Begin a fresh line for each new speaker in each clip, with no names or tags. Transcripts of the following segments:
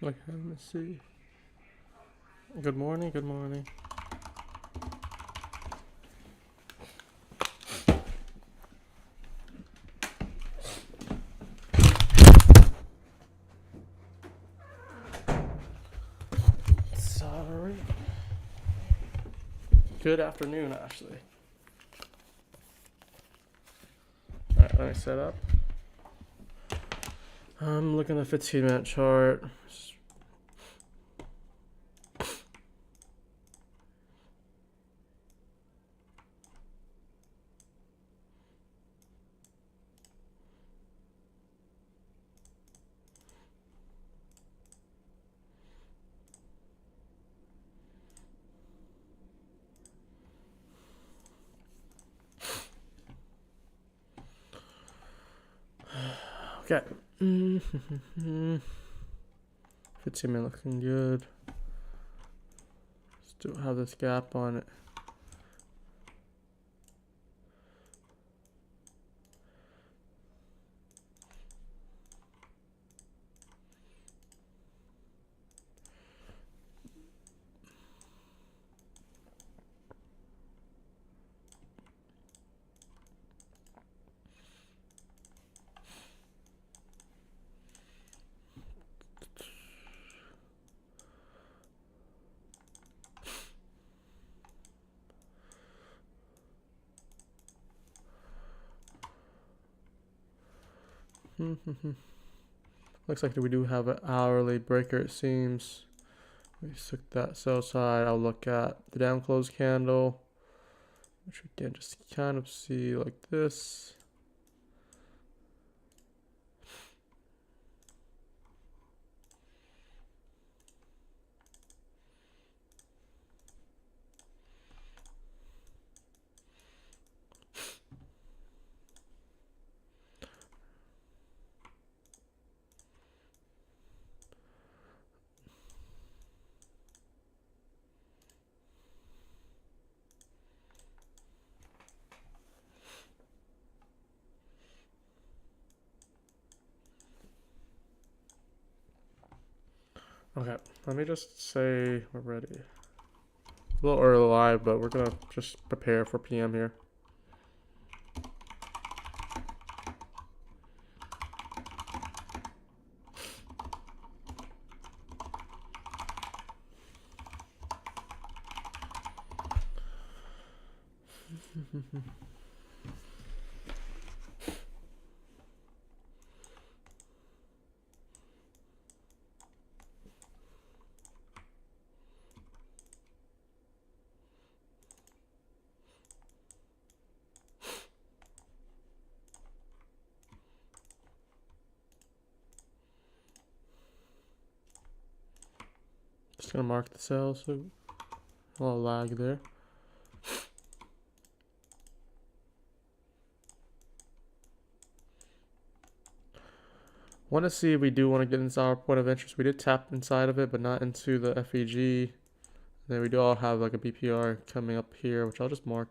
Okay, let me see. Good morning, good morning. Sorry. Good afternoon, Ashley. Alright, let me set up. I'm looking at the 15-minute chart. Okay. 15-minute looking good. Still have this gap on it. Looks like we do have an hourly breaker, it seems. We took that sell side. I'll look at the down close candle, which we can just kind of see like this. Okay, let me just say we're ready. A little early live, but we're gonna just prepare for PM here. Just gonna mark the sell, so a little lag there. Want to see if we do want to get into our point of interest. We did tap inside of it, but not into the FEG. Then we do all have like a BPR coming up here, which I'll just mark.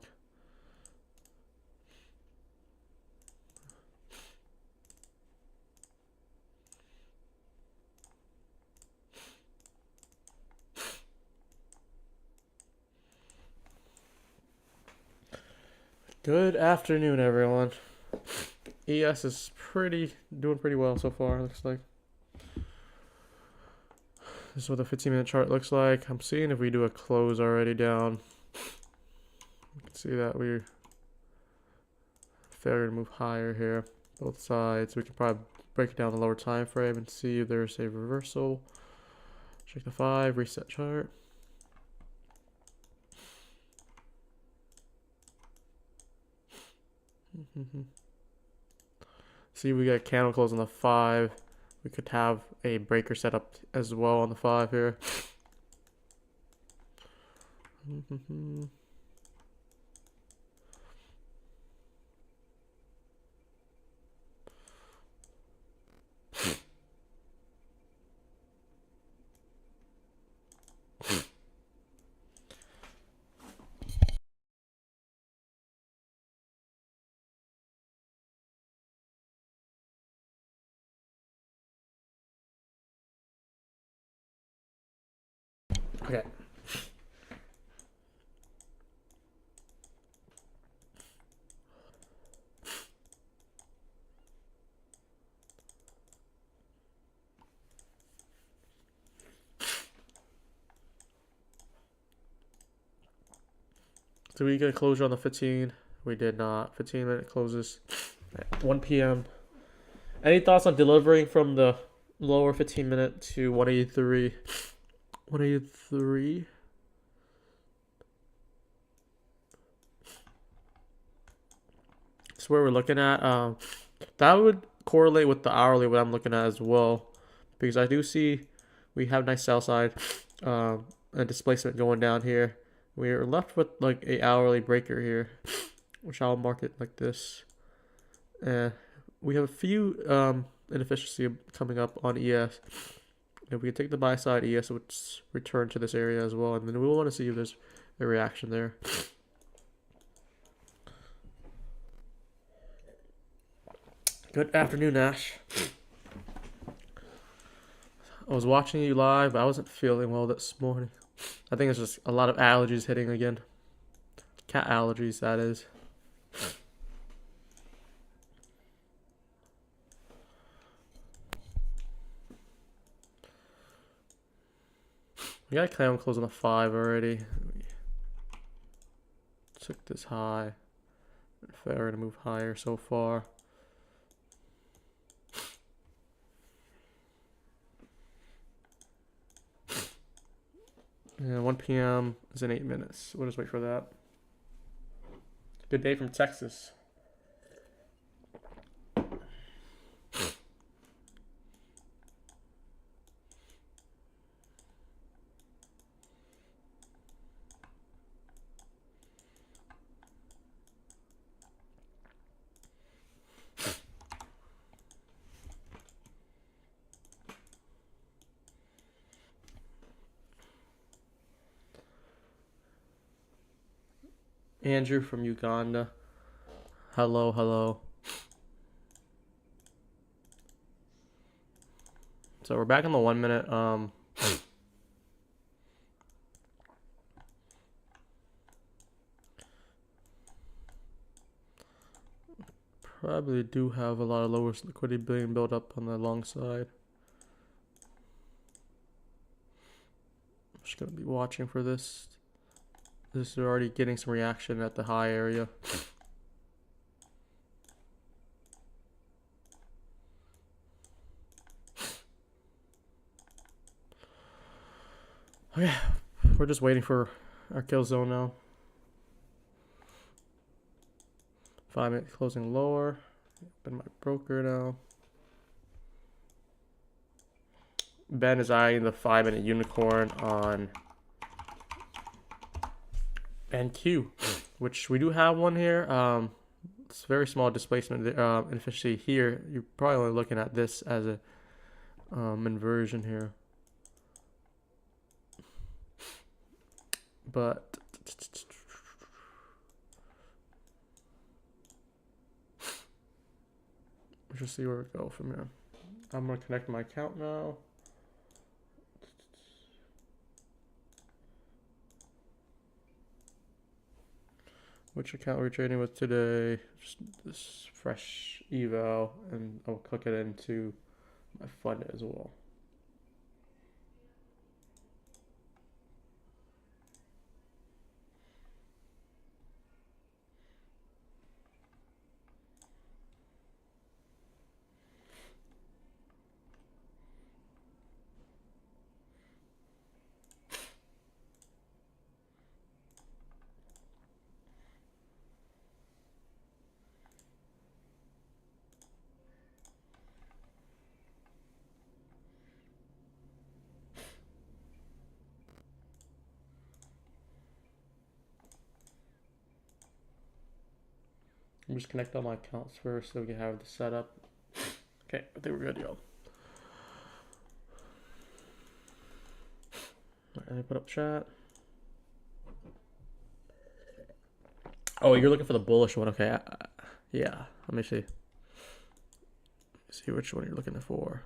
Good afternoon, everyone. ES is doing pretty well so far, looks like. This is what the 15-minute chart looks like. I'm seeing if we do a close already down. You can see that we're failure to move higher here, both sides. We can probably break it down the lower time frame and see if there's a reversal. Check the 5, reset chart. See, we got candle close on the 5. We could have a breaker set up as well on the 5 here. Okay. Did we get a closure on the 15? We did not. 15-minute closes at 1 p.m. Any thoughts on delivering from the lower 15-minute to 183? 183. That's where we're looking at. That would correlate with the hourly what I'm looking at as well, because I do see we have nice sell side and displacement going down here. We're left with like a hourly breaker here, which I'll mark it like this. And we have a few inefficiency coming up on ES. If we can take the buy side, ES would return to this area as well, and then we'll want to see if there's a reaction there. Good afternoon, Ash. I was watching you live, but I wasn't feeling well this morning. I think it's just a lot of allergies hitting again. Cat allergies, that is. We got a clown close on a 5 already. Took this high. Fair to move higher so far. And 1 p.m. is in 8 minutes. We'll just wait for that. Good day from Texas. Andrew from Uganda. Hello, hello. So we're back in the 1 minute. Probably do have a lot of lower liquidity being built up on the long side. I'm just gonna be watching for this. This is already getting some reaction at the high area. Okay, we're just waiting for our kill zone now. 5 minute closing lower. Open my broker now. Ben is eyeing the 5 minute unicorn on NQ, which we do have one here. It's very small displacement inefficiency here. You're probably only looking at this as a inversion here. But let's just see where we go from here. I'm gonna connect my account now. Which account we're trading with today? Just this fresh eval, and I'll click it into my fund as well. I'm just connect all my accounts first so we can have the setup. Okay, I think we're good, yo. Let me put up chat. Oh, you're looking for the bullish one. Okay, yeah. Let me see. See which one you're looking for.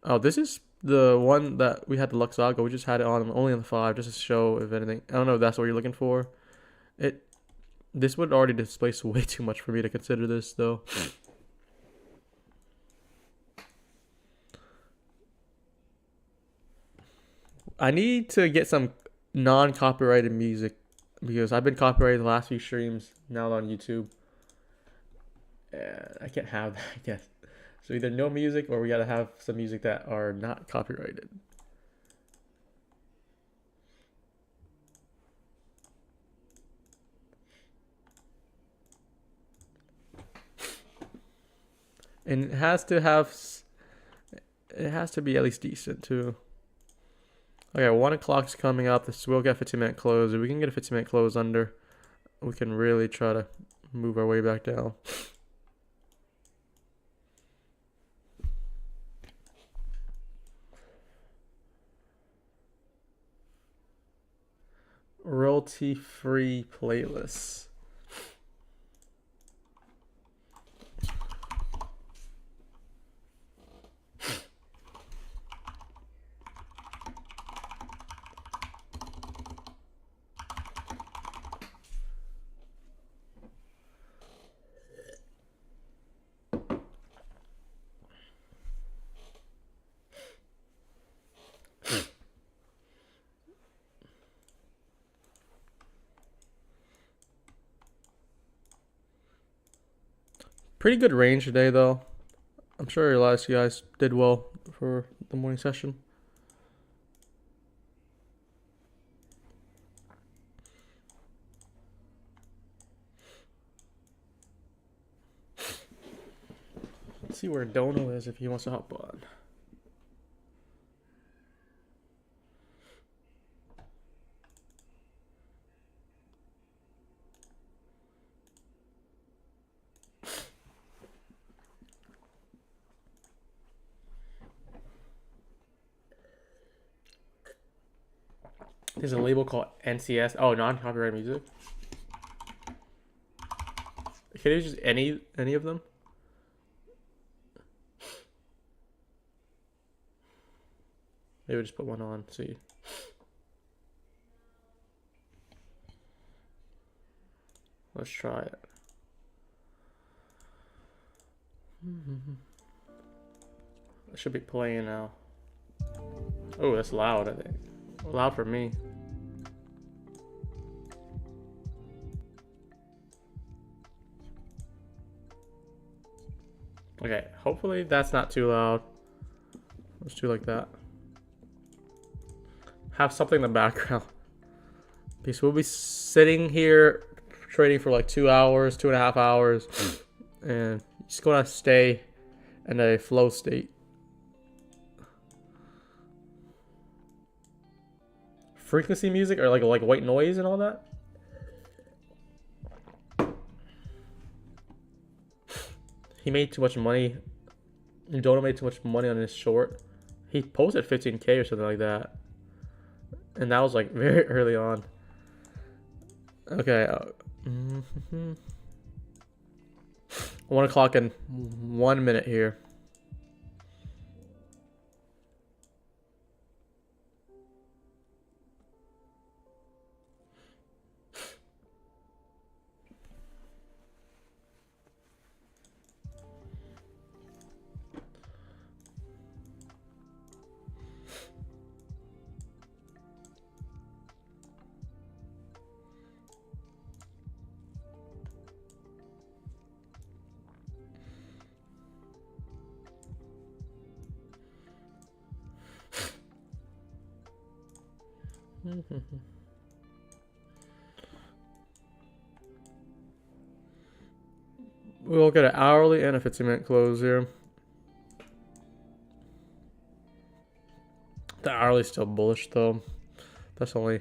Oh, this is the one that we had, the Luxago, we just had it on only on the 5 just to show if anything. I don't know if that's what you're looking for. This would already displace way too much for me to consider this though. I need to get some non-copyrighted music because I've been copyrighted the last few streams now on YouTube. I can't have that, I guess. So either no music or we gotta have some music that are not copyrighted. And it has to be at least decent too. Okay, 1 o'clock's coming up. This will get 15-minute close. If we can get a 15-minute close under, we can really try to move our way back down. Royalty-free playlists. Pretty good range today, though. I'm sure a lot of you guys did well for the morning session. Let's see where Dono is if he wants to hop on. There's a label called NCS. Oh, non-copyright music. Can you just any of them? Maybe just put one on. See. Let's try it. It should be playing now. Oh, that's loud, I think. Loud for me. Okay, hopefully that's not too loud. Let's do like that. Have something in the background. Because we'll be sitting here trading for like 2 hours, 2.5 hours. And just gonna stay in a flow state. Frequency music or like white noise and all that. He made too much money. Dono made too much money on his short. He posted 15K or something like that. And that was like very early on. Okay. 1 o'clock in 1 minute here. We'll get an hourly and a 15-minute close here. The hourly's still bullish though. That's the only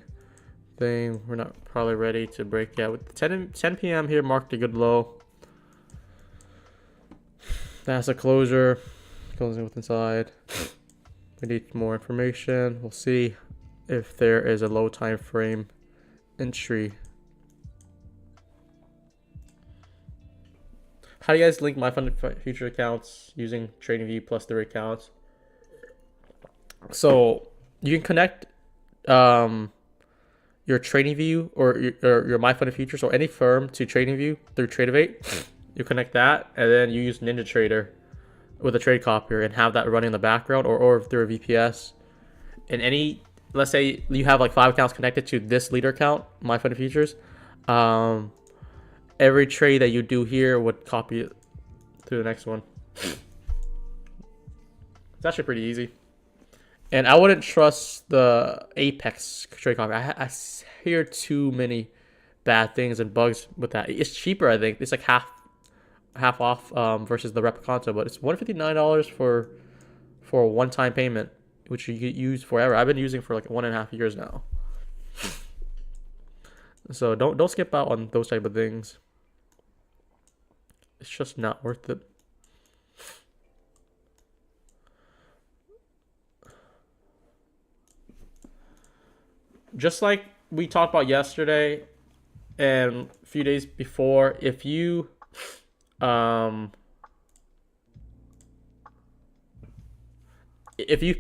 thing. We're not probably ready to break out. With 10 p.m. here marked a good low. That's a closure. Closing with inside. We need more information. We'll see if there is a low time frame entry. How do you guys link my funded future accounts using TradingView plus their accounts? So you can connect your TradingView or your MyFund Futures or any firm to TradingView through Tradeovate. You connect that, and then you use NinjaTrader with a trade copier and have that running in the background, or through a VPS. And let's say you have like 5 accounts connected to this leader account, MyFund Futures. Every trade that you do here would copy it to the next one. It's actually pretty easy. And I wouldn't trust the Apex trade copy. I hear too many bad things and bugs with that. It's cheaper, I think. It's like half off versus the Replicanto, but it's $159 for a one-time payment, which you get used forever. I've been using for like 1.5 years now. So don't skip out on those type of things. It's just not worth it. Just like we talked about yesterday and a few days before, if you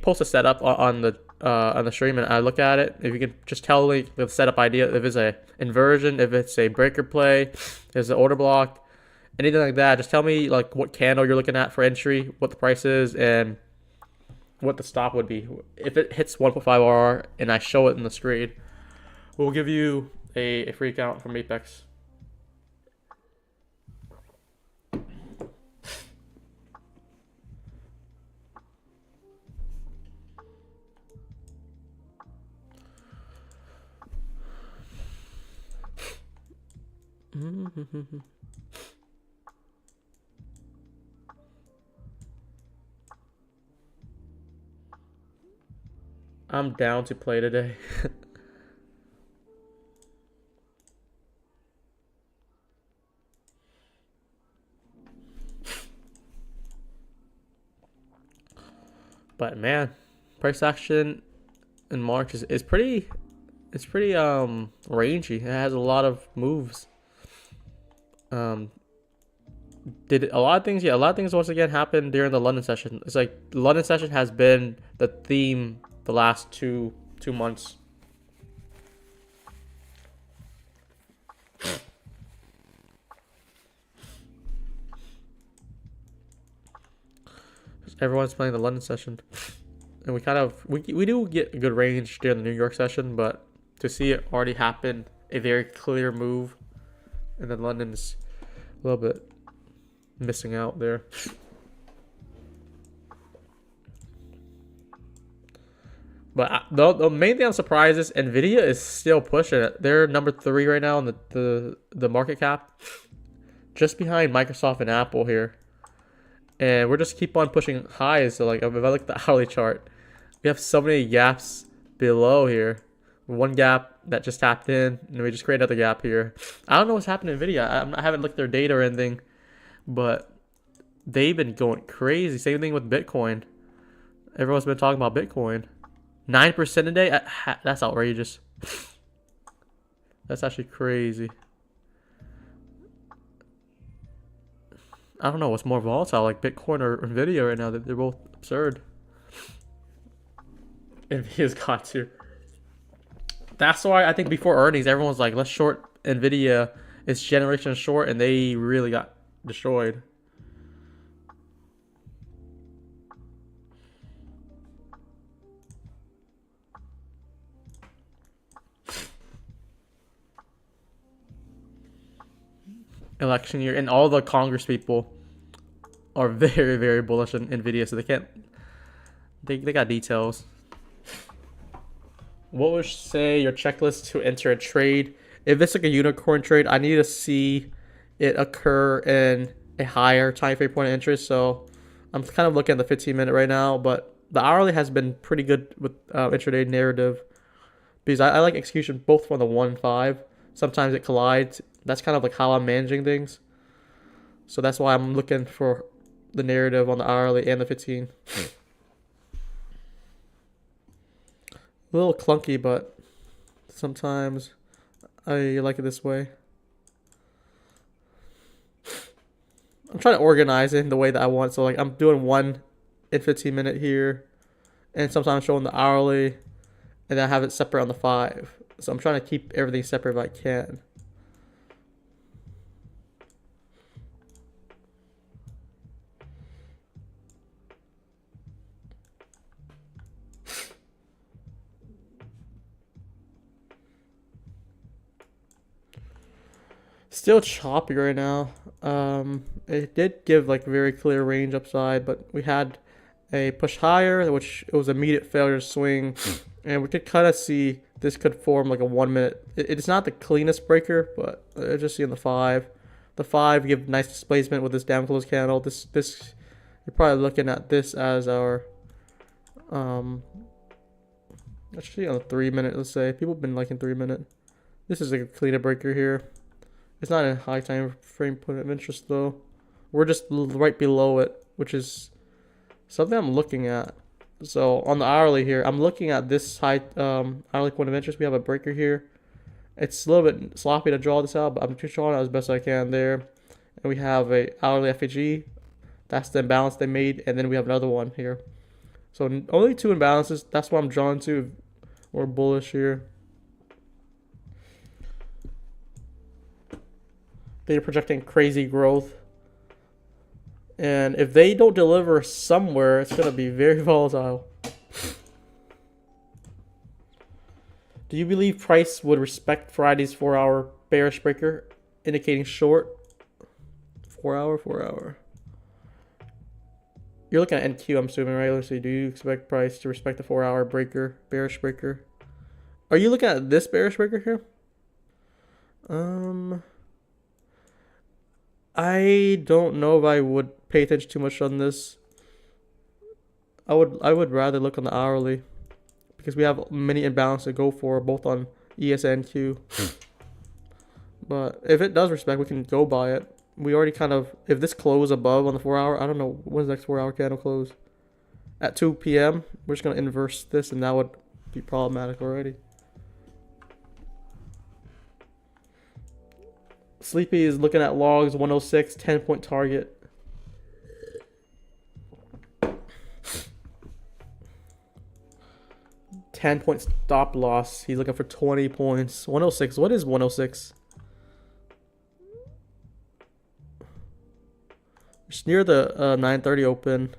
post a setup on the stream and I look at it, if you can just tell me the setup idea, if it's a inversion, if it's a breaker play, if it's an order block, anything like that, just tell me like what candle you're looking at for entry, what the price is, and what the stop would be. If it hits 1.5 RR and I show it in the screen, we'll give you a free account from Apex. I'm down to play today. But man, price action in March is pretty rangy. It has a lot of moves. Did a lot of things once again happen during the London session. It's like the London session has been the theme the last two months. Everyone's playing the London session, and we do get a good range during the New York session, but to see it already happen, a very clear move, and then London's a little bit missing out there. But the main thing I'm surprised is Nvidia is still pushing it. They're number 3 right now in the market cap, just behind Microsoft and Apple here. And we're just keep on pushing highs. So like if I look at the hourly chart, we have so many gaps below here. One gap that just tapped in, and we just create another gap here. I don't know what's happening to Nvidia. I haven't looked at their data or anything, but they've been going crazy. Same thing with Bitcoin. Everyone's been talking about Bitcoin. 9% a day? That's outrageous. That's actually crazy. I don't know what's more volatile, like Bitcoin or Nvidia right now. They're both absurd. Nvidia's got to. That's why I think before earnings, everyone's like, let's short Nvidia. It's generation short, and they really got destroyed. Election year, and all the Congress people are very, very bullish on Nvidia, so they got details. What would you say your checklist to enter a trade? If it's like a unicorn trade, I need to see it occur in a higher time frame point of interest. So I'm kind of looking at the 15-minute right now, but the hourly has been pretty good with intraday narrative, because I like execution both from the 1 and 5. Sometimes it collides. That's kind of like how I'm managing things. So that's why I'm looking for the narrative on the hourly and the 15. A little clunky, but sometimes I like it this way. I'm trying to organize it in the way that I want. So like I'm doing 1 in 15-minute here, and sometimes showing the hourly, and then I have it separate on the 5. So I'm trying to keep everything separate if I can. Still choppy right now. It did give like very clear range upside, but we had a push higher, which it was immediate failure swing, and we could kind of see this could form like a 1 minute. It's not the cleanest breaker, but just seeing the 5. The 5 give nice displacement with this down close candle. This you're probably looking at this as our actually on the 3 minute. Let's say people have been liking 3 minute. This is like a cleaner breaker here. It's not a high time frame point of interest though. We're just right below it, which is something I'm looking at. So on the hourly here, I'm looking at this high hourly point of interest. We have a breaker here. It's a little bit sloppy to draw this out, but I'm just drawing it as best I can there. And we have a hourly FAG. That's the imbalance they made, and then we have another one here. So only 2 imbalances. That's what I'm drawn to. We're bullish here. They're projecting crazy growth. And if they don't deliver somewhere, it's going to be very volatile. Do you believe price would respect Friday's 4-hour bearish breaker, indicating short? 4 hour. You're looking at NQ, I'm assuming, right? Let's see. Do you expect price to respect the 4-hour breaker, bearish breaker? Are you looking at this bearish breaker here? I don't know if I would pay attention too much on this. I would rather look on the hourly because we have many imbalances to go for both on ES and Q. But if it does respect, we can go by it. We already kind of, if this close above on the 4-hour, I don't know when's the next 4-hour candle close. At 2 p.m. We're just gonna inverse this, and that would be problematic already. Sleepy is looking at logs 106, 10-point target. $10-point stop loss. He's looking for 20 points. 106. What is 106? It's near the 9:30 open.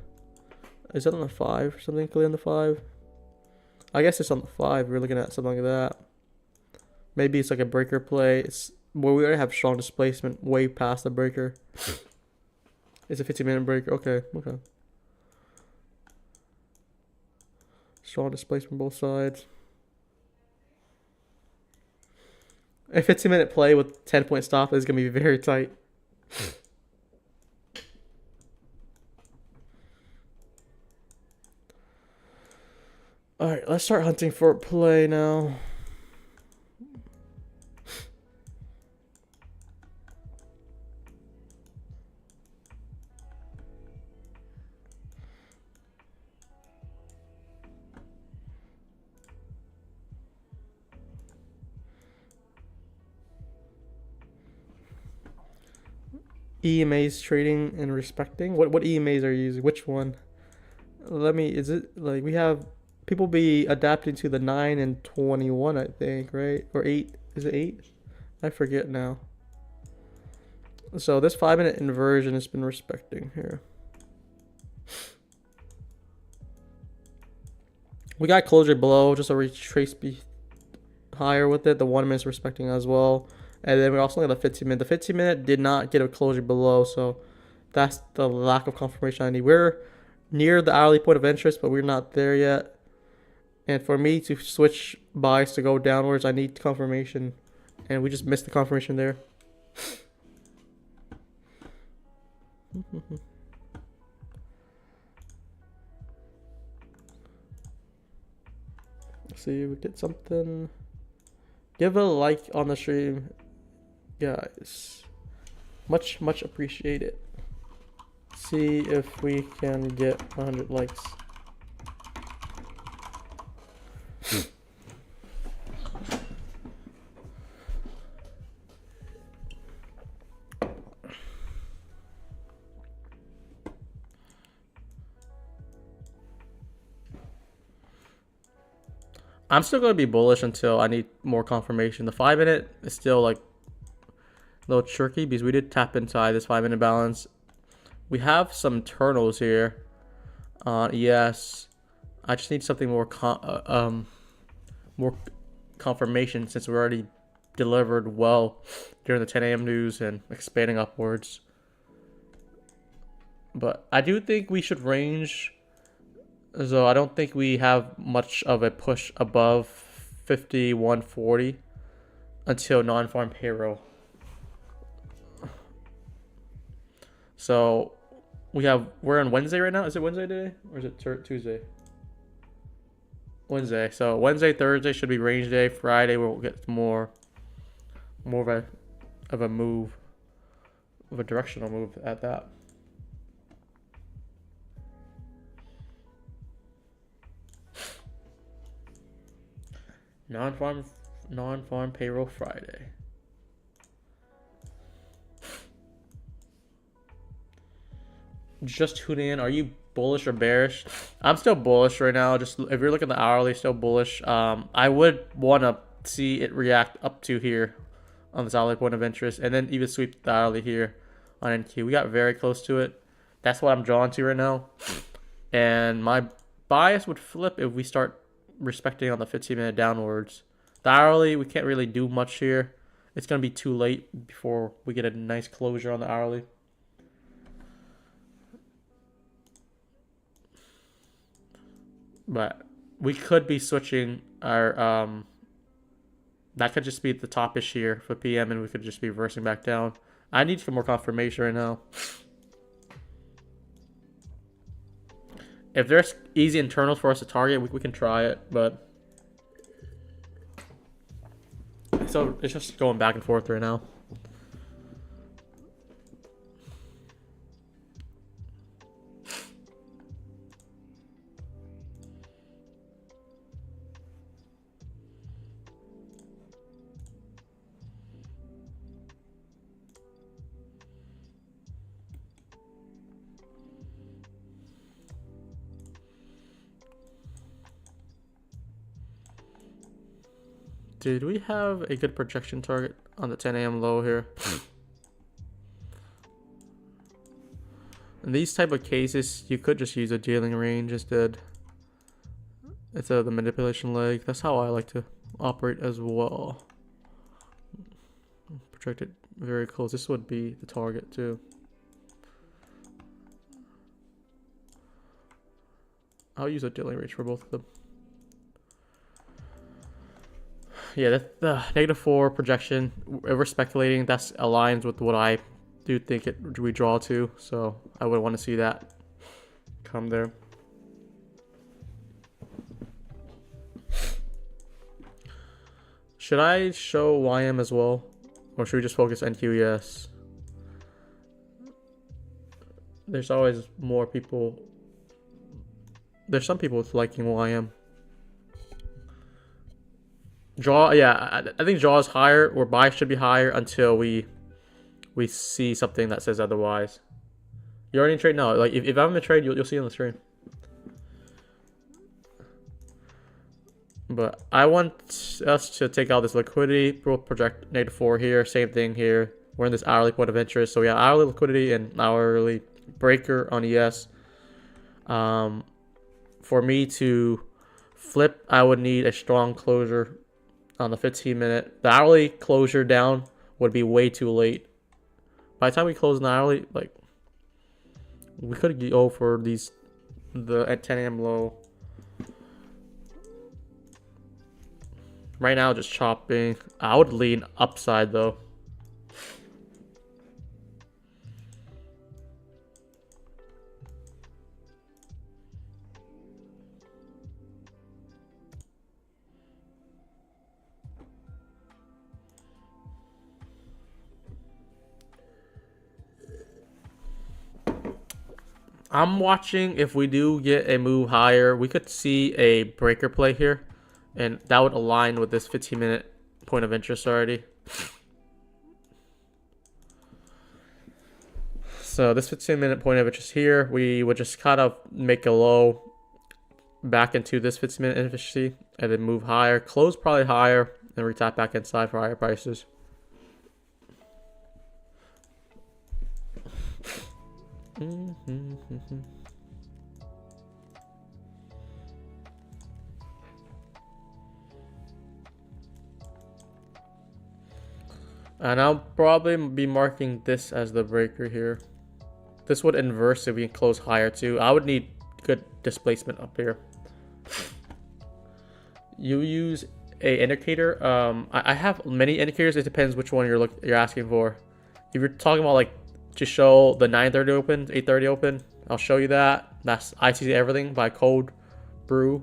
Is that on the 5? Something clear on the 5? I guess it's on the 5. We're looking at something like that. Maybe it's like a breaker play. It's well, we already have strong displacement way past the breaker. It's a 15-minute breaker. Okay. Strong displacement both sides. A 15-minute play with 10-point stop is going to be very tight. Alright, let's start hunting for a play now. EMAs trading and respecting. What EMAs are you using? Which one? Is it like we have people be adapting to the 9 and 21, I think, right? Or 8. Is it 8? I forget now. So this 5-minute inversion has been respecting here. We got closure below, just a retrace be higher with it. The 1 minute's respecting as well. And then we also got the 15-minute. The 15-minute did not get a closure below, so that's the lack of confirmation I need. We're near the hourly point of interest, but we're not there yet. And for me to switch buys to go downwards, I need confirmation. And we just missed the confirmation there. Let's see if we get something. Give a like on the stream, guys. Much appreciated. See if we can get 100 likes. I'm still going to be bullish until I need more confirmation. The 5-minute is still like a little tricky because we did tap inside this 5-minute balance. We have some internals here on ES. I just need something more more confirmation since we already delivered well during the 10 a.m. news and expanding upwards. But I do think we should range. So I don't think we have much of a push above 5140 until non-farm payroll. So we're on Wednesday right now. Is it Wednesday today or is it Tuesday? Wednesday. So Wednesday, Thursday should be range day. Friday we'll get more of a move, of a directional move at that. Non-farm payroll Friday. Just tune in. Are you bullish or bearish? I'm still bullish right now. Just if you're looking at the hourly, still bullish. I would want to see it react up to here on this hourly point of interest, and then even sweep the hourly here on NQ. We got very close to it. That's what I'm drawn to right now. And my bias would flip if we start respecting on the 15-minute downwards. The hourly, we can't really do much here. It's going to be too late before we get a nice closure on the hourly. But we could be switching our that could just be the top-ish here for PM, and we could just be reversing back down. I need some more confirmation right now. If there's easy internals for us to target, we can try it, but so it's just going back and forth right now. Did we have a good projection target on the 10 a.m. low here? In these type of cases, you could just use a dealing range instead. Instead of the manipulation leg. That's how I like to operate as well. Project it very close. This would be the target too. I'll use a dealing range for both of them. Yeah, the -4 projection, if we're speculating, that's aligns with what I do think we draw to. So I would want to see that come there. Should I show YM as well? Or should we just focus NQES? There's always more people. There's some people liking YM. Draw, yeah, I think draw is higher, or buy should be higher until we see something that says otherwise. You're already in trade now. Like if I'm in trade, you'll see on the screen. But I want us to take out this liquidity. We'll project -4 here. Same thing here. We're in this hourly point of interest, so we have hourly liquidity and hourly breaker on ES. For me to flip, I would need a strong closure on the 15-minute. The hourly closure down would be way too late. By the time we close an hourly, like, we could go for these, at 10 a.m. low. Right now, just chopping. I would lean upside though. I'm watching if we do get a move higher, we could see a breaker play here, and that would align with this 15-minute point of interest already. So this 15-minute point of interest here, we would just kind of make a low, back into this 15-minute inefficiency and then move higher, close probably higher, and retap back inside for higher prices. And I'll probably be marking this as the breaker here. This would inverse if we can close higher too. I would need good displacement up here. You use a indicator. I have many indicators. It depends which one you're asking for. If you're talking about like to show the 9:30 open, 8:30 open, I'll show you that. That's ICT Everything by Code Brew.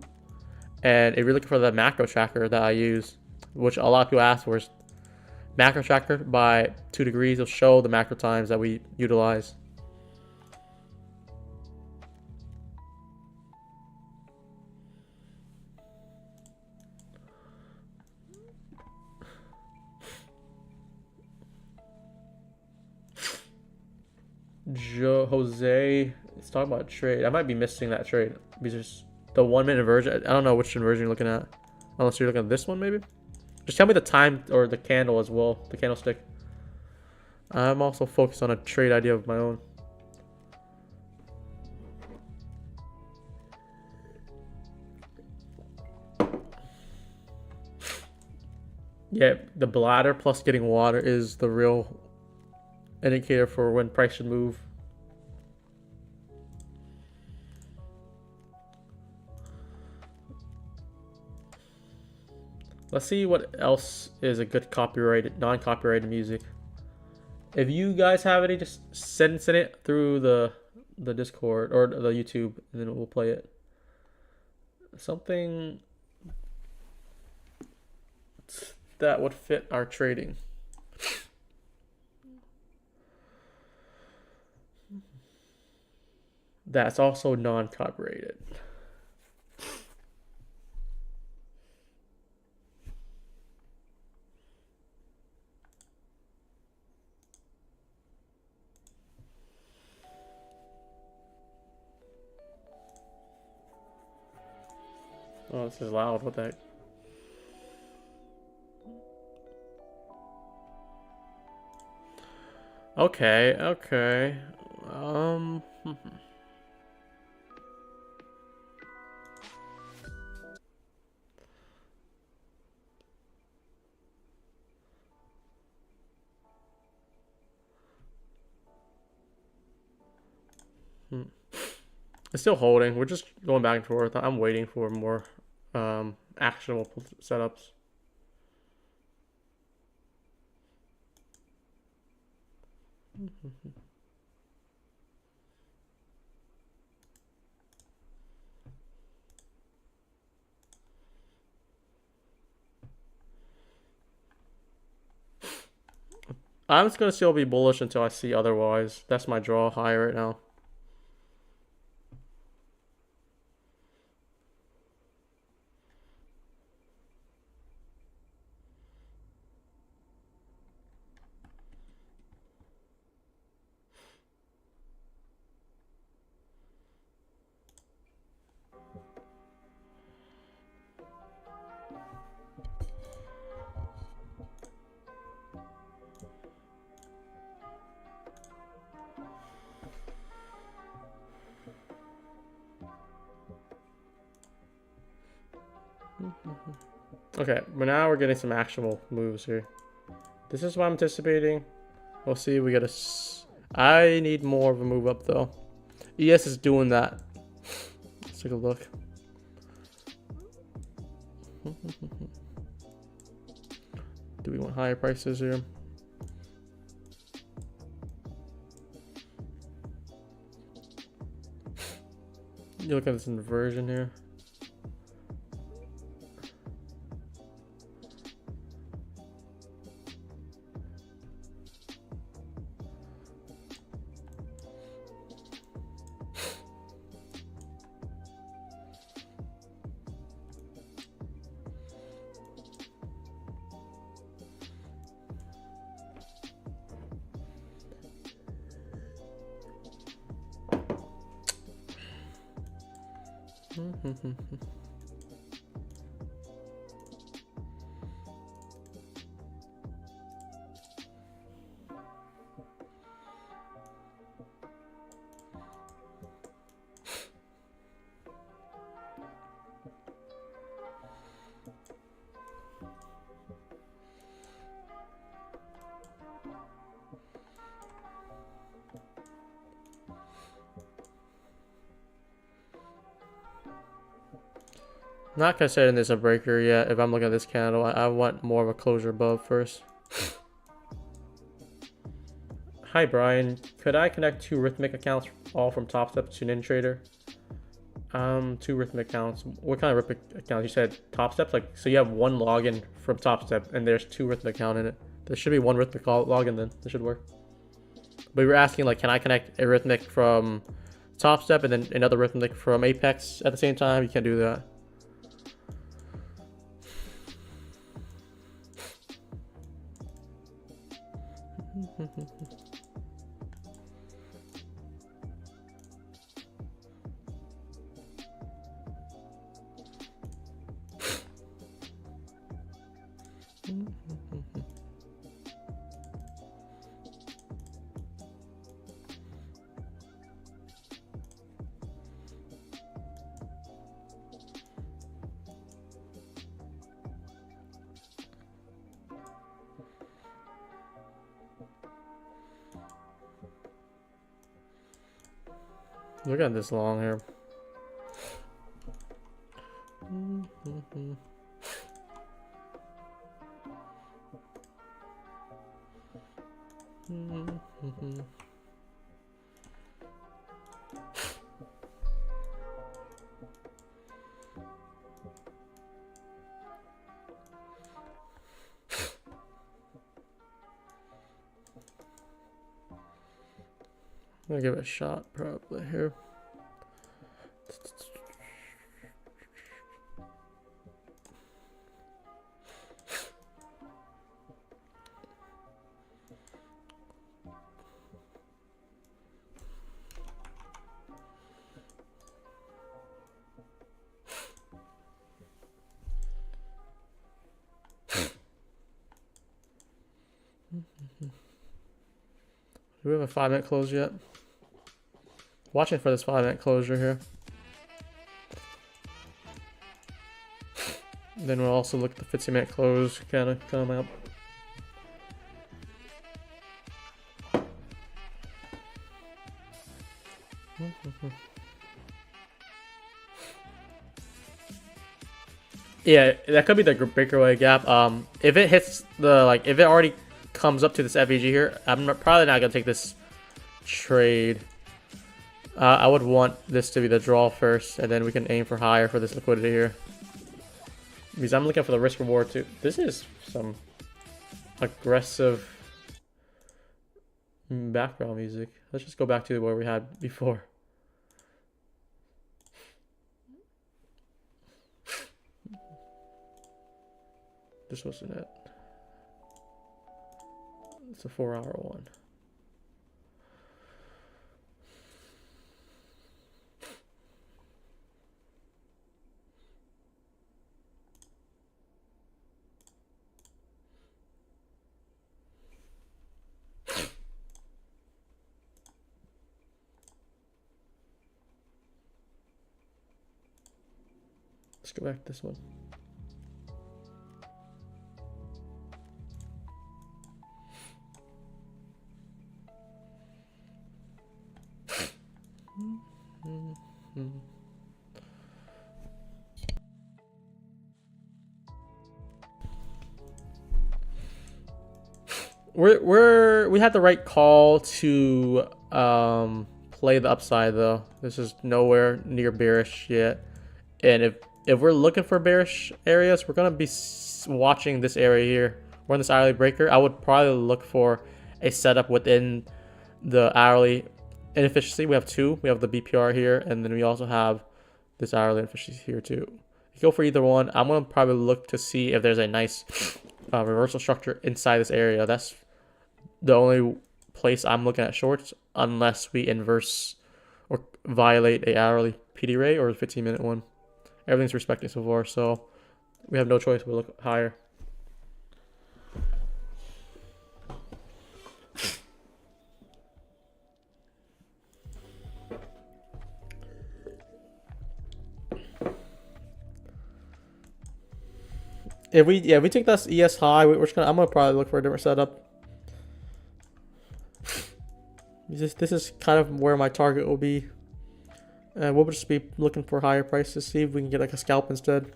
And if you're looking for the macro tracker that I use, which a lot of people ask for, is macro tracker by 2 degrees. It'll show the macro times that we utilize. Jose is talking about a trade. I might be missing that trade because the 1 minute version. I don't know which inversion you're looking at, unless you're looking at this one maybe. Just tell me the time or the candle as well, the candlestick. I'm also focused on a trade idea of my own. Yeah, the bladder plus getting water is the real indicator for when price should move. Let's see what else is a good copyrighted, non-copyrighted music. If you guys have any, just send it through the Discord or the YouTube, and then we'll play it. Something that would fit our trading. That's also non-copyrighted. Oh, this is loud. What the heck? Okay, okay. It's still holding. We're just going back and forth. I'm waiting for more actionable setups. I'm just gonna still be bullish until I see otherwise. That's my draw high right now. Okay, but now we're getting some actionable moves here. This is what I'm anticipating. We'll see if we get a... I need more of a move up though. ES is doing that. Let's take a look. Do we want higher prices here? You look at this inversion here. Not considering this a breaker yet. If I'm looking at this candle, I want more of a closure above first. Hi Brian, could I connect 2 Rhythmic accounts all from TopStep to Intraday? 2 Rhythmic accounts. What kind of Rhythmic accounts? You said TopStep? Like, so you have 1 login from TopStep and there's 2 Rhythmic account in it. There should be 1 Rhythmic login then. This should work. But we were asking, like, can I connect a Rhythmic from TopStep and then another Rhythmic from Apex at the same time? You can't do that. Look at this long here. I'm gonna give it a shot probably here. Do we have a 5-minute close yet? Watching for this 5-minute closure here. Then we'll also look at the 15-minute close kind of come up. Yeah, that could be the breakaway gap. If it hits the, like, if it already comes up to this FEG here, I'm probably not gonna take this trade. I would want this to be the draw first, and then we can aim for higher for this liquidity here. Because I'm looking for the risk reward too. This is some aggressive background music. Let's just go back to where we had before. This wasn't it. It's a 4-hour one. Let's go back to this one. We had the right call to play the upside though. This is nowhere near bearish yet, and if we're looking for bearish areas, we're gonna be watching this area here. We're in this hourly breaker. I would probably look for a setup within the hourly inefficiency. We have 2. We have the BPR here, and then we also have this hourly inefficiency here too. You go for either one. I'm gonna probably look to see if there's a nice reversal structure inside this area. That's the only place I'm looking at shorts, unless we inverse or violate a hourly PD rate or the 15-minute one. Everything's respecting so far, so we have no choice. We look higher. If we take this ES high, I'm gonna probably look for a different setup. This is kind of where my target will be. We'll just be looking for higher prices, see if we can get like a scalp instead.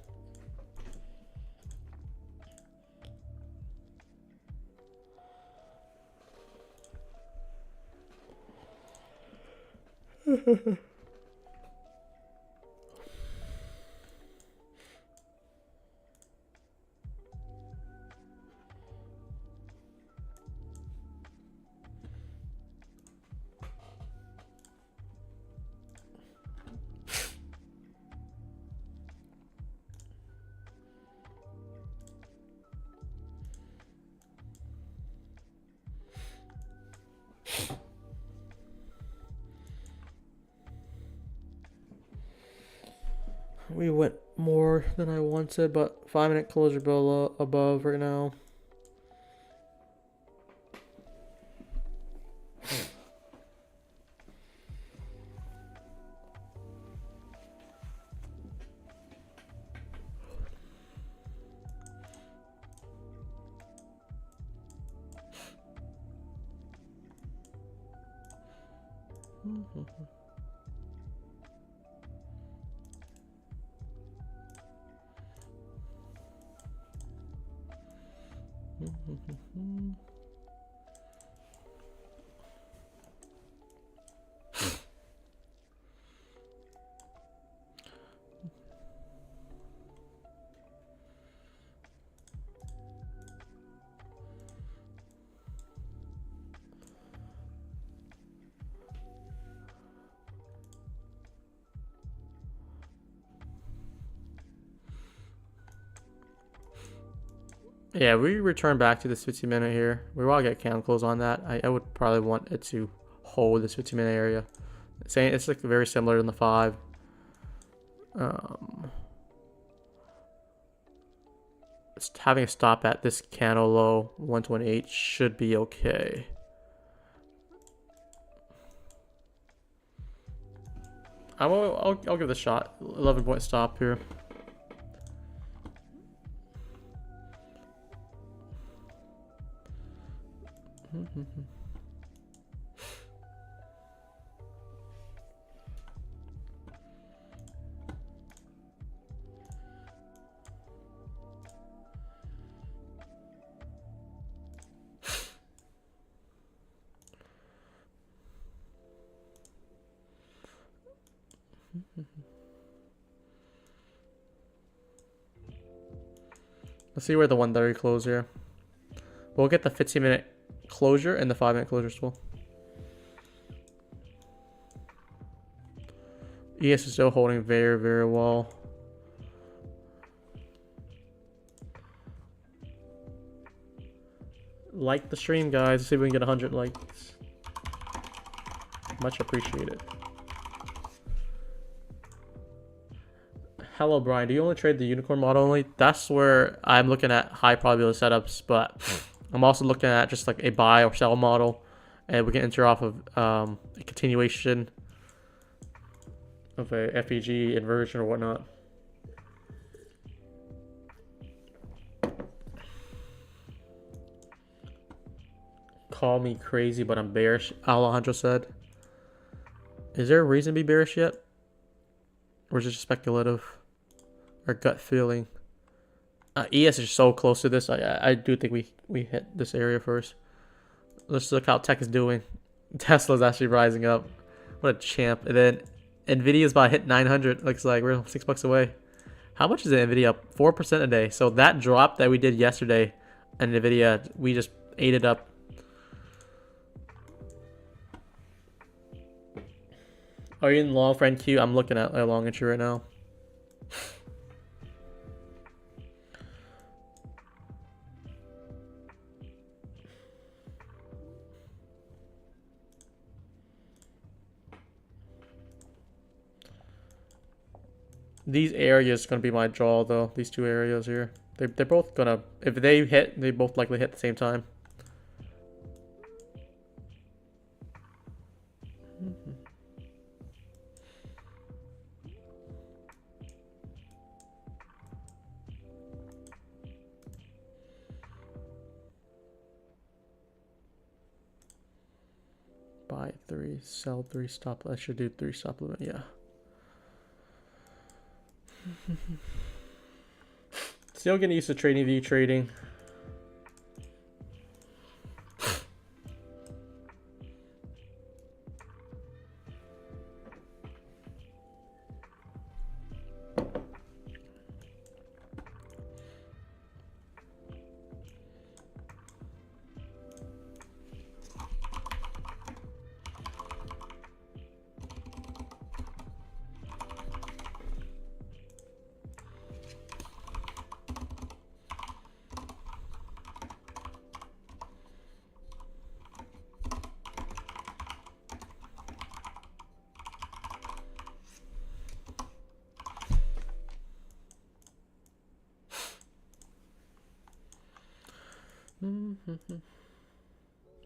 We went more than I wanted, but 5-minute closure below above right now. Yeah, we return back to this 15-minute here. We want to get candle close on that. I would probably want it to hold this 15-minute area. Saying it's like very similar to the 5. Having a stop at this candle low 128 should be okay. I'll give it a shot. 11-point stop here. Let's see where the 130 close here. We'll get the 15-minute closure and the 5-minute closure as well. ES is still holding very, very well. Like the stream, guys. Let's see if we can get 100 likes. Much appreciated. Hello, Brian. Do you only trade the unicorn model only? That's where I'm looking at high probability setups, but I'm also looking at just like a buy or sell model, and we can enter off of a continuation of a FEG inversion or whatnot. Call me crazy, but I'm bearish, Alejandro said. Is there a reason to be bearish yet? Or is it just speculative? Or gut feeling? ES is so close to this. I do think we hit this area first. Let's look how tech is doing. Tesla's actually rising up. What a champ. And then Nvidia's about to hit 900. Looks like we're $6 away. How much is Nvidia up? 4% a day. So that drop that we did yesterday in Nvidia, we just ate it up. Are you in long friend queue? I'm looking at a long entry right now. These areas gonna be my draw though. These two areas here. They're both gonna, if they hit, they both likely hit at the same time. Buy 3, sell 3, stop. I should do 3 stop limit, yeah. Still getting used to trading view trading.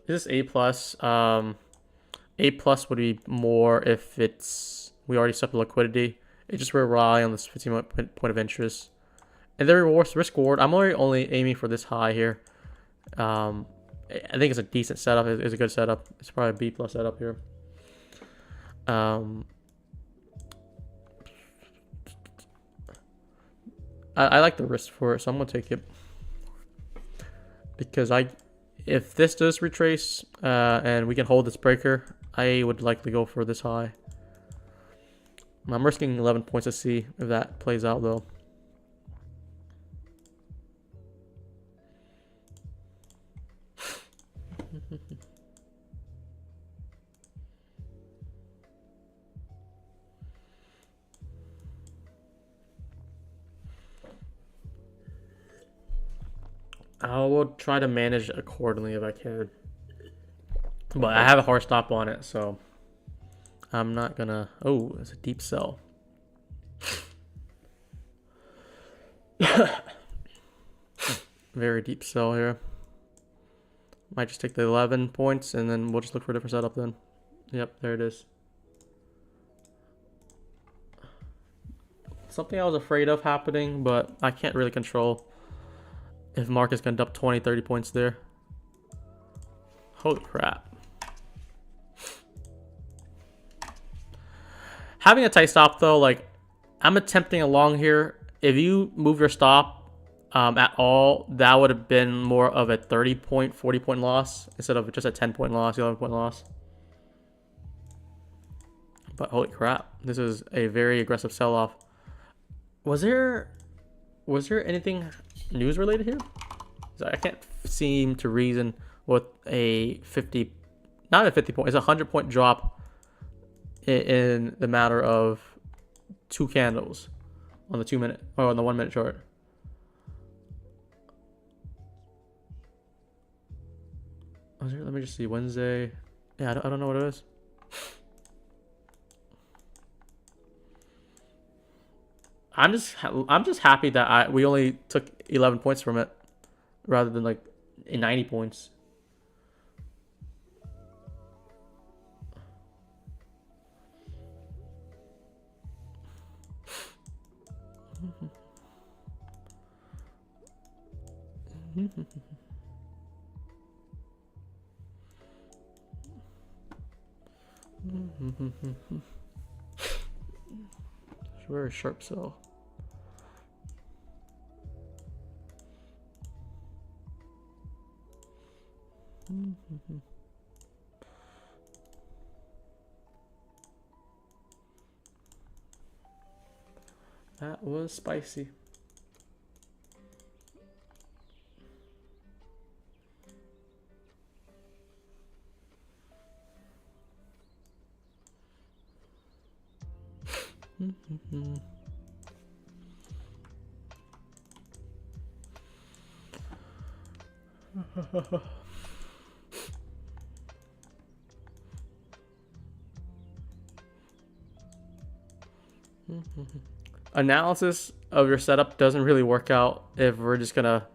Is this A plus? A plus would be more if we already set the liquidity. It just rely on this 15 point of interest. And the risk reward, I'm only aiming for this high here. I think it's a decent setup. It's a good setup. It's probably a B plus setup here. I like the risk for it, so I'm gonna take it. Because if this does retrace and we can hold this breaker, I would likely go for this high. I'm risking 11 points to see if that plays out though. I will try to manage accordingly if I can. But I have a hard stop on it, so I'm not gonna... Oh, it's a deep sell. Very deep sell here. Might just take the 11 points and then we'll just look for a different setup then. Yep, there it is. Something I was afraid of happening, but I can't really control if market's gonna dump 20, 30 points there. Holy crap. Having a tight stop though, like I'm attempting along here. If you move your stop at all, that would have been more of a 30 point, 40 point loss instead of just a 10 point loss, 11 point loss. But holy crap, this is a very aggressive sell off. Was there anything news related here? I can't seem to reason with a 50, not a 50 point, it's a 100 point drop in the matter of 2 candles on the 2 minute or on the 1 minute chart. Let me just see. Wednesday. Yeah, I don't know what it is. I'm just happy that we only took 11 points from it rather than like 90 points. Very sharp sell. That was spicy. analysis of your setup doesn't really work out if we're just gonna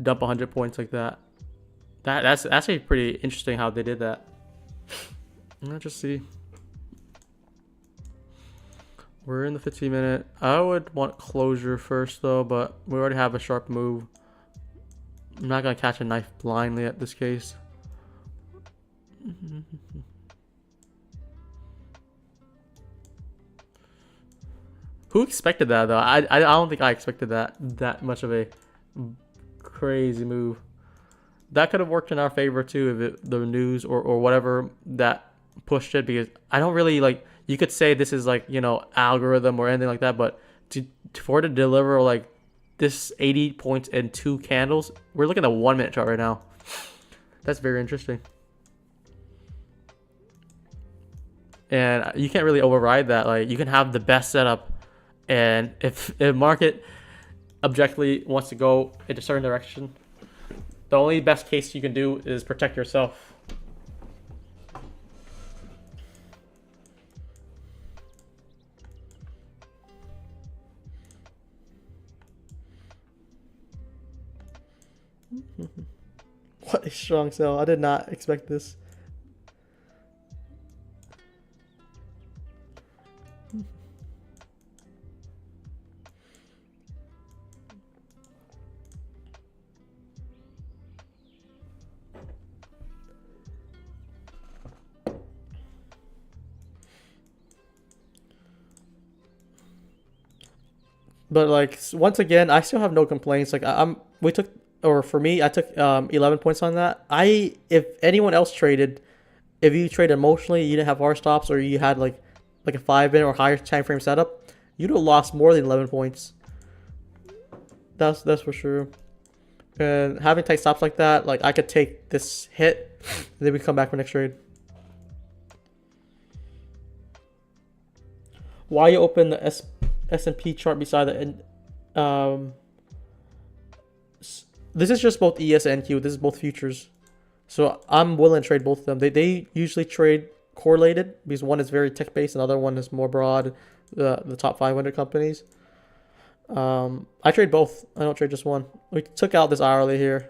dump 100 points like that. That's actually pretty interesting how they did that. Let's just see. We're in the 15-minute. I would want closure first though, but we already have a sharp move. I'm not gonna catch a knife blindly at this case. Who expected that though? I don't think I expected that much of a crazy move. That could have worked in our favor too if the news or whatever that pushed it, because I don't really like, you could say this is like, you know, algorithm or anything like that, but for it to deliver like this 80 points in 2 candles, we're looking at a 1 minute chart right now. That's very interesting. And you can't really override that. Like, you can have the best setup, and if market objectively wants to go in a certain direction, the only best case you can do is protect yourself. What a strong sell. I did not expect this. But like, once again, I still have no complaints. Like we took, or for me, I took 11 points on that. If anyone else traded, if you trade emotionally, you didn't have R stops, or you had like a 5-minute or higher time frame setup, you'd have lost more than 11 points. That's for sure. And having tight stops like that, like I could take this hit, and then we come back for next trade. Why you open the S&P chart beside the this is just both ES and NQ. This is both futures, so I'm willing to trade both of them. They usually trade correlated because one is very tech based and the other one is more broad, the top 500 companies. I trade both. I don't trade just one. We took out this hourly here.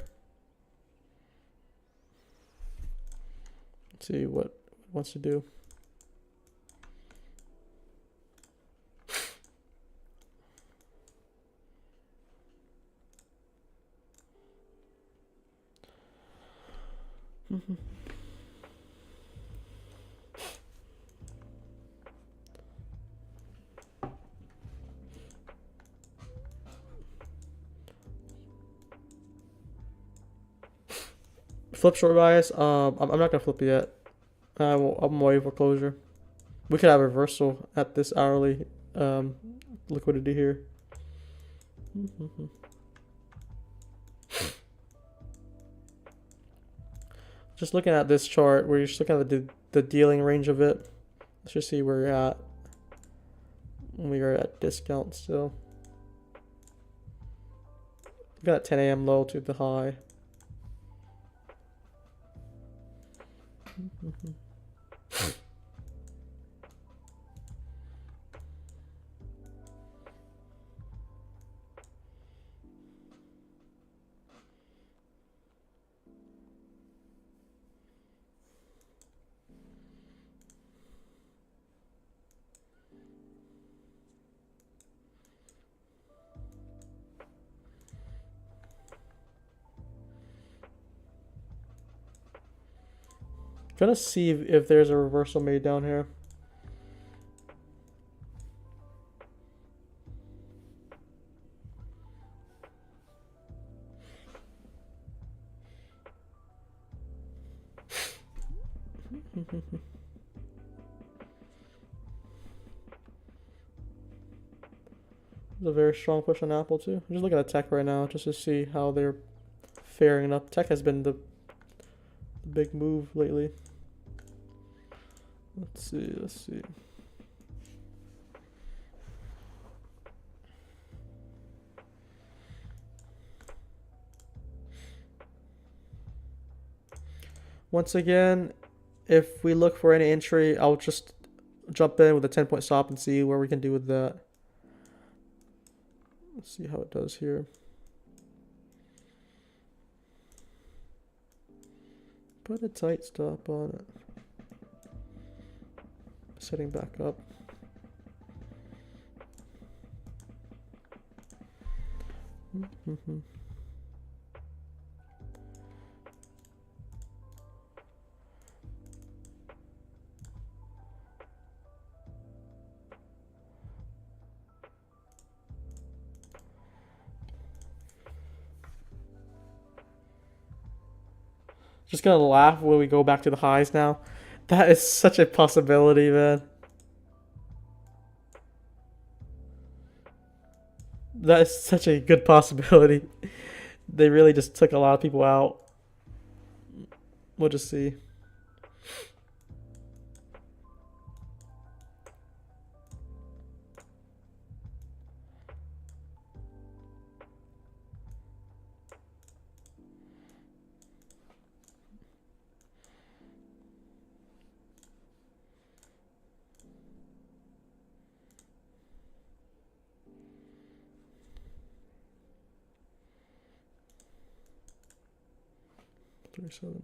Let's see what it wants to do. Flip short bias. I'm not gonna flip yet. I'm waiting for closure. We could have a reversal at this hourly liquidity here. Just looking at this chart, we're just looking at the dealing range of it. Let's just see where we're at. We are at discount still. We got 10 a.m. low to the high. Gonna see if there's a reversal made down here. It's a very strong push on Apple too. I'm just looking at tech right now just to see how they're faring up. Tech has been the big move lately. Let's see. Once again, if we look for any entry, I'll just jump in with a 10-point stop and see where we can do with that. Let's see how it does here. Put a tight stop on it. Setting back up. Just gonna laugh when we go back to the highs now. That is such a possibility, man. That is such a good possibility. They really just took a lot of people out. We'll just see. $37.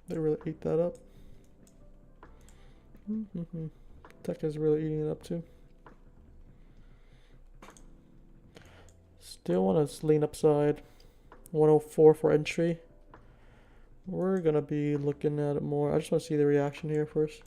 They really ate that up. Tech is really eating it up too. Still want to lean upside. 104 for entry. We're gonna be looking at it more. I just want to see the reaction here first.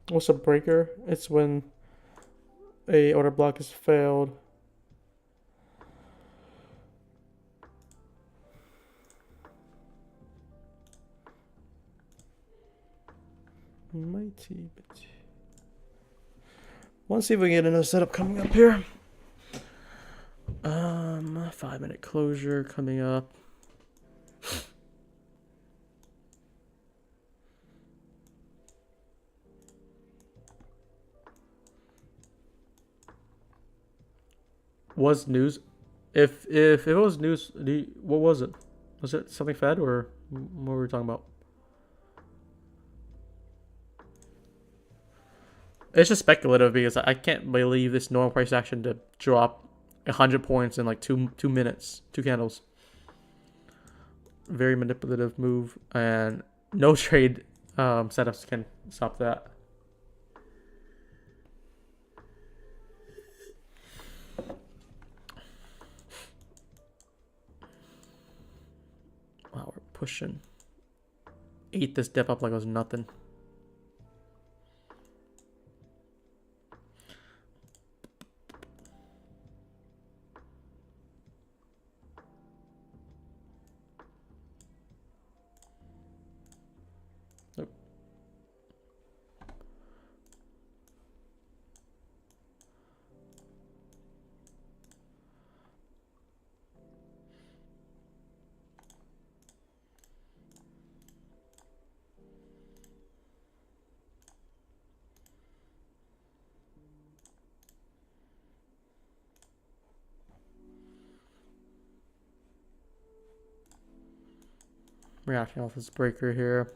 What's a breaker? It's when a order block is failed. Mighty bitch. Want to see if we can get another setup coming up here. 5-minute closure coming up. Was news? If it was news, what was it? Was it something Fed or what were we talking about? It's just speculative because I can't believe this normal price action to drop 100 points in like two minutes, 2 candles. Very manipulative move, and no trade setups can stop that. Wow, we're pushing. Ate this dip up like it was nothing. Reacting off this breaker here.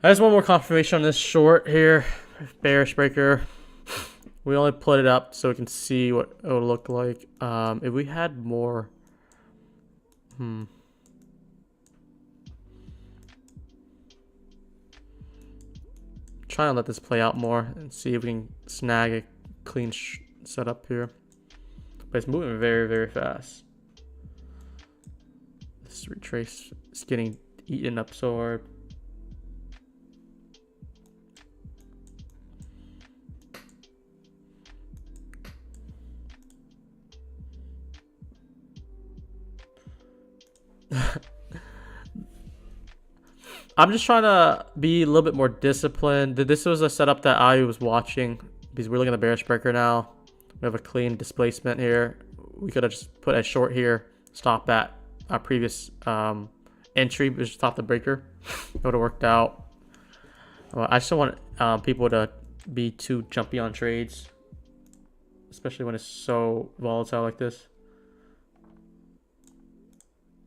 I just want more confirmation on this short here. Bearish breaker. We only put it up so we can see what it would look like. If we had more... Try and let this play out more and see if we can snag a clean setup here. But it's moving very, very fast. This retrace is getting eaten up so hard. I'm just trying to be a little bit more disciplined. This was a setup that I was watching because we're looking at the bearish breaker now. We have a clean displacement here. We could have just put a short here, stop at our previous entry, just stop the breaker. It would have worked out. I just don't want people to be too jumpy on trades, especially when it's so volatile like this.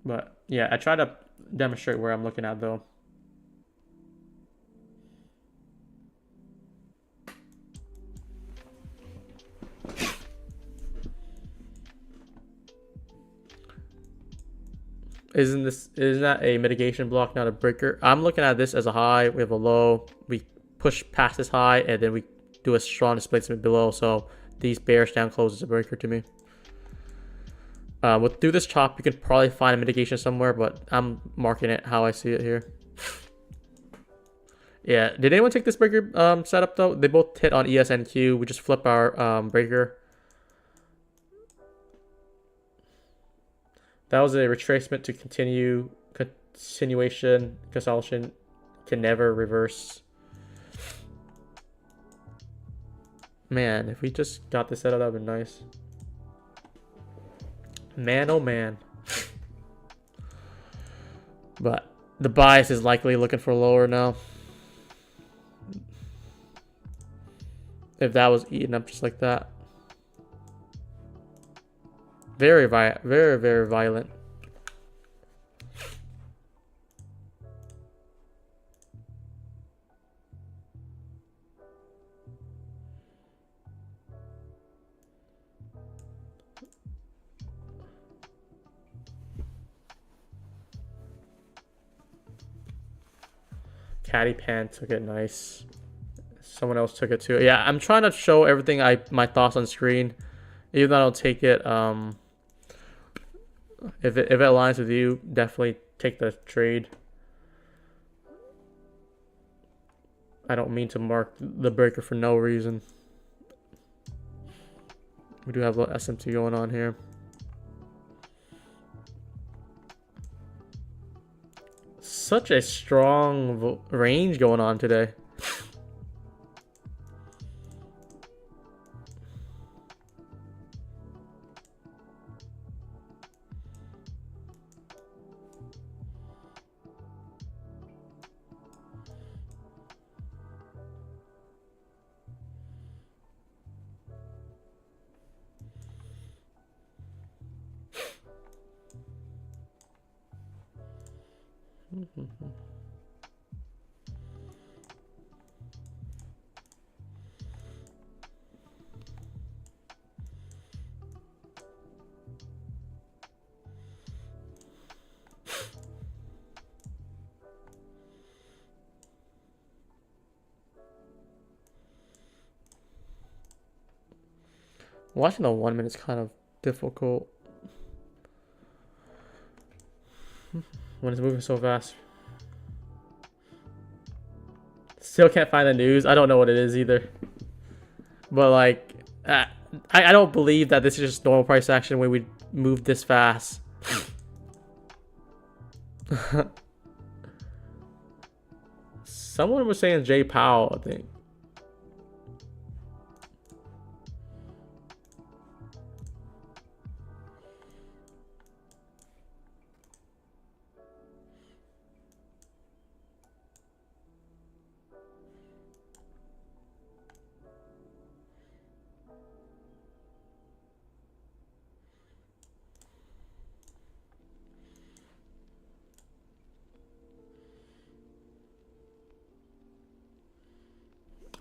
But yeah, I try to demonstrate where I'm looking at though. Isn't that a mitigation block, not a breaker? I'm looking at this as a high. We have a low. We push past this high, and then we do a strong displacement below. So these bearish down closes a breaker to me. Through this chop, you can probably find a mitigation somewhere, but I'm marking it how I see it here. Yeah, did anyone take this breaker setup though? They both hit on ESNQ. We just flip our breaker. That was a retracement to continuation. Consolidation can never reverse. Man, if we just got this setup, that would be nice. Man, oh man. But the bias is likely looking for lower now. If that was eaten up just like that. Very violent. Caddy Pan took it nice. Someone else took it too. Yeah, I'm trying to show everything my thoughts on screen. Even though I don't take it, if it aligns with you, definitely take the trade. I don't mean to mark the breaker for no reason. We do have a little SMT going on here. Such a strong range going on today. Watching the 1 minute is kind of difficult when it's moving so fast. Still can't find the news. I don't know what it is either. But like, I don't believe that this is just normal price action when we move this fast. Someone was saying Jay Powell, I think.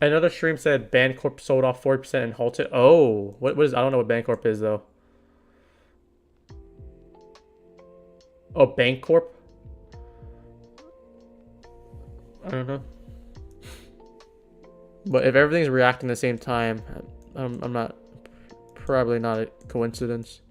Another stream said Bancorp sold off 40% and halted. Oh, what is? I don't know what Bancorp is though. Oh, Bancorp. I don't know. But if everything's reacting at the same time, I'm not. Probably not a coincidence.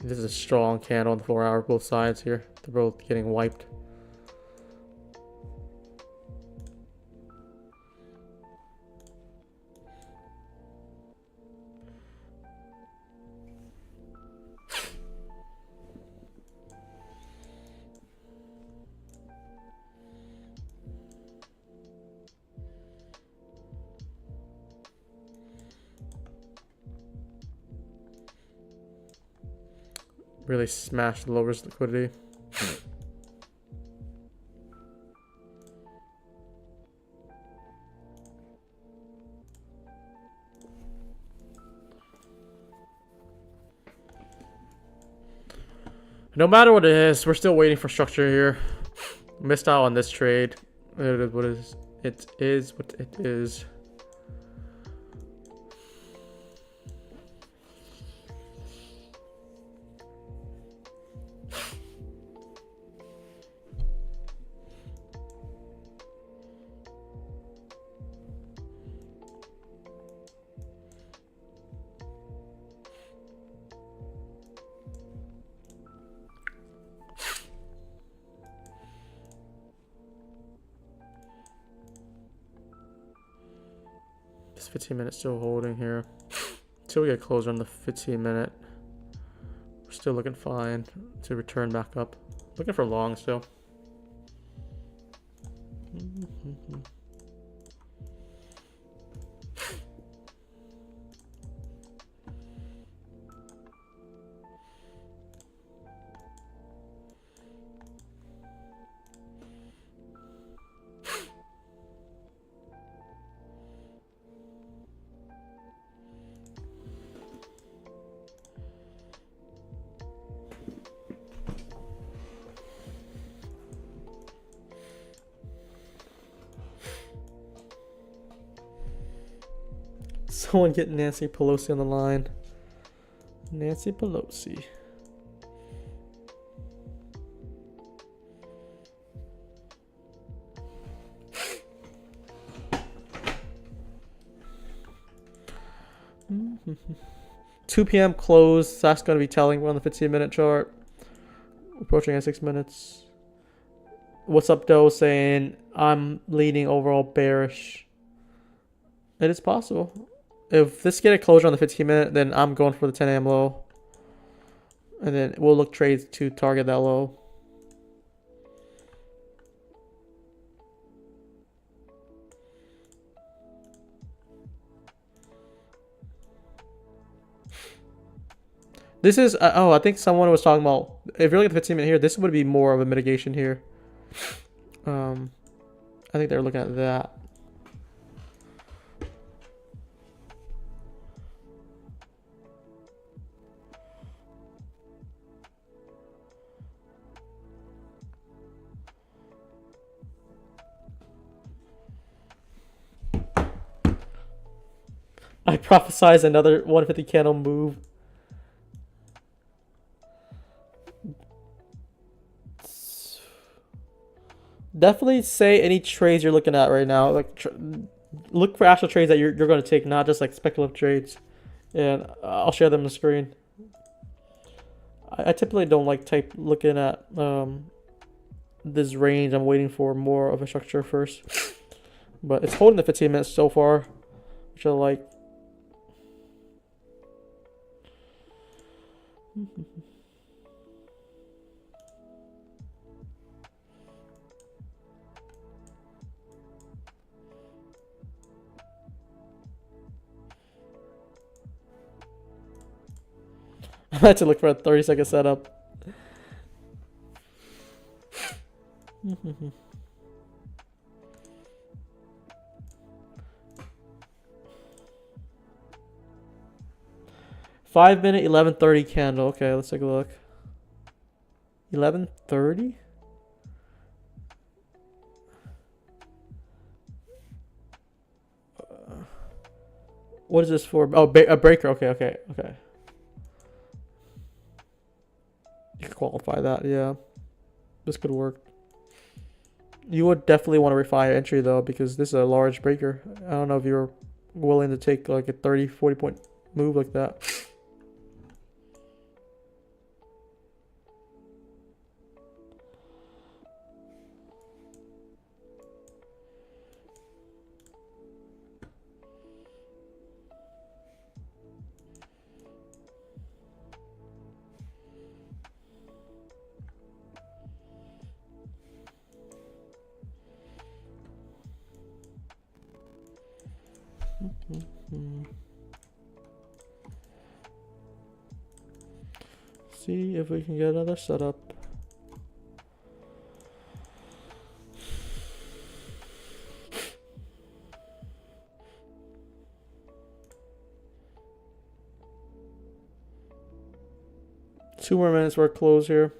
This is a strong candle on the 4 hour, both sides here. They're both getting wiped. Really smashed the lowest liquidity. No matter what it is, we're still waiting for structure here. Missed out on this trade. It is what it is. It is what it is. This 15 minute still holding here. Until we get closer on the 15 minute. We're still looking fine to return back up. Looking for long still. Someone get Nancy Pelosi on the line. Nancy Pelosi. Mm-hmm. 2 p.m. close. That's going to be telling. We're on the 15-minute chart. Approaching at 6 minutes. What's up, Doe? Saying I'm leaning overall bearish. It is possible. If this get a closure on the 15-minute, then I'm going for the 10 a.m. low. And then we'll look trades to target that low. This is, oh, I think someone was talking about, if you're looking at the 15-minute here, this would be more of a mitigation here. I think they're looking at that. I prophesize another 150 candle move. definitely say any trades you're looking at right now. Like look for actual trades that you're going to take, not just like speculative trades. And I'll share them on the screen. I typically don't like looking at this range. I'm waiting for more of a structure first. But it's holding the 15 minutes so far, which I like. I had to look for a 30-second setup. 5-minute 11:30 candle. Okay, let's take a look. 11:30. What is this for? Oh, a breaker. Okay. You can qualify that. Yeah, this could work. You would definitely want to refine your entry though, because this is a large breaker. I don't know if you're willing to take like a 30-40 point move like that. See if we can get another setup. Two more minutes, we're close here.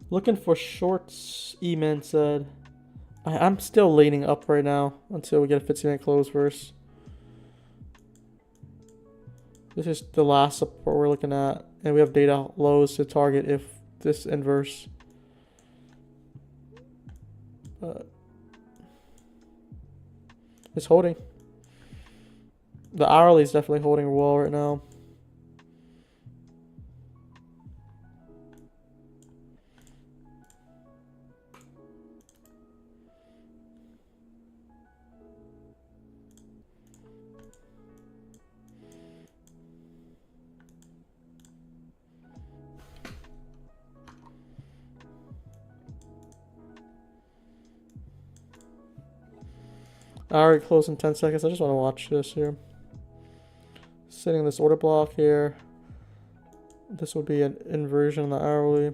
Looking for shorts, E-Man said. I'm still leaning up right now until we get a 15-minute close first. This is the last support we're looking at, and we have data lows to target if this inverse. It's holding. The hourly is definitely holding well right now. Alright, close in 10 seconds. I just want to watch this here. Sitting in this order block here. This would be an inversion on the hourly.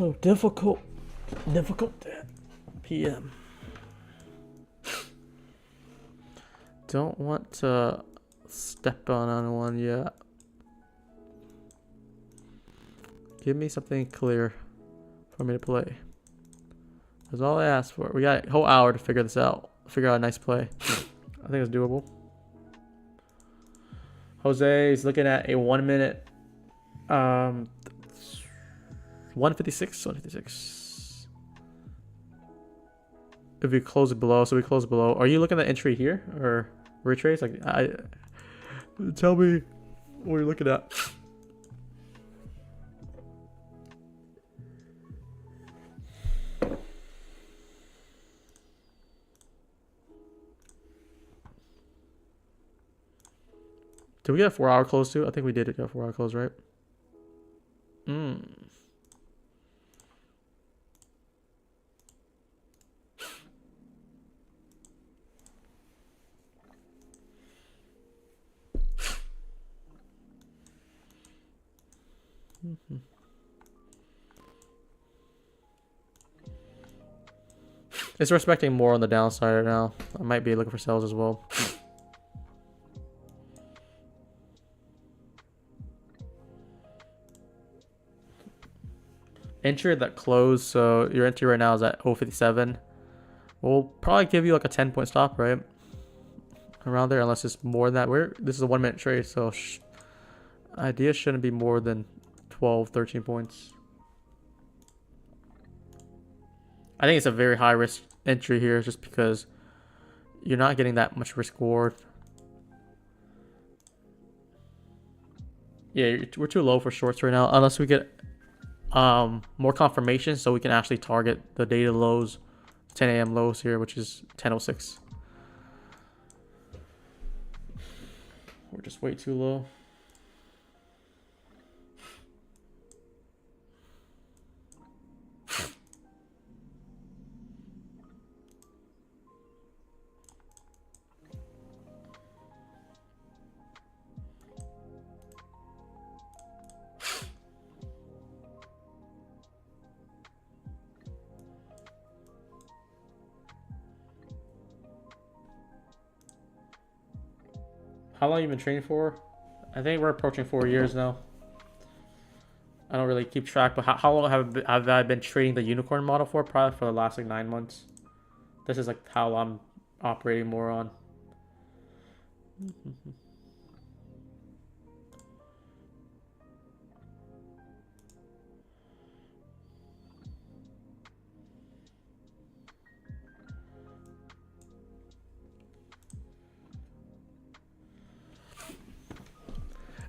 Oh, difficult PM. Don't want to step on anyone yet. Give me something clear for me to play. That's all I asked for. We got a whole hour to figure this out. figure out a nice play. I think it's doable. Jose is looking at a 1 minute 156. If we close it below, so we close below. Are you looking at entry here or retrace? Like, tell me what you're looking at. Did we get a 4-hour close too? I think we did get a 4-hour close, right? It's respecting more on the downside right now. I might be looking for sales as well. Entry that closed, so your entry right now is at 057. We'll probably give you like a 10-point stop, right? Around there, unless it's more than that. This is a 1 minute trade, so idea shouldn't be more than 12, 13 points. I think it's a very high risk entry here just because you're not getting that much risk reward. Yeah, we're too low for shorts right now, unless we get more confirmation so we can actually target the data lows, 10 a.m. lows here, which is 10:06. We're just way too low. How long have you been training for? I think we're approaching 4 years now. I don't really keep track, but how long have I been trading the unicorn model for? Probably for the last like 9 months. This is like how I'm operating more on.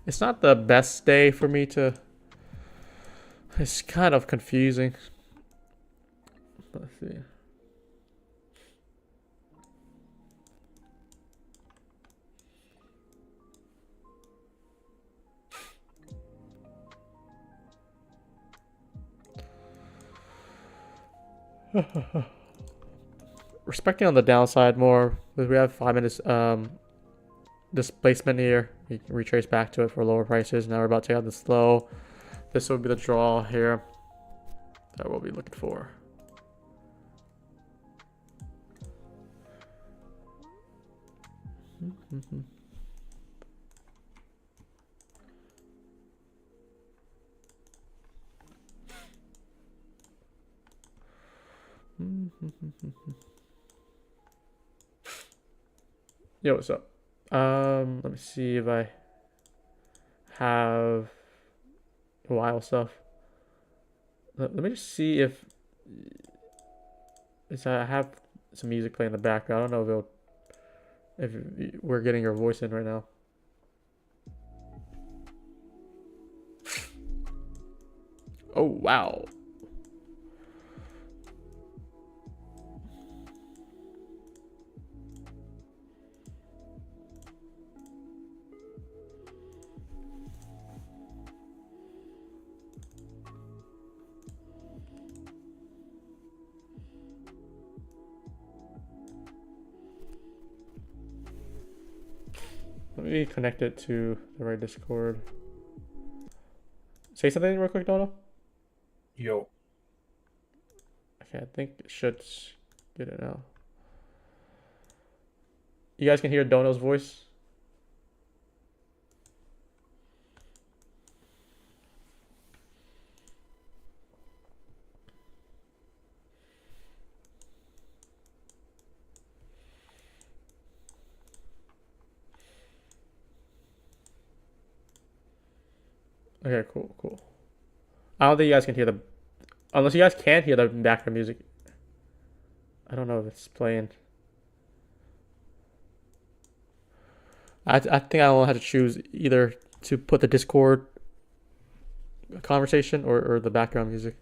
It's not the best day for me to... It's kind of confusing. Let's see. Respecting on the downside more, because we have 5 minutes displacement here. We can retrace back to it for lower prices. Now we're about to take out this low. This will be the draw here that we'll be looking for. Yo, what's up? Let me see if I have wild stuff. Let me just see if I have some music playing in the background. I don't know if we're getting your voice in right now. Oh wow. Let me connect it to the right Discord. Say something real quick, Dono.
Yo.
Okay, I think it should get it now. You guys can hear Dono's voice? Okay, cool. I don't think you guys can hear the, unless you guys can hear the background music. I don't know if it's playing. I think I will have to choose either to put the Discord conversation or the background music.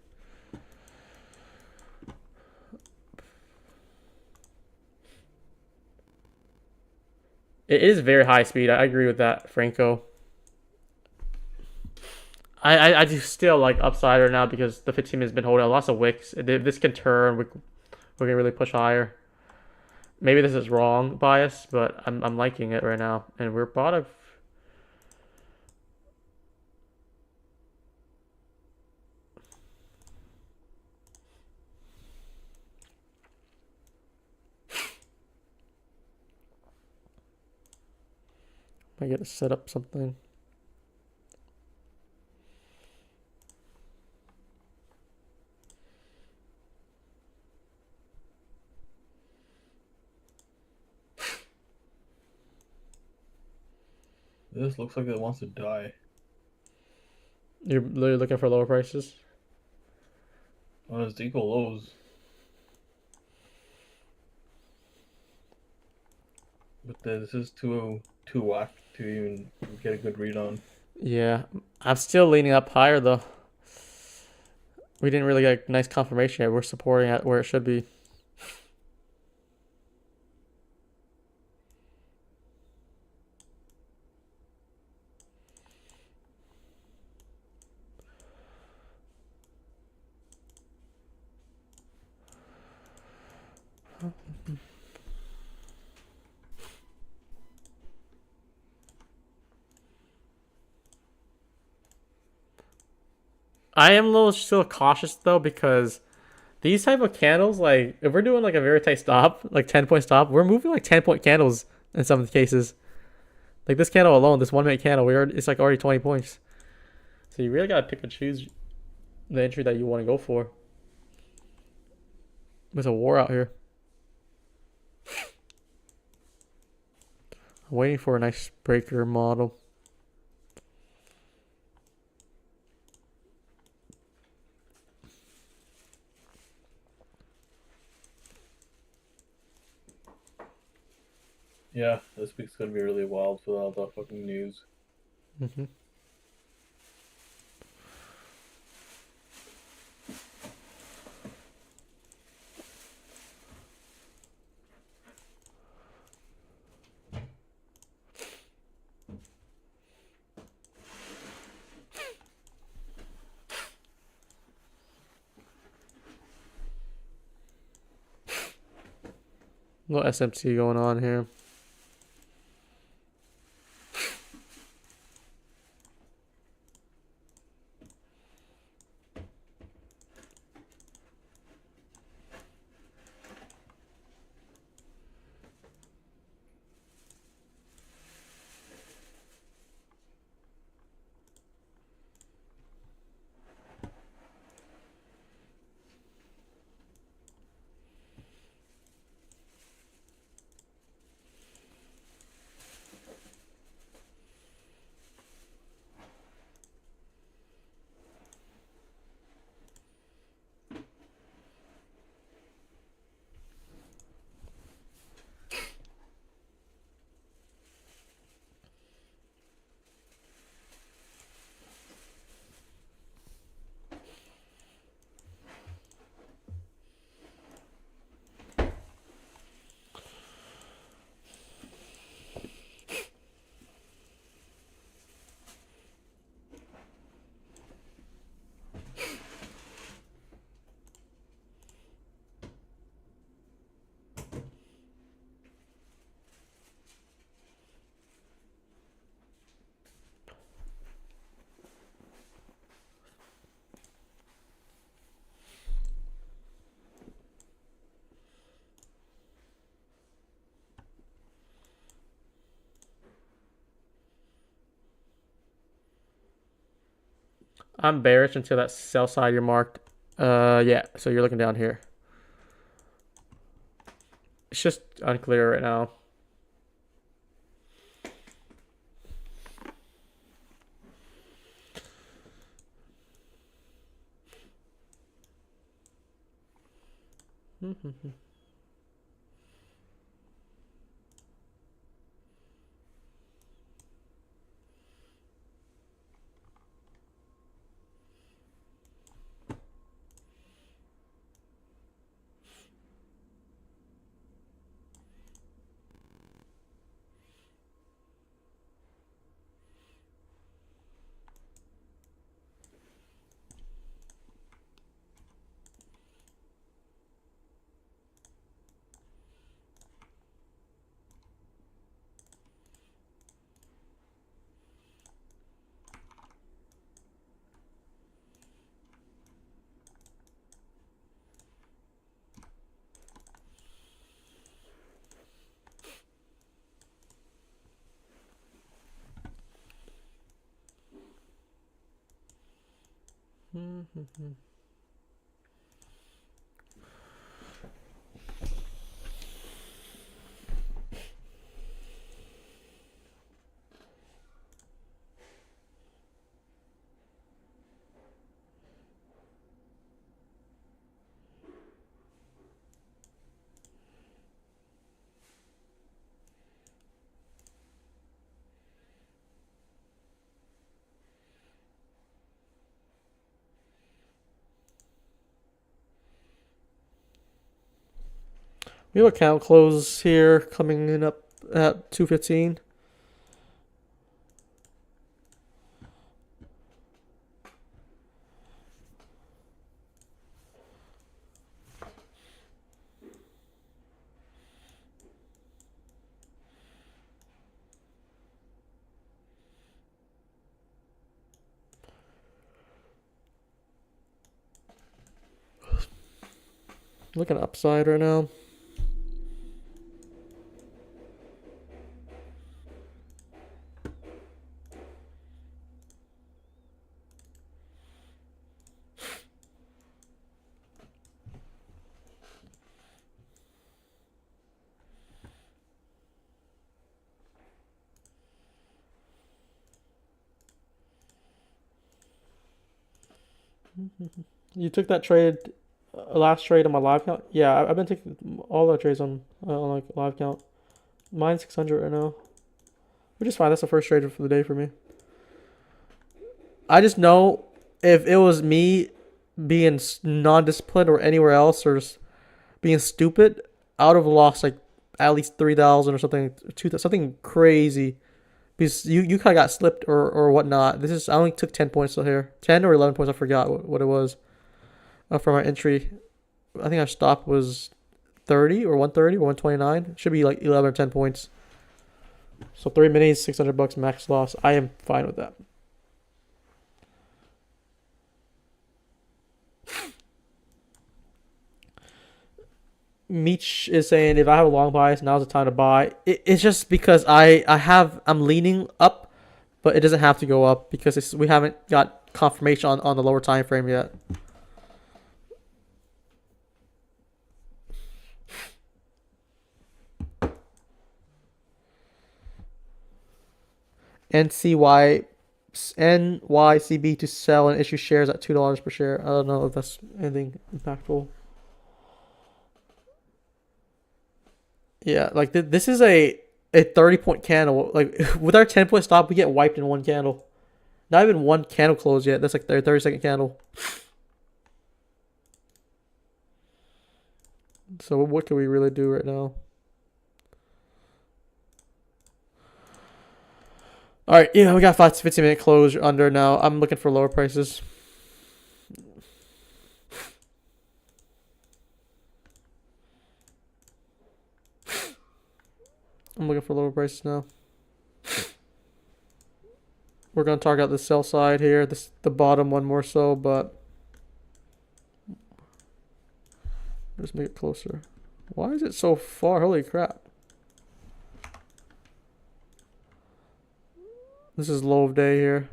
It is very high speed. I agree with that, Franco. I do still like upside right now because the 15 has been holding lots of wicks. If this can turn, we can really push higher. Maybe this is wrong bias, but I'm liking it right now, and we're bottom. I get to set up something.
This looks like it wants to die.
You're literally looking for lower prices.
Oh, it's equal lows. But this is too whack to even get a good read on.
Yeah, I'm still leaning up higher though. We didn't really get a nice confirmation yet. We're supporting it where it should be. I am a little still cautious though because these type of candles, like if we're doing like a very tight stop, like 10-point stop, we're moving like 10-point candles in some of the cases. Like this candle alone, this 1 minute candle, it's like already 20 points. So you really gotta pick and choose the entry that you want to go for. There's a war out here. I'm waiting for a nice breaker model.
Yeah, this week's gonna be really wild with all the fucking news.
Mm-hmm. A little SMT going on here. I'm bearish until that sell side you're marked. Yeah, so you're looking down here. It's just unclear right now. We have account close here coming in up at 2:15. Looking upside right now. You took that trade, last trade on my live count? Yeah, I've been taking all the trades on like live count. Mine's 600 right now, which is fine. That's the first trade for the day for me. I just know if it was me being non-disciplined or anywhere else or just being stupid, I would have lost like at least 3,000 or something, something crazy. Because you kind of got slipped or whatnot. This is I only took 10 points here, 10 or 11 points. I forgot what it was for my entry. I think our stop was 30 or 130 or 129. Should be like 11 or 10 points. So 3 minis, $600 max loss. I am fine with that. Meech is saying if I have a long bias, now's the time to buy. It's just because I'm leaning up, but it doesn't have to go up because we haven't got confirmation on the lower time frame yet. NYCB to sell and issue shares at $2 per share. I don't know if that's anything impactful. Yeah, like this is a 30-point candle. Like with our 10-point stop, we get wiped in one candle. Not even one candle close yet. That's like their 30-second candle. So what can we really do right now? All right, yeah, we got 15-minute close under now. I'm looking for lower prices. I'm looking for lower prices now. We're gonna target the sell side here. The bottom one more so, but just make it closer. Why is it so far? Holy crap! This is low of day here.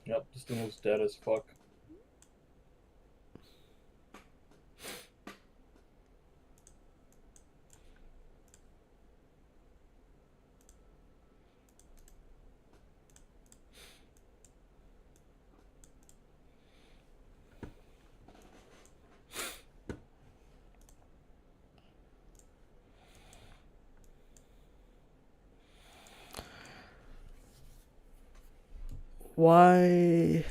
Yep, this thing was dead as fuck.
Why?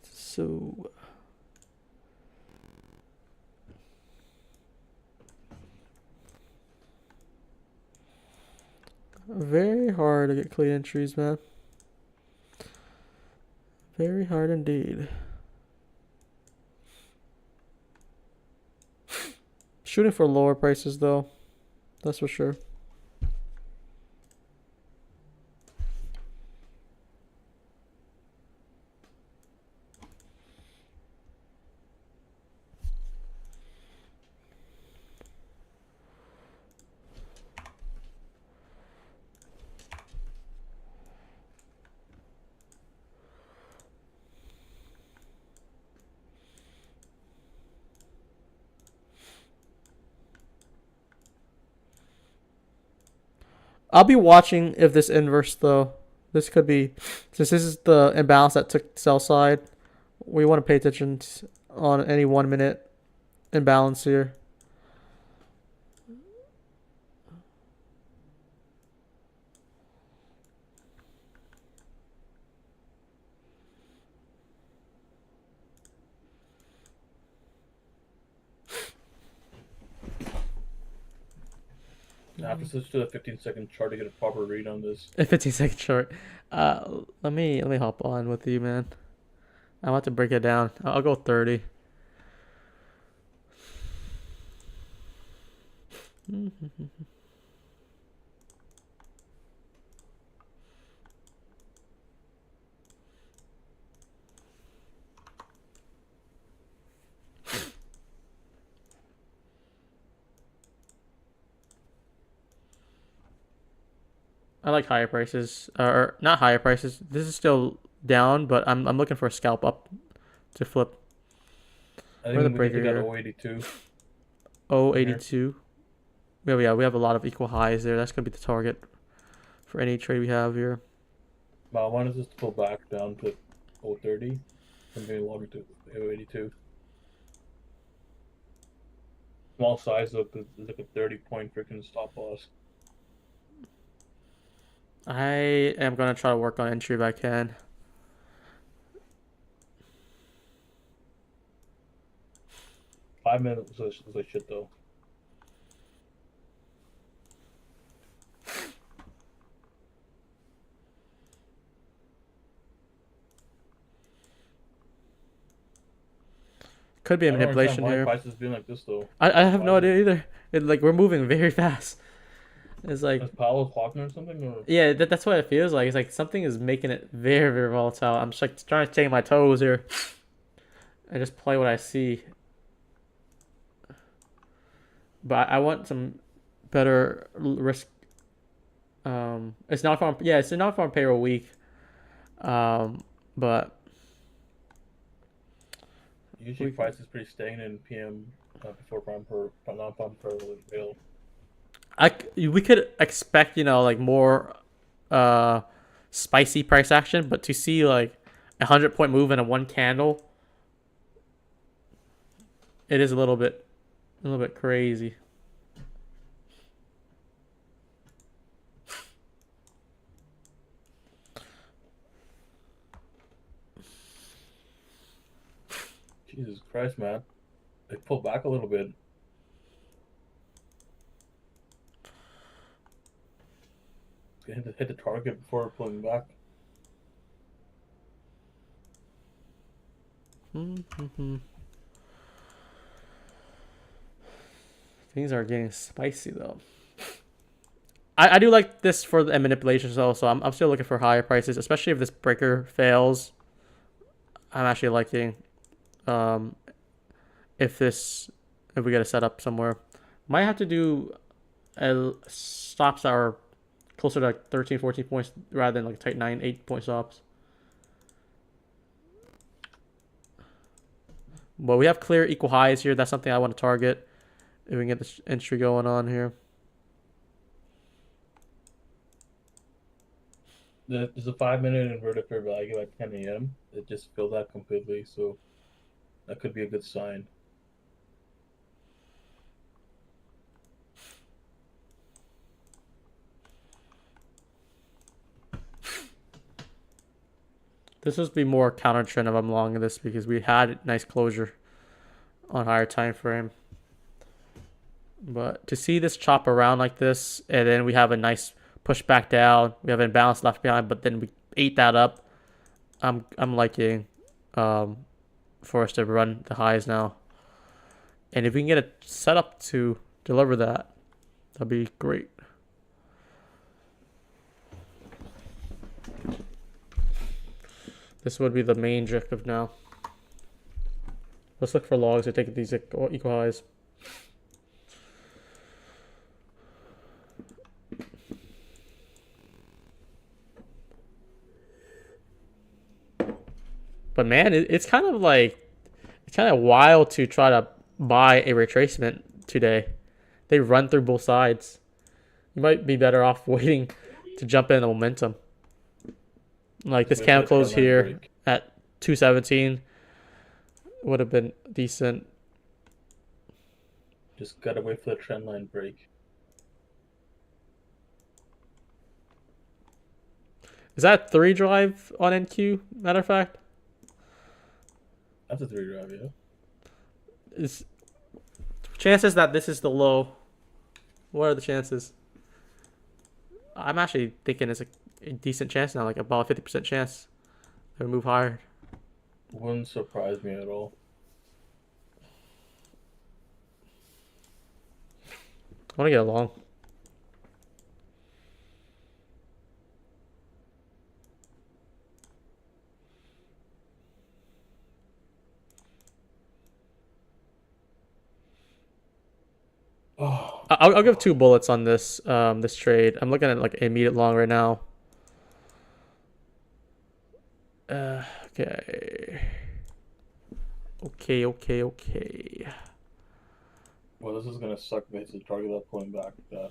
So very hard to get clean entries, man. Very hard indeed. Shooting for lower prices though, that's for sure. I'll be watching if this inverse though. This could be, since this is the imbalance that took sell side, we want to pay attention on any 1 minute imbalance here.
I have to switch to the 15-second chart to get a proper read on this.
A 15-second short. Let me hop on with you, man. I want to break it down. I'll go 30. I like higher prices, or not higher prices. This is still down, but I'm looking for a scalp up to flip.
I
Where the
think we
breaker
got
here?
082.
082. Yeah, we have a lot of equal highs there. That's gonna be the target for any trade we have here.
But I wanted this to pull back down to 030 and maybe longer to 082. Small size look is like a 30-point freaking stop loss.
I am gonna try to work on entry if I can.
Five minutes was like shit though.
Could be a
I don't understand
manipulation
why
here.
prices being like this though.
I have
Why
no
is it-
idea either. Like we're moving very fast. It's like
Is Powell talking or something? Or
yeah, that's what it feels like. It's like something is making it very, very volatile. I'm just like trying to stay my toes here and just play what I see. But I want some better risk. It's not farm. Yeah, it's not farm payroll week. But
usually price is pretty stagnant in PM before non-farm per avail.
we could expect like more spicy price action, but to see like 100-point move in a one candle, it is a little bit crazy.
Jesus Christ, man! They pulled back a little bit. Hit the target before pulling back.
Things are getting spicy though. I do like this for the manipulations also. I'm still looking for higher prices, especially if this breaker fails. I'm actually liking if we get a setup somewhere. Might have to do stops that are closer to like 13, 14 points rather than like tight 9, 8-point stops. But we have clear equal highs here. That's something I want to target if we can get this entry going on here.
There's a 5-minute inverted fair value at 10 a.m. It just filled out completely, so that could be a good sign.
This would be more counter trend if I'm long in this because we had nice closure on higher time frame. But to see this chop around like this, and then we have a nice push back down, we have an imbalance left behind, but then we ate that up. I'm liking for us to run the highs now. And if we can get a setup to deliver that, that'd be great. This would be the main objective now. Let's look for logs to take these equal highs. But man, it's kind of like, it's kind of wild to try to buy a retracement today. They run through both sides. You might be better off waiting to jump in the momentum. Like this candle close here at 217 would have been decent.
Just gotta wait for the trend line break.
Is that 3 drive on NQ? Matter of fact,
That's a 3 drive, yeah.
is chances that this is the low. What are the chances? I'm actually thinking it's a decent chance now, like about a 50% chance to move higher.
Wouldn't surprise me at all.
I want to get a long.
Oh,
I'll give 2 bullets on this this trade. I'm looking at like immediate long right now. Okay.
well, this is gonna suck if it's a target that pulling back that.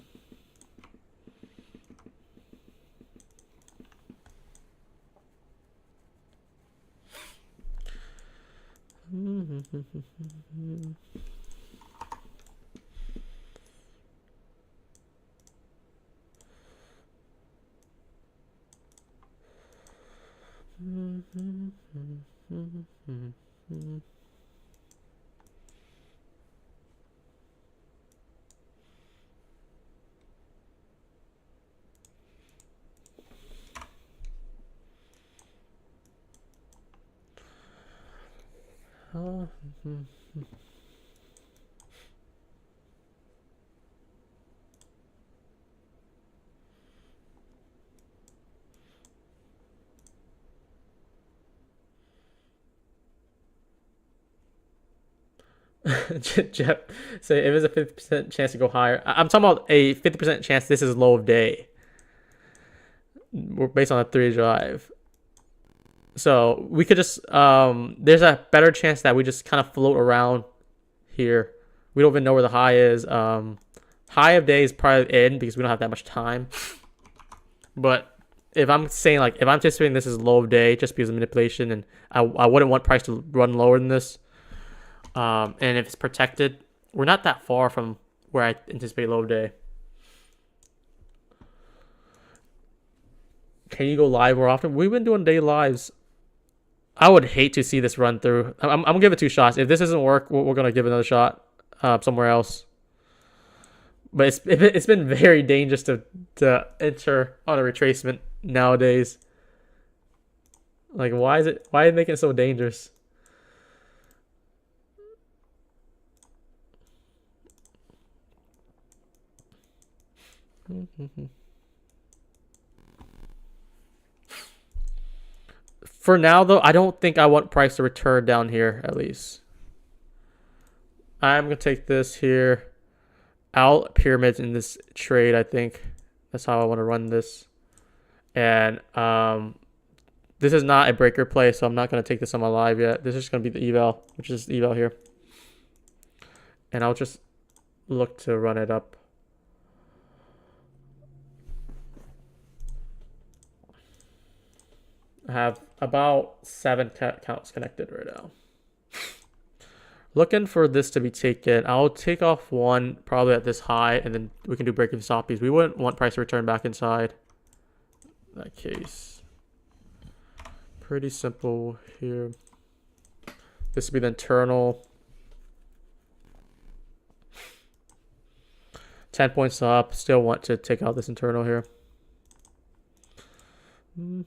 Jeff, say if it's a 50% chance to go higher. I'm talking about a 50% chance this is low of day. We're based on a 3 drive. So we could just there's a better chance that we just kind of float around here. We don't even know where the high is. High of day is probably in because we don't have that much time. But if I'm saying like if I'm anticipating this is low of day just because of manipulation, and I wouldn't want price to run lower than this. And if it's protected, we're not that far from where I anticipate low of day. Can you go live more often? We've been doing day lives. I would hate to see this run through. I'm gonna give it 2 shots. If this doesn't work, we're gonna give another shot somewhere else. But it's been very dangerous to enter on a retracement nowadays. Like why is it making it so dangerous? For now, though, I don't think I want price to return down here, at least. I'm going to take this here. Out pyramids in this trade, I think. That's how I want to run this. And this is not a breaker play, so I'm not going to take this on my live yet. This is going to be the eval, which is the eval here. And I'll just look to run it up. I have about 7 counts connected right now. Looking for this to be taken. I'll take off 1 probably at this high, and then we can do breaking stoppies. We wouldn't want price to return back inside. In that case. pretty simple here. This would be the internal. 10 points up. Still want to take out this internal here. And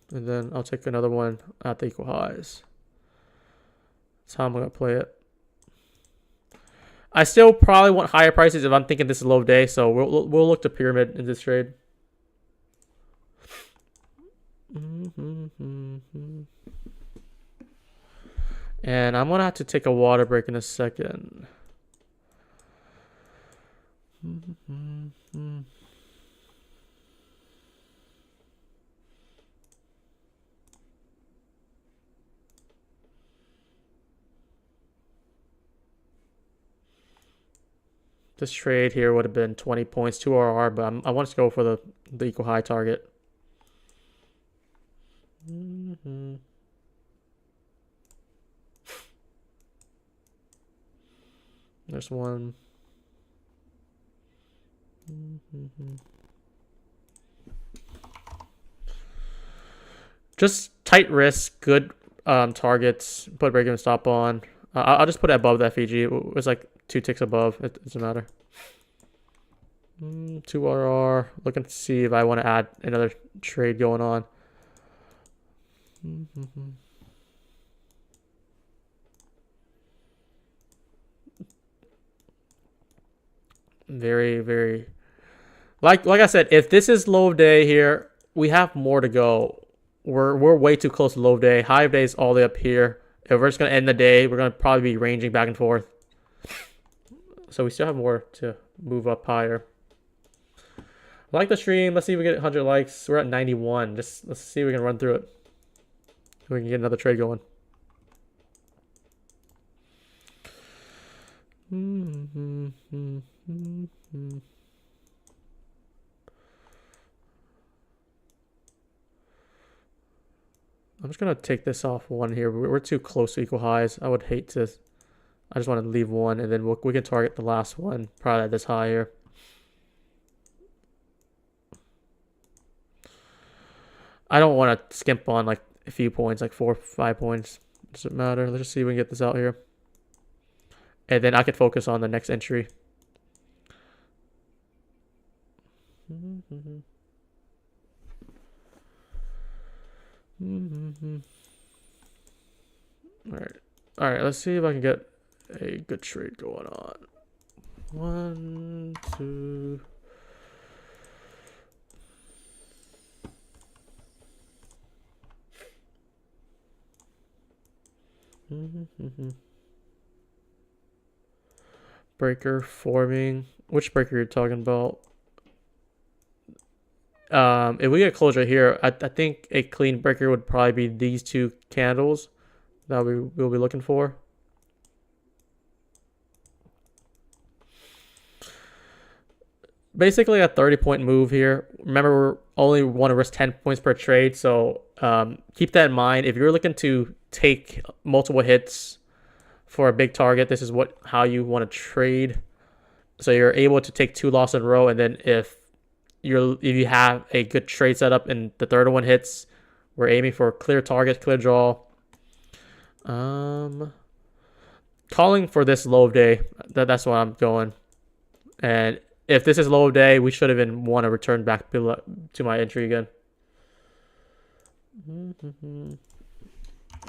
then I'll take another one at the equal highs. That's how I'm going to play it. I still probably want higher prices if I'm thinking this is low day. So we'll look to pyramid in this trade. And I'm going to have to take a water break in a second. This trade here would have been 20 points, 2 RR, but I want to go for the equal high target. There's one. Just tight risk, good targets. Put break even stop on. I'll just put it above the FEG. It was like 2 ticks above. It doesn't matter. 2 RR. Looking to see if I want to add another trade going on. Very, very. Like I said, if this is low of day here, we have more to go. We're way too close to low of day. High of day is all the way up here. If we're just gonna end the day, we're gonna probably be ranging back and forth. So we still have more to move up higher. Like the stream. Let's see if we get 100 likes. We're at 91. Just let's see if we can run through it. We can get another trade going. I'm just gonna take this off one here. We're too close to equal highs. I would hate to. I just want to leave one, and then we can target the last one, probably at this high here. I don't want to skimp on like a few points, like 4 or 5 points. Doesn't matter. Let's just see if we can get this out here, and then I could focus on the next entry. All right. Let's see if I can get a good trade going on. 1, 2. Breaker forming. Which breaker you're talking about? If we get closure here, I think a clean breaker would probably be these 2 candles that we'll be looking for. Basically a 30-point move here. Remember, we only want to risk 10 points per trade, so keep that in mind. If you're looking to take multiple hits for a big target, this is how you want to trade. So you're able to take 2 losses in a row, and then if you have a good trade setup and the third one hits, we're aiming for clear targets, clear draw. Calling for this low of day. That's why I'm going. And if this is low of day, we should have been want to return back to my entry again.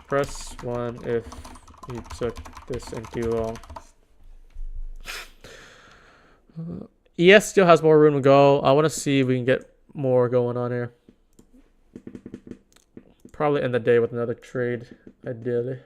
Press 1 if you took this in too long. ES still has more room to go. I want to see if we can get more going on here. Probably end the day with another trade, ideally.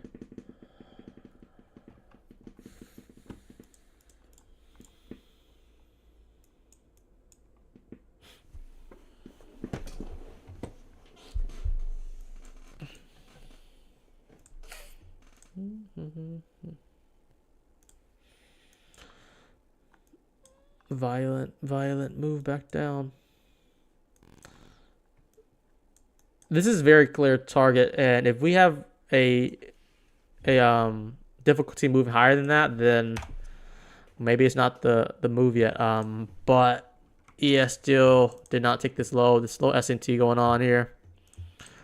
Violent move back down. This is very clear target, and if we have a difficulty moving higher than that, then maybe it's not the move yet. But ES still did not take this low. This low S&T going on here.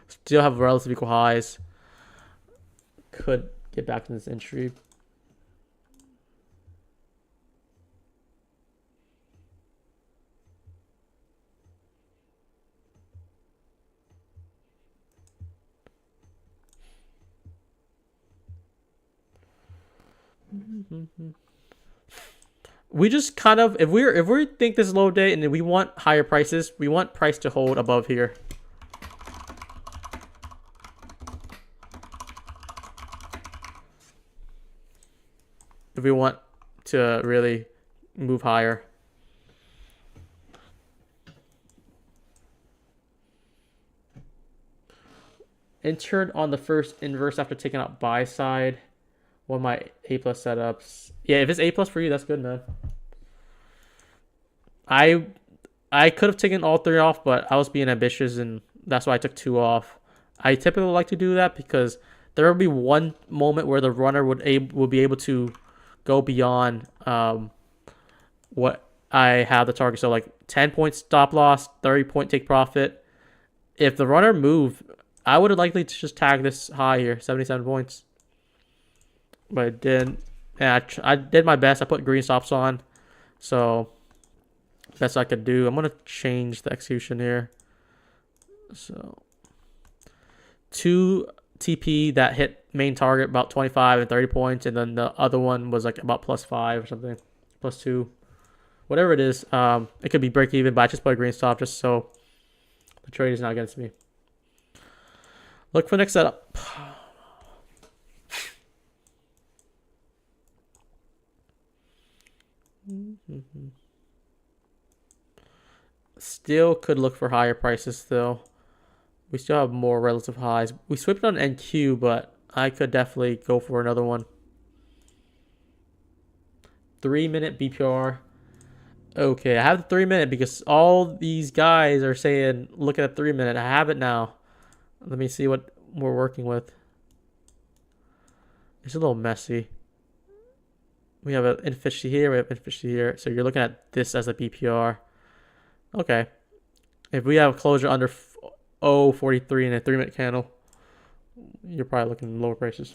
Still have relative equal highs. Could get back to this entry. We just kind of, if we think this is low day and we want higher prices, we want price to hold above here. If we want to really move higher. Entered on the first inverse after taking out buy side. One of my A plus setups. Yeah, if it's A plus for you, that's good, man. I could have taken all 3 off, but I was being ambitious, and that's why I took 2 off. I typically like to do that because there will be one moment where the runner will be able to go beyond what I have the target. So like 10-point stop loss, 30-point take profit. If the runner moved, I would have likely to just tag this high here, 77 points. But it didn't. And I did my best. I put green stops on. So best I could do. I'm going to change the execution here. So 2 TP that hit main target about 25 and 30 points. And then the other one was like about +5 or something. +2. Whatever it is. It could be break even, but I just put a green stop just so the trade is not against me. Look for the next setup. Still could look for higher prices still. We still have more relative highs. We swept on NQ, but I could definitely go for another one. 3-minute BPR. Okay, I have the 3-minute because all these guys are saying look at the 3-minute. I have it now. Let me see what we're working with. It's a little messy. We have an inefficiency here, we have inefficiency here. So you're looking at this as a BPR. Okay. If we have closure under 0.43 in a 3-minute candle, you're probably looking at lower prices.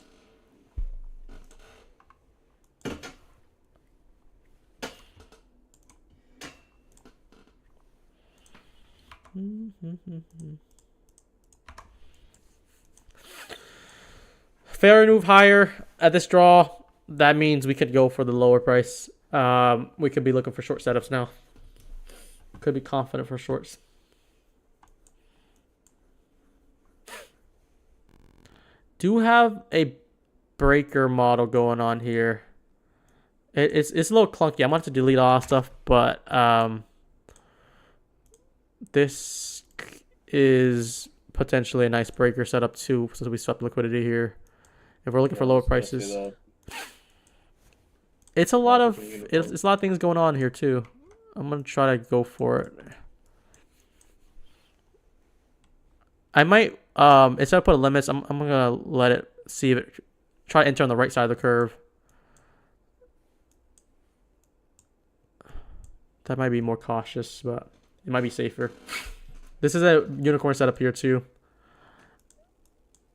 Fair move higher at this draw. That means we could go for the lower price. We could be looking for short setups now. Could be confident for shorts. Do have a breaker model going on here. It's a little clunky. I'm going to have to delete all that stuff, but this is potentially a nice breaker setup too, since we swept liquidity here. If we're looking for lower prices, it's a lot of things going on here too. I'm gonna try to go for it. I might instead of putting limits, I'm gonna let it see if it try to enter on the right side of the curve. That might be more cautious, but it might be safer. This is a unicorn setup here too.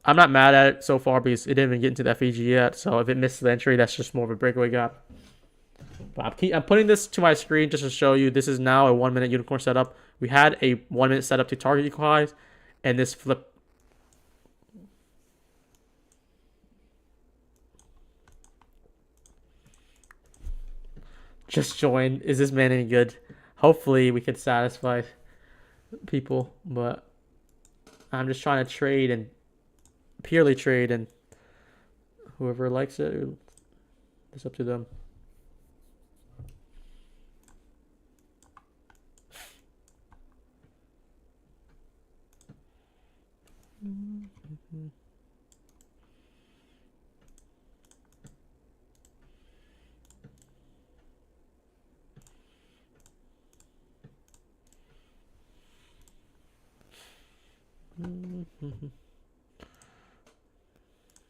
I'm not mad at it so far because it didn't even get into the FEG yet. So if it misses the entry, that's just more of a breakaway gap. But I'm putting this to my screen just to show you this is now a 1-minute unicorn setup. We had a 1-minute setup to target equal highs, and this flip. Just join. Is this man any good? Hopefully we can satisfy people, but I'm just trying to trade and purely trade, and whoever likes it, it's up to them.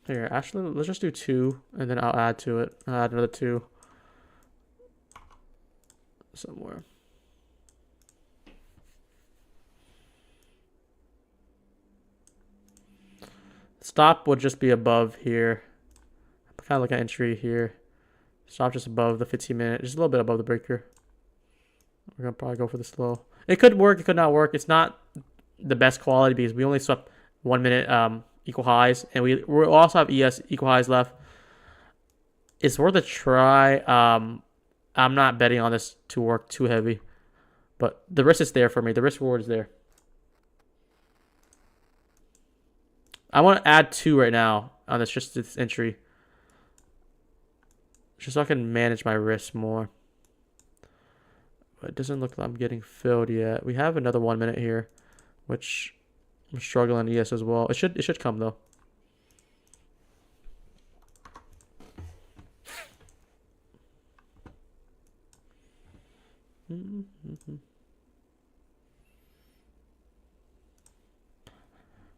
Here, actually, let's just do 2, and then I'll add to it. I'll add another 2 somewhere. Stop would just be above here. I'm kind of looking at entry here. Stop just above the 15-minute, just a little bit above the breaker. We're gonna probably go for this low. It could work, it could not work. It's not the best quality because we only swept 1 minute equal highs, and we also have ES equal highs left. It's worth a try. I'm not betting on this to work too heavy, but the risk is there for me. The risk reward is there. I want to add 2 right now on this, just this entry, just so I can manage my risk more. But it doesn't look like I'm getting filled yet. We have another 1 minute here, which I'm struggling ES as well. It should come though.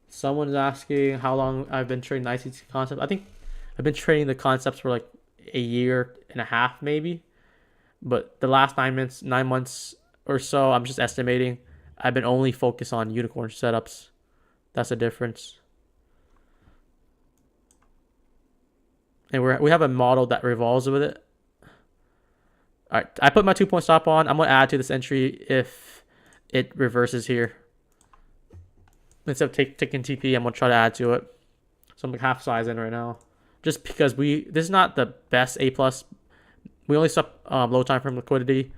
Someone's asking how long I've been trading the ICT concept. I think I've been trading the concepts for like a year and a half maybe. But the last 9 months or so, I'm just estimating. I've been only focused on unicorn setups. That's the difference. And we have a model that revolves with it. All right, I put my 2-point stop on. I'm gonna add to this entry if it reverses here. Instead of taking TP, I'm gonna try to add to it. So I'm like half size in right now, just because this is not the best A+. We only swept low time frame liquidity,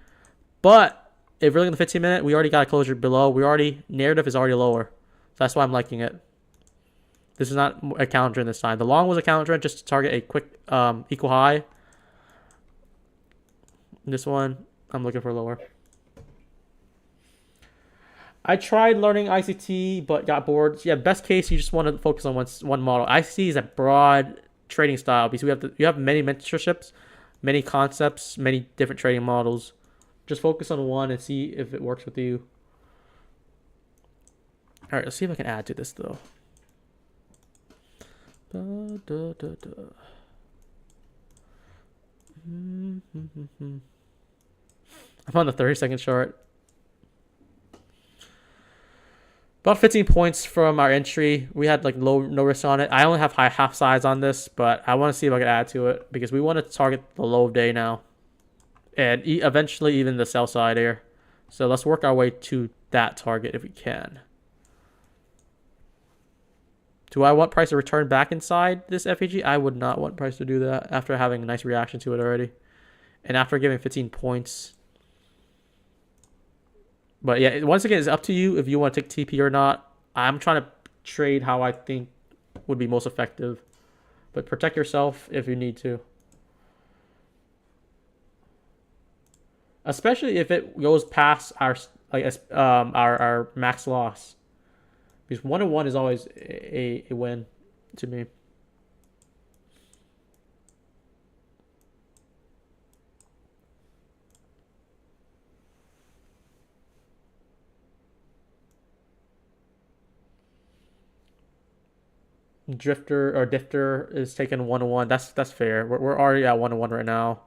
but if we're looking at the 15-minute, we already got a closure below. Narrative is already lower, so that's why I'm liking it. This is not a counter trend this time. The long was a counter trend just to target a quick equal high. This one, I'm looking for lower. I tried learning ICT, but got bored. Yeah, best case, you just want to focus on one model. ICT is a broad trading style because you have many mentorships, many concepts, many different trading models. Just focus on one and see if it works with you. All right, let's see if I can add to this though. I'm on the 30-second chart. About 15 points from our entry. We had like no risk on it. I only have half size on this, but I want to see if I can add to it because we want to target the low of day now, and eventually even the sell side here. So let's work our way to that target if we can. Do I want price to return back inside this FEG? I would not want price to do that after having a nice reaction to it already, and after giving 15 points. But yeah, once again, it's up to you if you want to take TP or not. I'm trying to trade how I think would be most effective. But protect yourself if you need to. Especially if it goes past our max loss. Because 1-1 is always a win to me. Difter is taking 1-1. That's fair. We're already at 1-1 right now.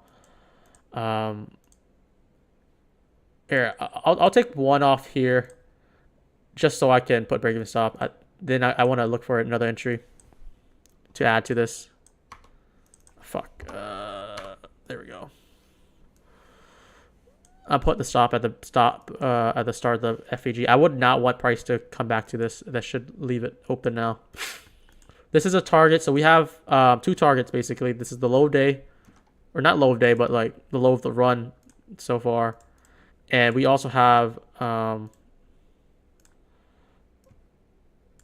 Here, I'll take 1 off here, just so I can put break even stop. Then I want to look for another entry to add to this. Fuck. There we go. I'll put the stop at the start of the FEG. I would not want price to come back to this. That should leave it open now. This is a target, so we have 2 targets basically. This is the low of day, or not low of day, but like the low of the run so far, and we also have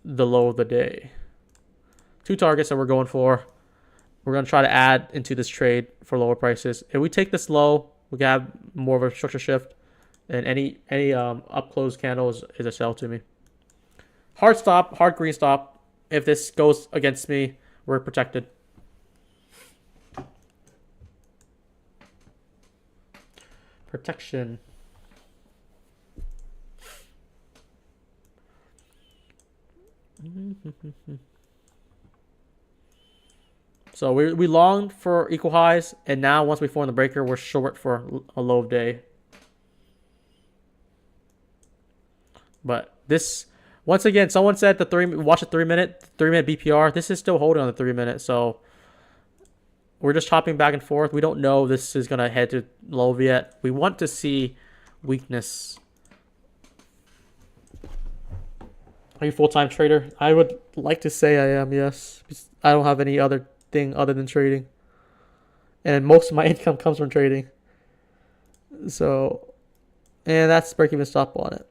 the low of the day. 2 targets that we're going for. We're gonna try to add into this trade for lower prices. If we take this low, we can have more of a structure shift, and any up close candle is a sell to me. Hard stop, hard green stop. If this goes against me, we're protected. Protection. So we longed for equal highs, and now once we form the breaker, we're short for a low of day. But this Once again, someone said watch a 3-minute BPR. This is still holding on the 3-minute, so we're just chopping back and forth. We don't know this is gonna head to low yet. We want to see weakness. Are you a full-time trader? I would like to say I am, yes. I don't have any other thing other than trading. And most of my income comes from trading. So, and that's break-even stop on it.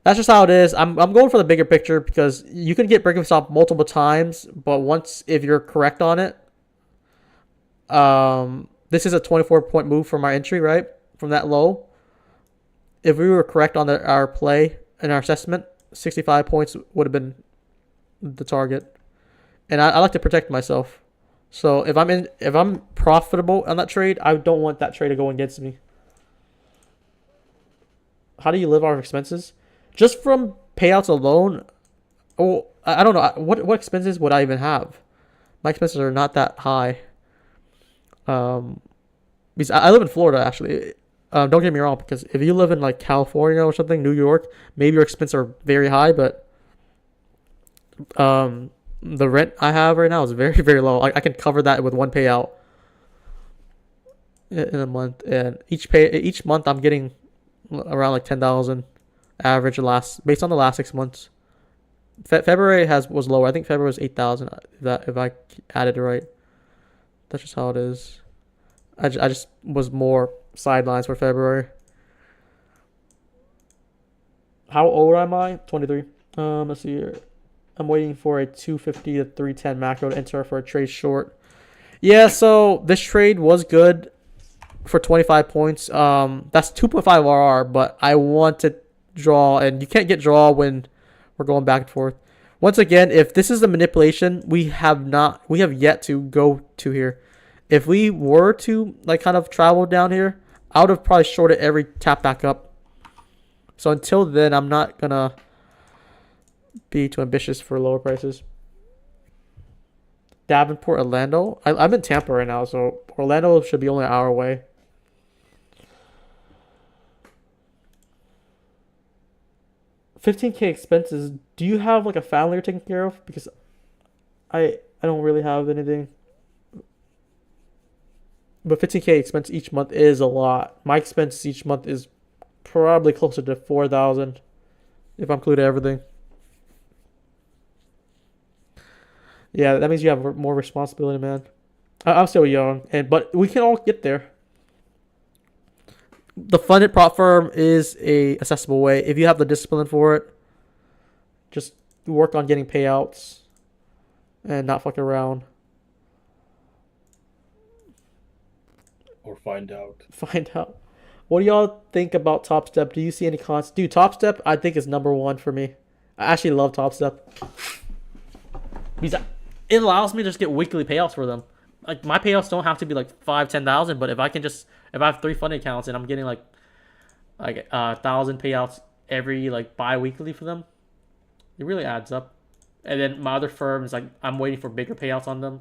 That's just how it is. I'm going for the bigger picture because you can get break-even stop multiple times, but if you're correct on it, this is a 24-point move from our entry, right? From that low. If we were correct on our play and our assessment, 65 points would have been the target. And I like to protect myself. So if I'm profitable on that trade, I don't want that trade to go against me. How do you live off expenses? Just from payouts alone. Oh, I don't know. What expenses would I even have? My expenses are not that high. Because I live in Florida actually. Don't get me wrong, because if you live in like California or something, New York, maybe your expenses are very high, but the rent I have right now is very, very low. I can cover that with one payout in a month, and each month I'm getting around like 10,000 average based on the last 6 months. February was lower. I think February was 8,000. If I added it right, that's just how it is. I just was more sidelines for February. How old am I? 23. Let's see here. I'm waiting for a 250 to 310 macro to enter for a trade short. Yeah, so this trade was good for 25 points. That's 2.5 RR, but I want to draw, and you can't get draw when we're going back and forth. Once again, if this is the manipulation, we have yet to go to here. If we were to like kind of travel down here, I would have probably shorted every tap back up. So until then, I'm not gonna be too ambitious for lower prices. Davenport, Orlando. I'm in Tampa right now, so Orlando should be only an hour away. $15K expenses. Do you have like a family you're taking care of? Because I don't really have anything. But 15K expense each month is a lot. My expense each month is probably closer to 4,000 if I include everything. Yeah, that means you have more responsibility, man. I'm still young, but we can all get there. The funded prop firm is a accessible way if you have the discipline for it. Just work on getting payouts and not fuck around.
Or find out.
Find out. What do y'all think about Top Step? Do you see any cons? Dude, Top Step I think is number one for me. I actually love Top Step. Because it allows me to just get weekly payouts for them. Like my payouts don't have to be like 5,000-10,000, but if I have 3 funded accounts and I'm getting like 1,000 payouts every like bi-weekly for them, it really adds up. And then my other firms, like I'm waiting for bigger payouts on them.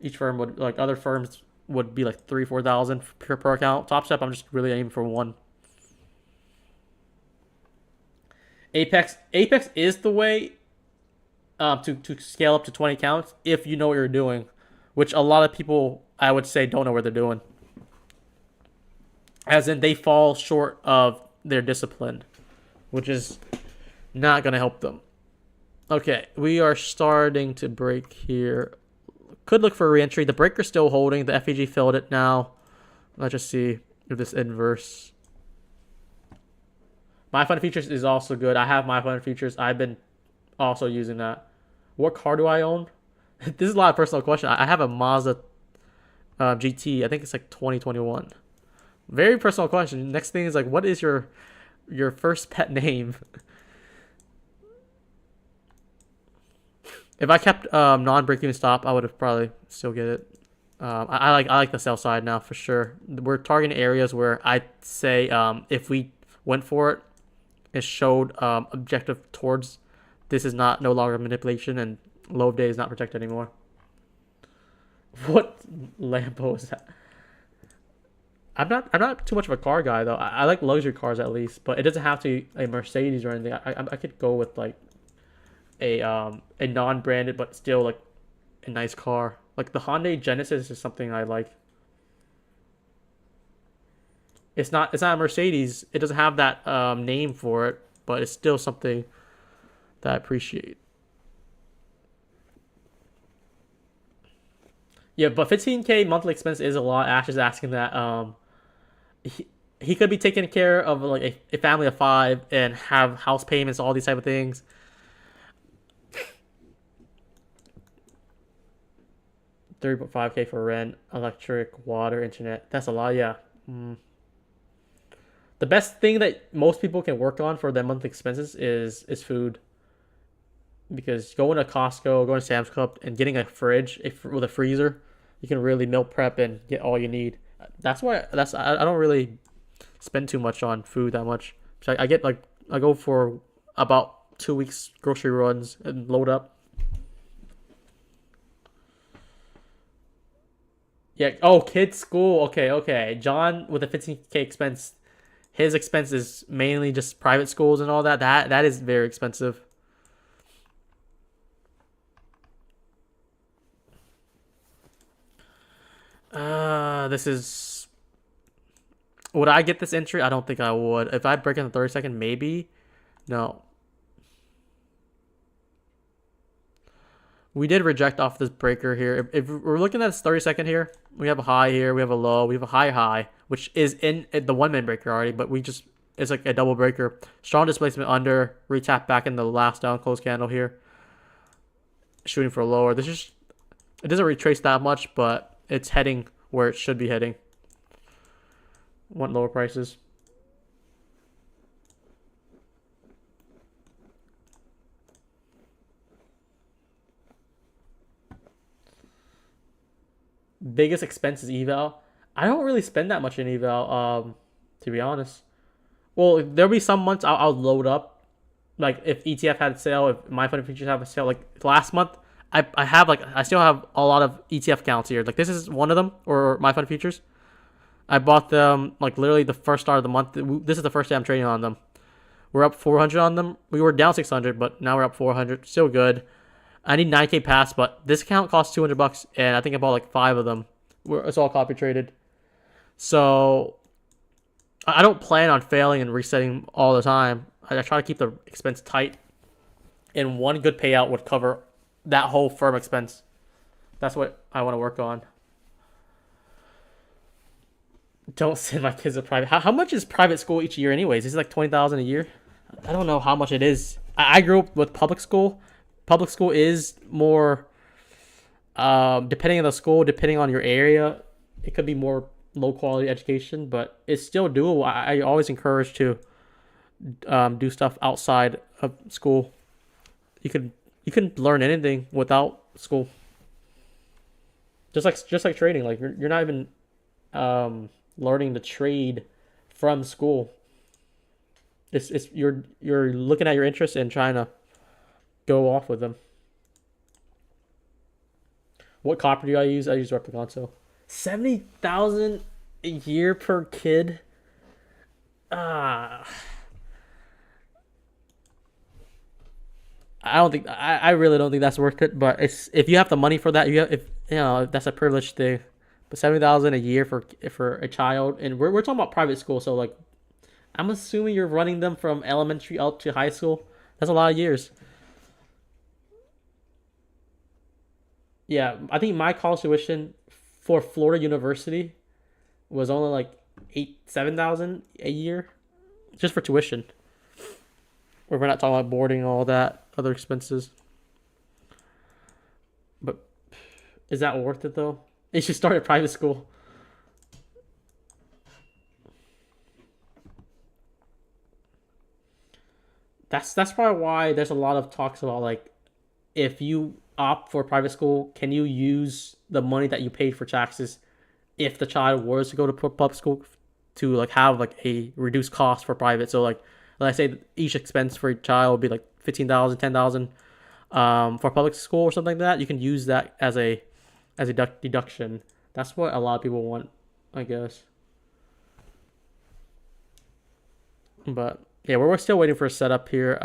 Each firm would, like other firms would be like 3,000-4,000 per account. Top Step, I'm just really aiming for one. Apex is the way to scale up to 20 accounts if you know what you're doing, which a lot of people I would say don't know what they're doing. As in they fall short of their discipline, which is not going to help them. Okay, we are starting to break here. Could look for a reentry. The breaker's still holding. The FEG filled it now. Let's just see if this inverse. My Fund Features is also good. I have My Fund Features. I've been also using that. What car do I own? This is a lot of personal question. I have a Mazda GT. I think it's like 2021. Very personal question. Next thing is like, what is your first pet name? If I kept non-break-even stop, I would have probably still get it. I like the sell side now for sure. We're targeting areas where I'd say if we went for it, it showed objective towards this is no longer manipulation and low of day is not protected anymore. What Lambo is that? I'm not too much of a car guy though. I like luxury cars at least, but it doesn't have to be a Mercedes or anything. I could go with like a non-branded but still like a nice car. Like the Hyundai Genesis is something I like. It's not a Mercedes. It doesn't have that name for it, but it's still something that I appreciate. Yeah, but 15K monthly expense is a lot. Ash is asking that. He could be taking care of like a family of 5 and have house payments, all these type of things. 3.5K for rent, electric, water, internet. That's a lot, yeah. The best thing that most people can work on for their monthly expenses is food. Because going to Costco, going to Sam's Club, and getting a fridge with a freezer, you can really meal prep and get all you need. That's why I don't really spend too much on food that much. So I get like I go for about 2 weeks grocery runs and load up. Yeah. Oh, kids' school. Okay. John with a 15K expense. His expense is mainly just private schools and all that. That is very expensive. This is. Would I get this entry? I don't think I would. If I break in the 30-second, maybe. No. We did reject off this breaker here. If we're looking at this 30-second here, we have a high here, we have a low, we have a high, which is in the 1-minute breaker already, but it's like a double breaker. Strong displacement under, retap back in the last down close candle here. Shooting for lower. It doesn't retrace that much, but it's heading where it should be heading. Want lower prices. Biggest expense is eval. I don't really spend that much in eval, to be honest. Well, there'll be some months I'll load up. Like if ETF had a sale, if my fund futures have a sale, like last month, I still have a lot of ETF counts here. Like this is one of them, or my fund futures. I bought them like literally the first start of the month. This is the first day I'm trading on them. We're up 400 on them. We were down 600, but now we're up 400. Still good. I need 9K pass, but this account costs $200, and I think I bought like 5 of them. It's all copy traded. So I don't plan on failing and resetting all the time. I try to keep the expense tight, and one good payout would cover that whole firm expense. That's what I want to work on. Don't send my kids to private. How much is private school each year anyways? Is it like $20,000 a year? I don't know how much it is. I grew up with public school. Public school is more, depending on the school, depending on your area, it could be more low quality education, but it's still doable. I always encourage to do stuff outside of school. You can learn anything without school. Just like trading, like you're not even learning to trade from school. It's you're looking at your interests and trying to go off with them. What copper do I use? I use Replicanto. 70,000 a year per kid. I don't think I really don't think that's worth it. But it's if you have the money for that, that's a privileged thing. But 70,000 a year for a child, and we're talking about private school, so like I'm assuming you're running them from elementary up to high school. That's a lot of years. Yeah, I think my college tuition for Florida University was only like 7,000 a year, just for tuition. We're not talking about boarding and all that other expenses. But is that worth it though? You should start a private school. That's probably why there's a lot of talks about like if you opt for private school, can you use the money that you paid for taxes if the child was to go to public school to like have like a reduced cost for private? So like let's say each expense for a child would be like 15,000, 10,000 for public school or something like that. You can use that as a deduction. That's what a lot of people want, I guess. But yeah, we're still waiting for a setup here.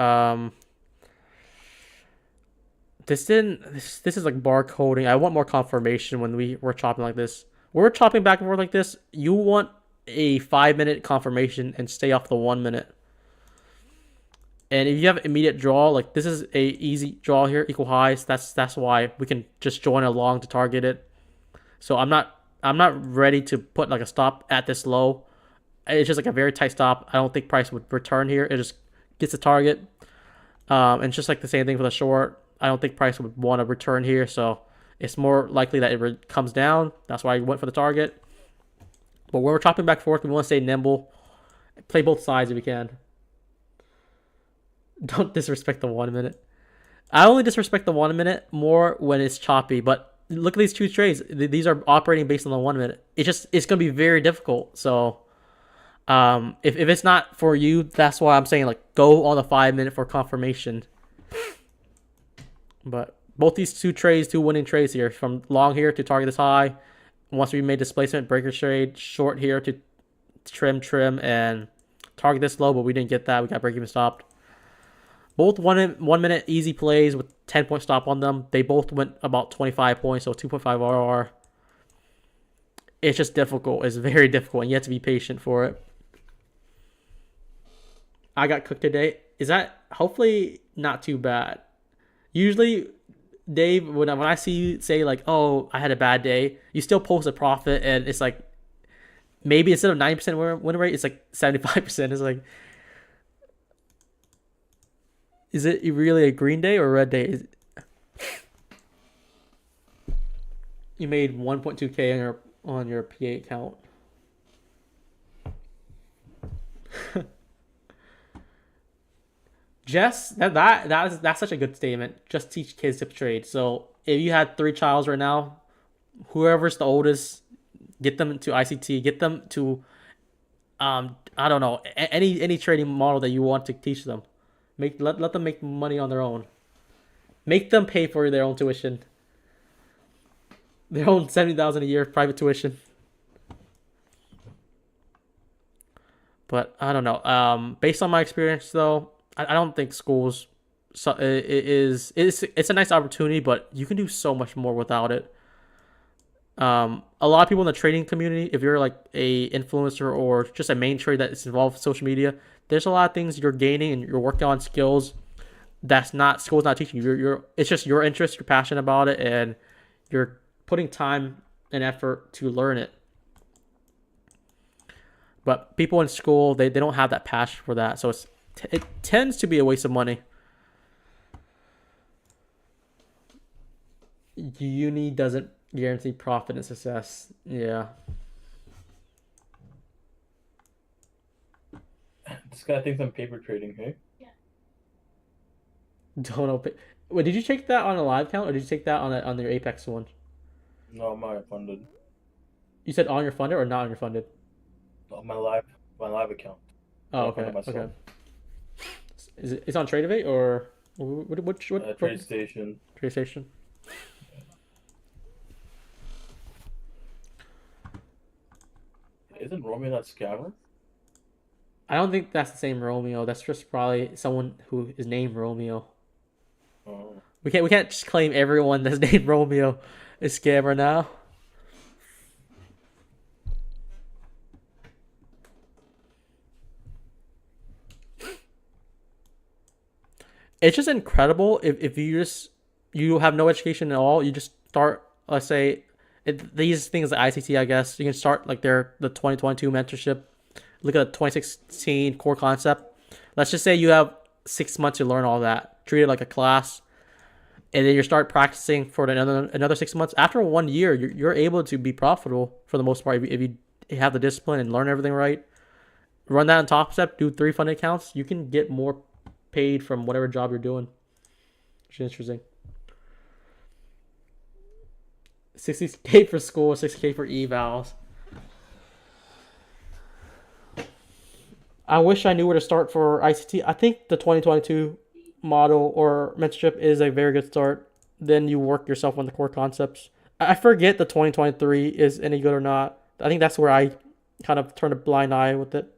This is like bar coding. I want more confirmation when we're chopping like this. We're chopping back and forth like this. You want a 5-minute confirmation and stay off the 1 minute. And if you have immediate draw, like this is a easy draw here, equal highs. That's why we can just join along to target it. So I'm not ready to put like a stop at this low. It's just like a very tight stop. I don't think price would return here. It just gets the target. And it's just like the same thing for the short. I don't think price would want to return here. So it's more likely that it comes down. That's why I went for the target. But when we're chopping back and forth, we want to stay nimble. Play both sides if we can. Don't disrespect the 1 minute. I only disrespect the 1 minute more when it's choppy. But look at these two trades. These are operating based on the 1 minute. It's going to be very difficult. So if it's not for you, that's why I'm saying like go on the 5 minute for confirmation. But both these two winning trades here, from long here to target this high. Once we made displacement, breaker trade, short here to trim, and target this low, but we didn't get that. We got break even stopped. Both 1 minute easy plays with 10-point stop on them. They both went about 25 points, so 2.5 RR. It's just difficult. It's very difficult, and you have to be patient for it. I got cooked today. Is that hopefully not too bad? Usually, Dave, when I see you say like, "Oh, I had a bad day," you still post a profit, and it's like maybe instead of 90% win rate, it's like 75%. It's like, is it really a green day or a red day? You made 1.2K on your PA account. Jess, that's such a good statement. Just teach kids to trade. So if you had 3 childs right now, whoever's the oldest, get them to ICT, get them to I don't know, any trading model that you want to teach them. Let them make money on their own. Make them pay for their own tuition. Their own $70,000 a year private tuition. But I don't know. Based on my experience though, I don't think schools. So it's a nice opportunity, but you can do so much more without it. A lot of people in the trading community, if you're like a influencer or just a main trade that's involved with social media, there's a lot of things you're gaining and you're working on skills that's not school's not teaching you. It's just your interest, you're passionate about it, and you're putting time and effort to learn it. But people in school, they don't have that passion for that, so it tends to be a waste of money. Uni doesn't guarantee profit and success. Yeah.
This guy thinks I'm paper trading, hey?
Don't know. Wait, did you take that on a live count or did you take that on your Apex one?
No, my funded.
You said on your funded or not on your funded?
On my live account.
Oh, okay. Okay. It's on Tradeovate or what
Trade Station.
Trade Station.
Isn't Romeo that scammer?
I don't think that's the same Romeo. That's just probably someone who is named Romeo.
Oh.
We can't just claim everyone that's named Romeo is scammer now. It's just incredible if you have no education at all. You just start, let's say, these things like ICT, I guess you can start like the 2022 mentorship. Look at the 2016 core concept. Let's just say you have 6 months to learn all that. Treat it like a class, and then you start practicing for another 6 months. After 1 year, you're able to be profitable for the most part if you have the discipline and learn everything right. Run that on Top Step. Do 3 funded accounts. You can get more paid from whatever job you're doing. Which is interesting. 60K for school, 6K for evals. I wish I knew where to start for ICT. I think the 2022 model or mentorship is a very good start. Then you work yourself on the core concepts. I forget the 2023 is any good or not. I think that's where I kind of turned a blind eye with it.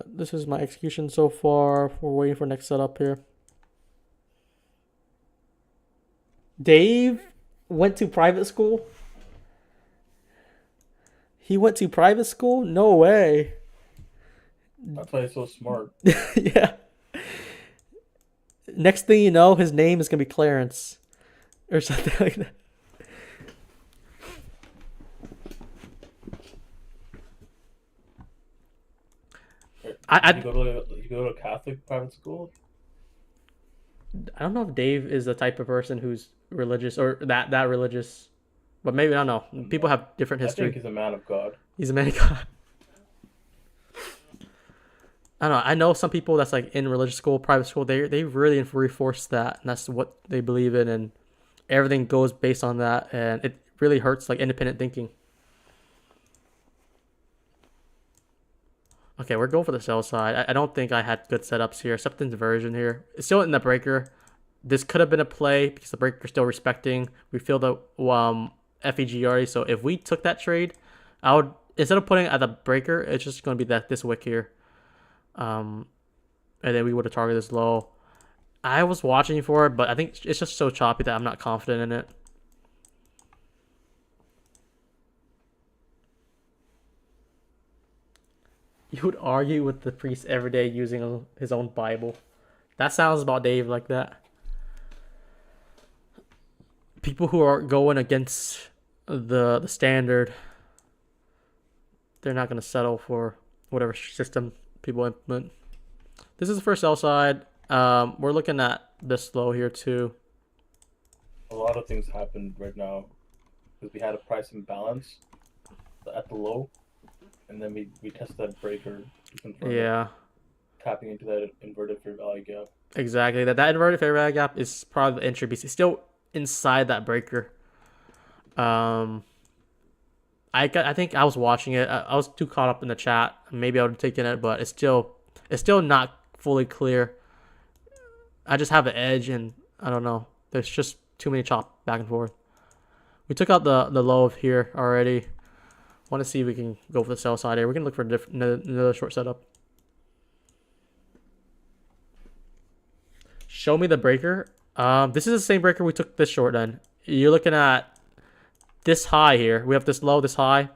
This is my execution so far. We're waiting for next setup here. Dave went to private school. He went to private school? No way.
That's why he's so smart.
Yeah. Next thing you know, his name is gonna be Clarence, or something like that.
You go to a Catholic private school?
I don't know if Dave is the type of person who's religious or that religious, but maybe I don't know. People have different
I
history.
think he's a man of God.
He's a man of God. I don't know. I know some people that's like in religious school, private school. They really reinforce that, and that's what they believe in, and everything goes based on that, and it really hurts like independent thinking. Okay, we're going for the sell side. I don't think I had good setups here. Something's version here. It's still in the breaker. This could have been a play because the breaker's still respecting. We feel the FEG already. So if we took that trade, I would, instead of putting it at the breaker, it's just going to be this wick here. And then we would have targeted this low. I was watching for it, but I think it's just so choppy that I'm not confident in it. You would argue with the priest every day using his own Bible. That sounds about Dave like that. People who are going against the standard, they're not going to settle for whatever system people implement. This is the first sell side. We're looking at this low here too.
A lot of things happened right now because we had a price imbalance at the low. And then we tested that breaker to confirm
Yeah.
tapping into that inverted fair value gap.
Exactly. That inverted fair value gap is probably the entry piece. It's still inside that breaker. I think I was watching it. I was too caught up in the chat. Maybe I would have taken it, but it's still not fully clear. I just have an edge, and I don't know. There's just too many chop back and forth. We took out the low of here already. Want to see if we can go for the sell side here. We can look for another short setup. Show me the breaker. This is the same breaker we took this short on. You're looking at this high here. We have this low, this high.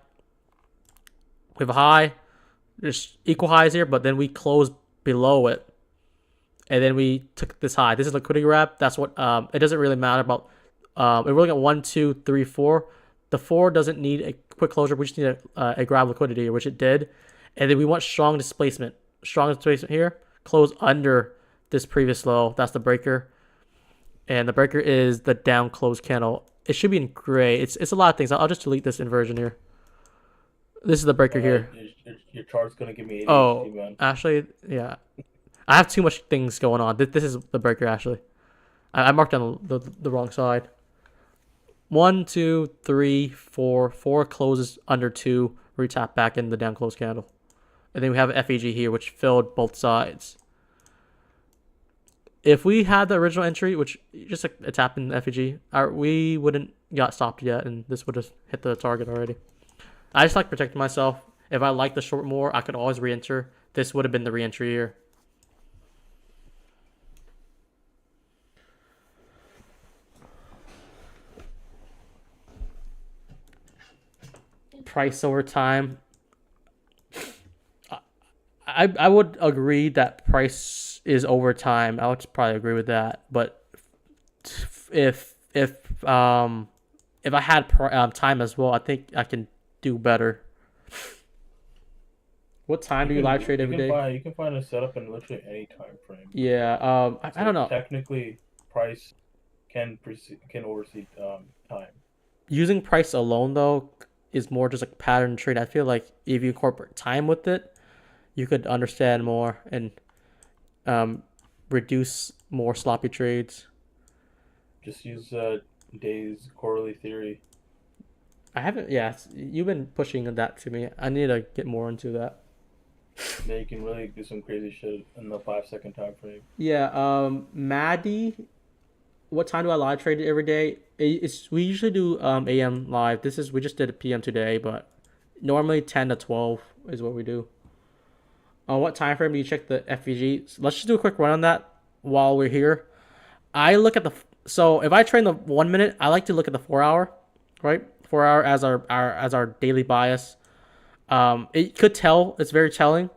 We have a high. There's equal highs here, but then we close below it. And then we took this high. This is liquidity grab. That's what, it doesn't really matter about, we're looking at 1, 2, 3, 4. The 4 doesn't need a quick closure. We just need a grab liquidity, which it did. And then we want strong displacement. Strong displacement here. Close under this previous low. That's the breaker. And the breaker is the down close candle. It should be in gray. It's a lot of things. I'll just delete this inversion here. This is the breaker here.
Your chart's going to give me 80.
Oh,
man.
actually, yeah. I have too much things going on. This is the breaker, actually. I marked on the wrong side. 1, 2, 3, 4. 4 closes under 2. We tap back in the down close candle. And then we have an FEG here, which filled both sides. If we had the original entry, which just a tap in the FEG, we wouldn't got stopped yet, and this would have hit the target already. I just like protecting myself. If I like the short more, I could always re-enter. This would have been the re-entry here. Price over time. I would agree that price is over time. I would probably agree with that. But if I had time as well, I think I can do better. What time do you live trade every day?
You can find a setup in literally any time frame.
Yeah. I don't know.
Technically, price can oversee time.
Using price alone though is more just like pattern trade. I feel like if you incorporate time with it, you could understand more and reduce more sloppy trades.
Just use Day's quarterly theory.
I haven't. Yeah, you've been pushing that to me. I need to get more into that.
Then you can really do some crazy shit in the 5-second time frame.
Yeah. Maddie, what time do I live trade every day? We usually do AM live. We just did a PM today, but normally 10 to 12 is what we do. On what time frame do you check the FVG? So let's just do a quick run on that while we're here. I look at so if I trade the 1 minute, I like to look at the 4 hour, right? 4 hour as our daily bias. It could tell, it's very telling,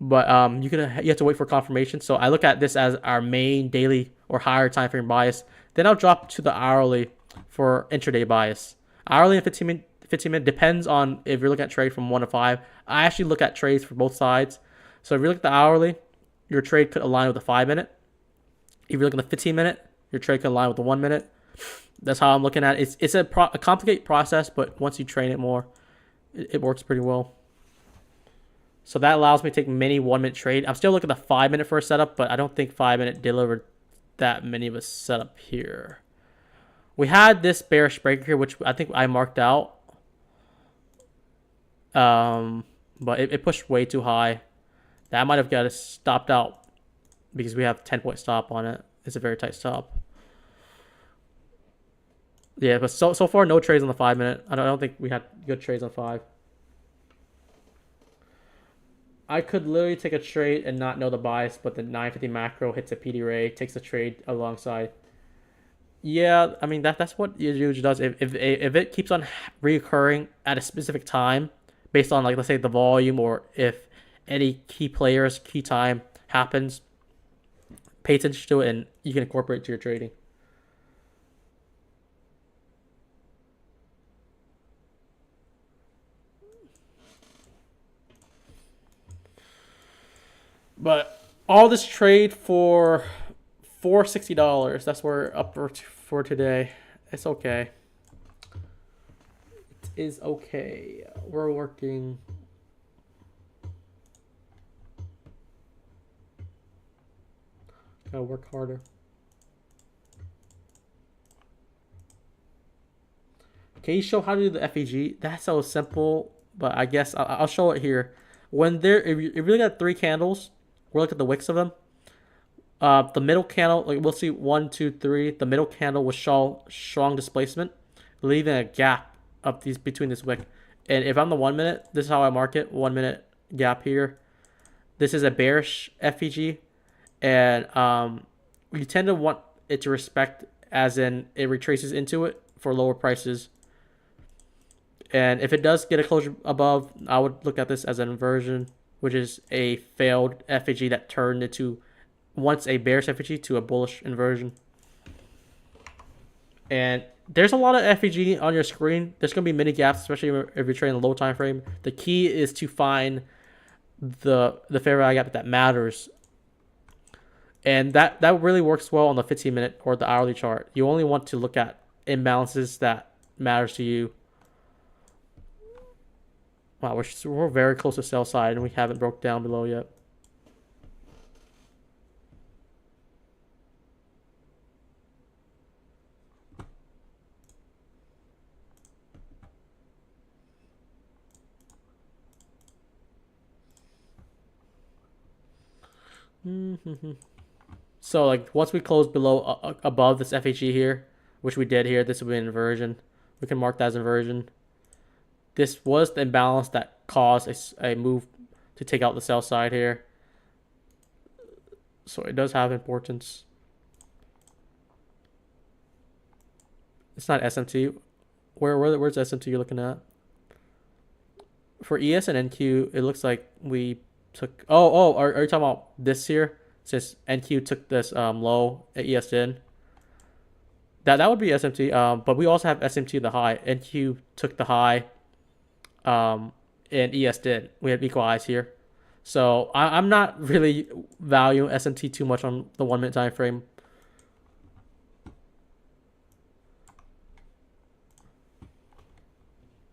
but you have to wait for confirmation. So I look at this as our main daily or higher time frame bias. Then I'll drop to the hourly for intraday bias. Hourly and 15 minute depends on if you're looking at trade from 1 to 5. I actually look at trades for both sides. So if you look at the hourly, your trade could align with the 5 minute. If you're looking at the 15 minute, your trade could align with the 1 minute. That's how I'm looking at it. It's a complicated process, but once you train it more, it works pretty well. So that allows me to take many 1 minute trade. I'm still looking at the 5 minute for a setup, but I don't think 5 minute delivered that many of a setup here. We had this bearish breaker here, which I think I marked out. But it pushed way too high. That might have got us stopped out because we have 10-point stop on it. It's a very tight stop. Yeah, but so far no trades on the 5 minute. I don't think we had good trades on 5. I could literally take a trade and not know the bias, but the 950 macro hits a PD ray, takes a trade alongside. Yeah, I mean that's what it usually does. If it keeps on reoccurring at a specific time, based on like let's say the volume or if any key time happens, pay attention to it and you can incorporate it to your trading. But all this trade for $460. That's where we're up for today. It's okay. It is okay. We're working. Gotta work harder. Can you show how to do the FEG? That's so simple, but I guess I'll show it here. When if you look at 3 candles, we'll look at the wicks of them. The middle candle, like we'll see 1, 2, 3. The middle candle will show strong displacement, leaving a gap up between this wick. And if I'm the 1 minute, this is how I mark it. 1 minute gap here. This is a bearish FEG, and you tend to want it to respect, as in it retraces into it for lower prices. And if it does get a closure above, I would look at this as an inversion, which is a failed FEG that turned into once a bearish FEG to a bullish inversion. And there's a lot of FEG on your screen. There's going to be many gaps, especially if you're trading a low time frame. The key is to find the fair value gap that matters. And that really works well on the 15-minute or the hourly chart. You only want to look at imbalances that matters to you. Wow, we're very close to sell side and we haven't broke down below yet. So like once we close below above this FEG here, which we did here, this will be an inversion. We can mark that as inversion. This was the imbalance that caused a move to take out the sell side here. So it does have importance. It's not SMT. Where's SMT you're looking at? For ES and NQ, it looks like we took... are you talking about this here? Since NQ took this low, ES did. That would be SMT. But we also have SMT in the high. NQ took the high. And ES did. We have equal highs here. So I'm not really valuing SMT too much on the 1 minute time frame.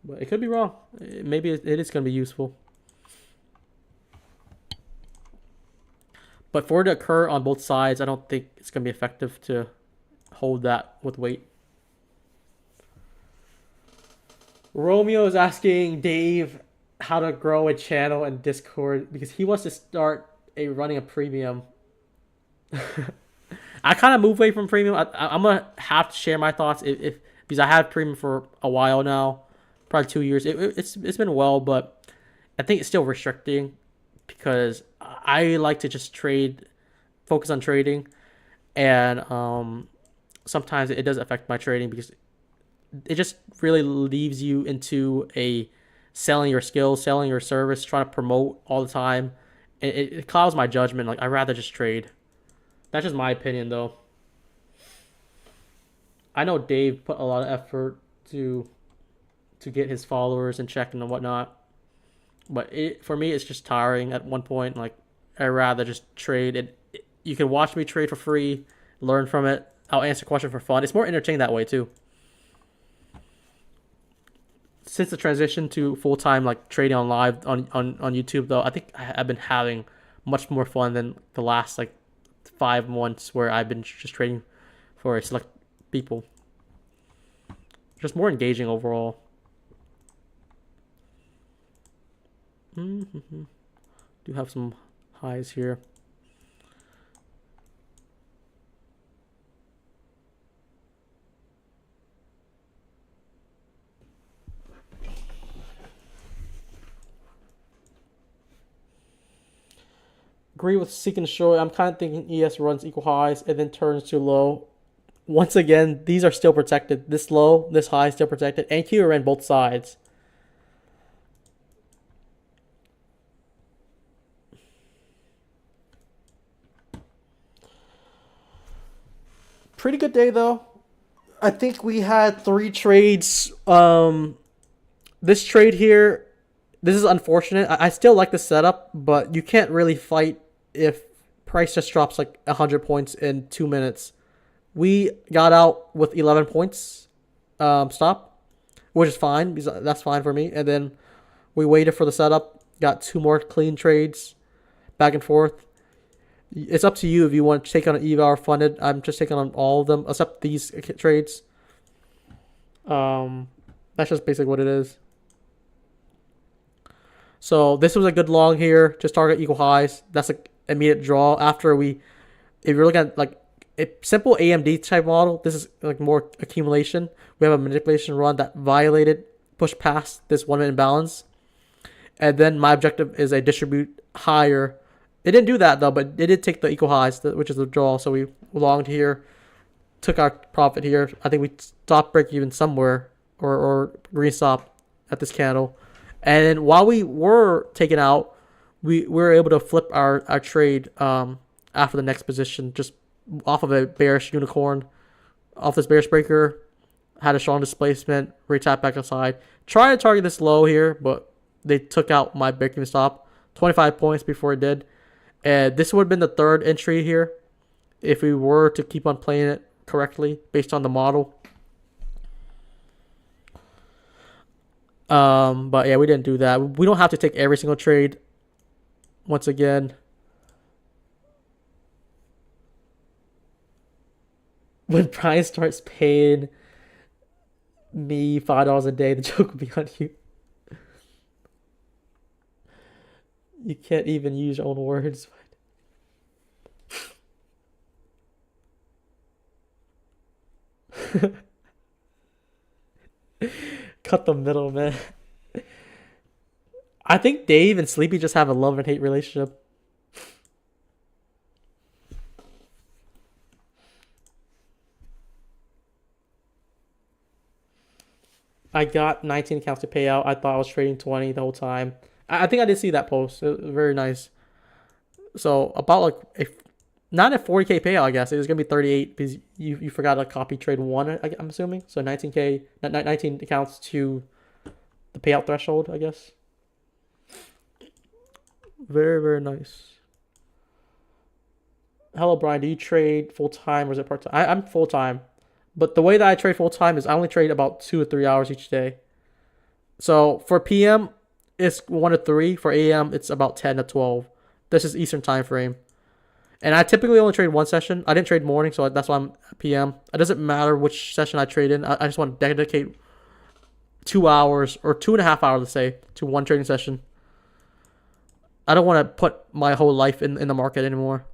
But it could be wrong. Maybe it is going to be useful. But for it to occur on both sides, I don't think it's going to be effective to hold that with weight. Romeo is asking Dave how to grow a channel in Discord because he wants to start running a premium. I kind of moved away from premium. I'm going to have to share my thoughts because I had premium for a while now, probably 2 years. It's been well, but I think it's still restricting because I like to just focus on trading, and sometimes it does affect my trading because it just really leaves you into a selling your skills, selling your service, trying to promote all the time. It clouds my judgment. Like, I'd rather just trade. That's just my opinion, though. I know Dave put a lot of effort to get his followers in check and whatnot, but for me, it's just tiring at one point. Like, I'd rather just trade. You can watch me trade for free, learn from it. I'll answer questions for fun. It's more entertaining that way too. Since the transition to full time like trading on live on YouTube, though, I think I've been having much more fun than the last like 5 months where I've been just trading for select people. Just more engaging overall. Do have some highs here. Agree with Seek and Show. I'm kind of thinking ES runs equal highs and then turns to low. Once again, these are still protected. This low, this high is still protected. And Q ran both sides. Pretty good day though. I think we had 3 trades. This trade here, this is unfortunate. I still like the setup, but you can't really fight if price just drops like 100 points in 2 minutes. We got out with 11 points stop, which is fine because that's fine for me. And then we waited for the setup, got 2 more clean trades, back and forth. It's up to you if you want to take on an EVA or funded. I'm just taking on all of them except these trades. That's just basically what it is. So this was a good long here. Just target equal highs. That's an immediate draw. After if you're looking at like a simple AMD type model, this is like more accumulation. We have a manipulation run that pushed past this 1 minute imbalance. And then my objective is a distribute higher. It didn't do that though, but it did take the equal highs, which is the draw. So we longed here, took our profit here. I think we stopped break even somewhere or green stop at this candle. And while we were taken out, we were able to flip our trade after the next position, just off of a bearish unicorn, off this bearish breaker, had a strong displacement, retap back aside. Try to target this low here, but they took out my break even stop, 25 points before it did. And this would have been the 3rd entry here if we were to keep on playing it correctly based on the model. But yeah, we didn't do that. We don't have to take every single trade. Once again, when Brian starts paying me $5 a day, the joke will be on you. You can't even use your own words. Cut the middle, man. I think Dave and Sleepy just have a love and hate relationship. I got 19 accounts to pay out. I thought I was trading 20 the whole time. I think I did see that post. It was very nice. So about like not a 40K payout, I guess. It was gonna be 38 because you forgot to copy trade 1. I'm assuming so 19K, 19 accounts to the payout threshold, I guess. Very, very nice. Hello, Brian. Do you trade full time or is it part time? I'm full time, but the way that I trade full time is I only trade about 2 or 3 hours each day. So for PM, it's 1 to 3. For AM, it's about 10 to 12. This is Eastern time frame. And I typically only trade 1 session. I didn't trade morning, so that's why I'm PM. It doesn't matter which session I trade in. I just want to dedicate 2 hours or 2.5 hours, let's say, to one trading session. I don't want to put my whole life in the market anymore.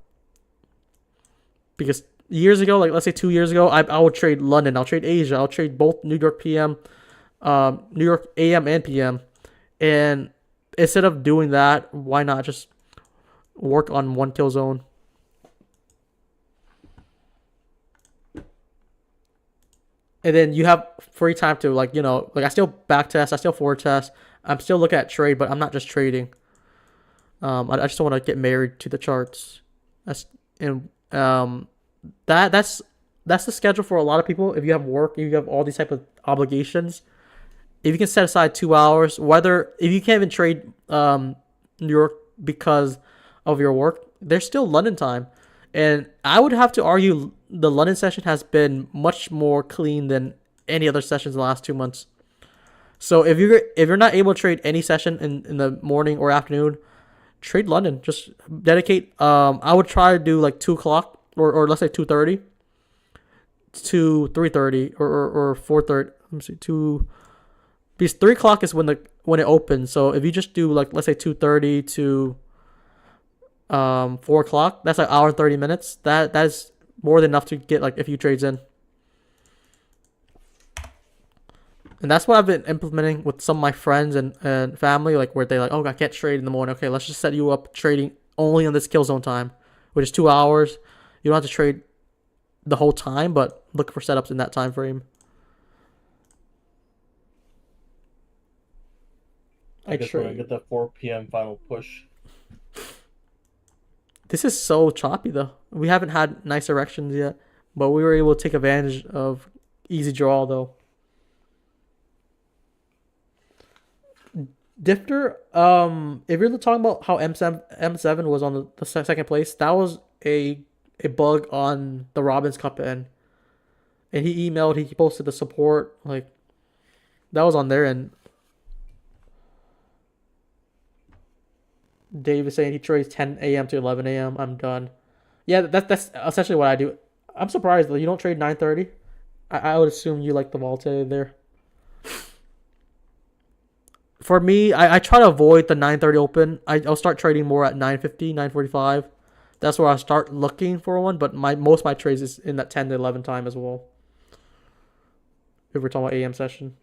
Because years ago, like let's say 2 years ago, I would trade London. I'll trade Asia. I'll trade both New York PM, New York AM and PM. And instead of doing that, why not just work on one kill zone. And then you have free time to like, I still back test, I still forward test, I'm still looking at trade, but I'm not just trading. I just don't want to get married to the charts. That's the schedule for a lot of people. If you have work, if you have all these type of obligations, if you can set aside 2 hours, if you can't even trade New York because of your work, there's still London time. And I would have to argue the London session has been much more clean than any other sessions in the last 2 months. So if you're not able to trade any session in the morning or afternoon, trade London. Just dedicate. I would try to do like 2 o'clock or let's say 2:30 to 3:30 or 4:30. Let me see, because 3 o'clock is when it opens. So if you just do like let's say 2:30 to 4 o'clock, that's like hour and 30 minutes. That is more than enough to get like a few trades in. And that's what I've been implementing with some of my friends and family, like where they're like, oh, I can't trade in the morning. Okay, let's just set you up trading only on this kill zone time, which is 2 hours. You don't have to trade the whole time, but look for setups in that time frame.
I guess when I get that 4 p.m. final push.
This is so choppy though. We haven't had nice erections yet, but we were able to take advantage of easy draw though. Difter, if you're talking about how M7 was on the second place, that was a bug on the Robbins Cup end. And he posted the support, like that was on their end. Dave is saying he trades 10 a.m. to 11 a.m. I'm done. Yeah, that's essentially what I do. I'm surprised though. You don't trade 9:30. I would assume you like the volatility there. For me, I try to avoid the 9:30 open. I'll start trading more at 9:50, 9:45. That's where I start looking for one. But most of my trades is in that 10 to 11 time as well. If we're talking about AM session.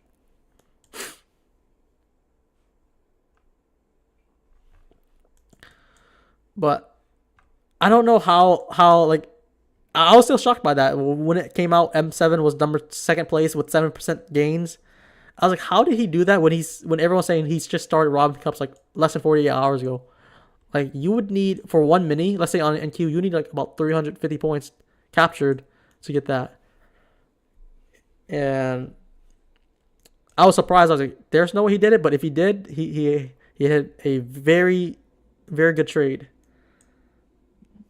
But I don't know how like I was still shocked by that when it came out. M7 was second place with 7% gains. I was like, how did he do that when everyone's saying he's just started Robin Cups like less than 48 hours ago? Like you would need for one mini, let's say on NQ, you need like about 350 points captured to get that. And I was surprised. I was like, there's no way he did it, but if he did, he had a very, very good trade.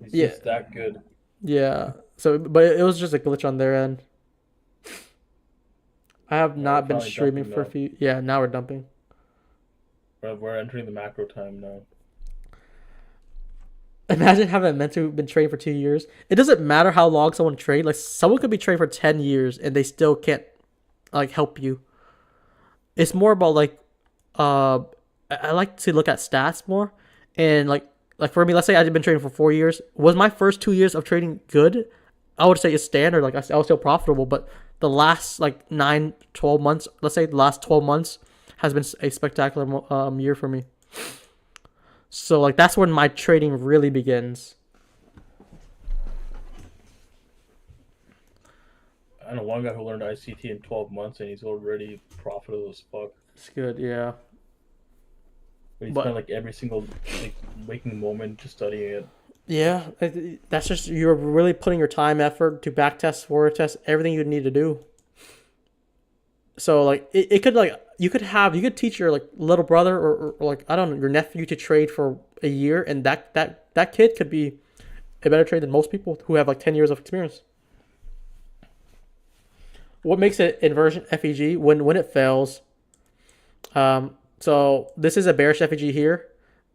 He's just that good.
Yeah. So, but it was just a glitch on their end. I have not been streaming for a few. Yeah, now we're dumping.
We're entering the macro time now.
Imagine having been trading for 2 years. It doesn't matter how long someone trade. Like someone could be trading for 10 years and they still can't like help you. It's more about like, I like to look at stats more, and like for me, let's say I've been trading for 4 years. Was my first 2 years of trading good? I would say it's standard. Like I was still profitable, but the last like 9, 12 months, let's say the last 12 months has been a spectacular year for me. So like that's when my trading really begins.
I know one guy who learned ICT in 12 months and he's already profitable as fuck.
It's good, yeah.
But he spent like every single like waking moment just studying it.
Yeah, that's just, you're really putting your time, effort to back test, forward test, everything you need to do. So like it could like you could teach your like little brother or like I don't know, your nephew to trade for a year, and that kid could be a better trader than most people who have like 10 years of experience. What makes it inversion FEG when it fails? So this is a bearish FEG here.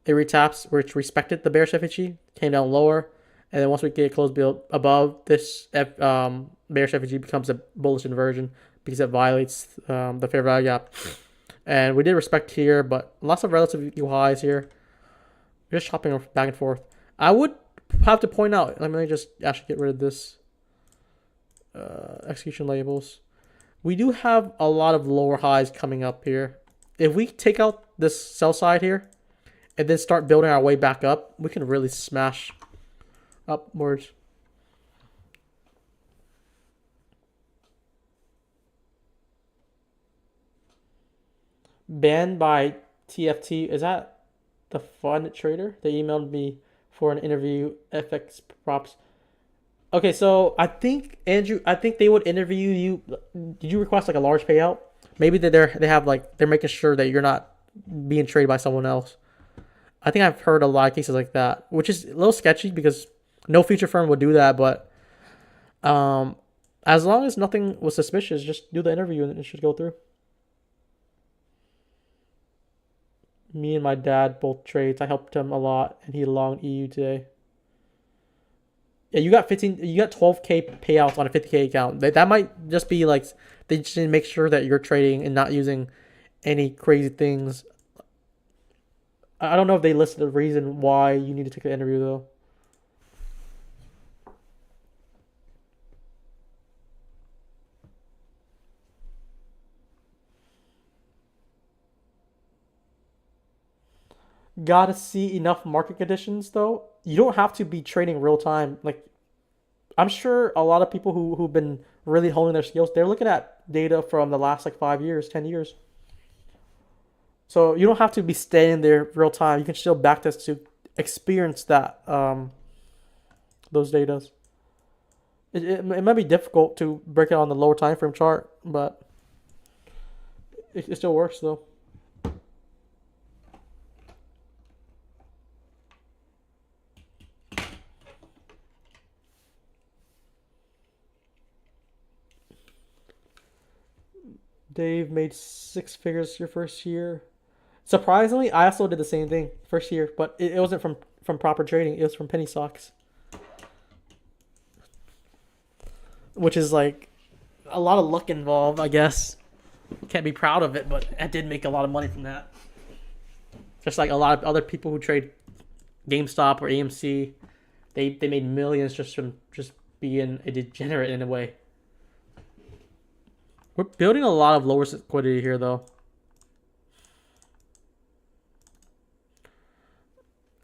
It retaps, which respected the bearish FEG, came down lower, and then once we get close above this bearish FEG becomes a bullish inversion because it violates the fair value gap. And we did respect here, but lots of relative highs here. We're just chopping back and forth. I would have to point out, let me just actually get rid of this execution labels. We do have a lot of lower highs coming up here. If we take out this sell side here, and then start building our way back up, we can really smash upwards. Banned by TFT. Is that the fund trader? They emailed me for an interview. FX props. Okay, so I think Andrew, I think they would interview you. Did you request like a large payout? Maybe they have like they're making sure that you're not being traded by someone else. I think I've heard a lot of cases like that, which is a little sketchy because no future firm would do that. But as long as nothing was suspicious, just do the interview and it should go through. Me and my dad both trades. I helped him a lot, and he longed EU today. Yeah, you got 12K payouts on a 50K account. That might just be like they just need to make sure that you're trading and not using any crazy things. I don't know if they listed the reason why you need to take the interview though. Gotta see enough market conditions though. You don't have to be trading real time. Like I'm sure a lot of people who've been really honing their skills, they're looking at data from the last like 5 years, 10 years. So you don't have to be staying there real time. You can still backtest to experience that those datas. It might be difficult to break it on the lower time frame chart, but it still works though. Dave made 6 figures your first year. Surprisingly, I also did the same thing first year, but it wasn't from proper trading. It was from penny stocks, which is like a lot of luck involved, I guess. Can't be proud of it, but I did make a lot of money from that. Just like a lot of other people who trade GameStop or AMC, they made millions just from just being a degenerate in a way. We're building a lot of lower liquidity here, though.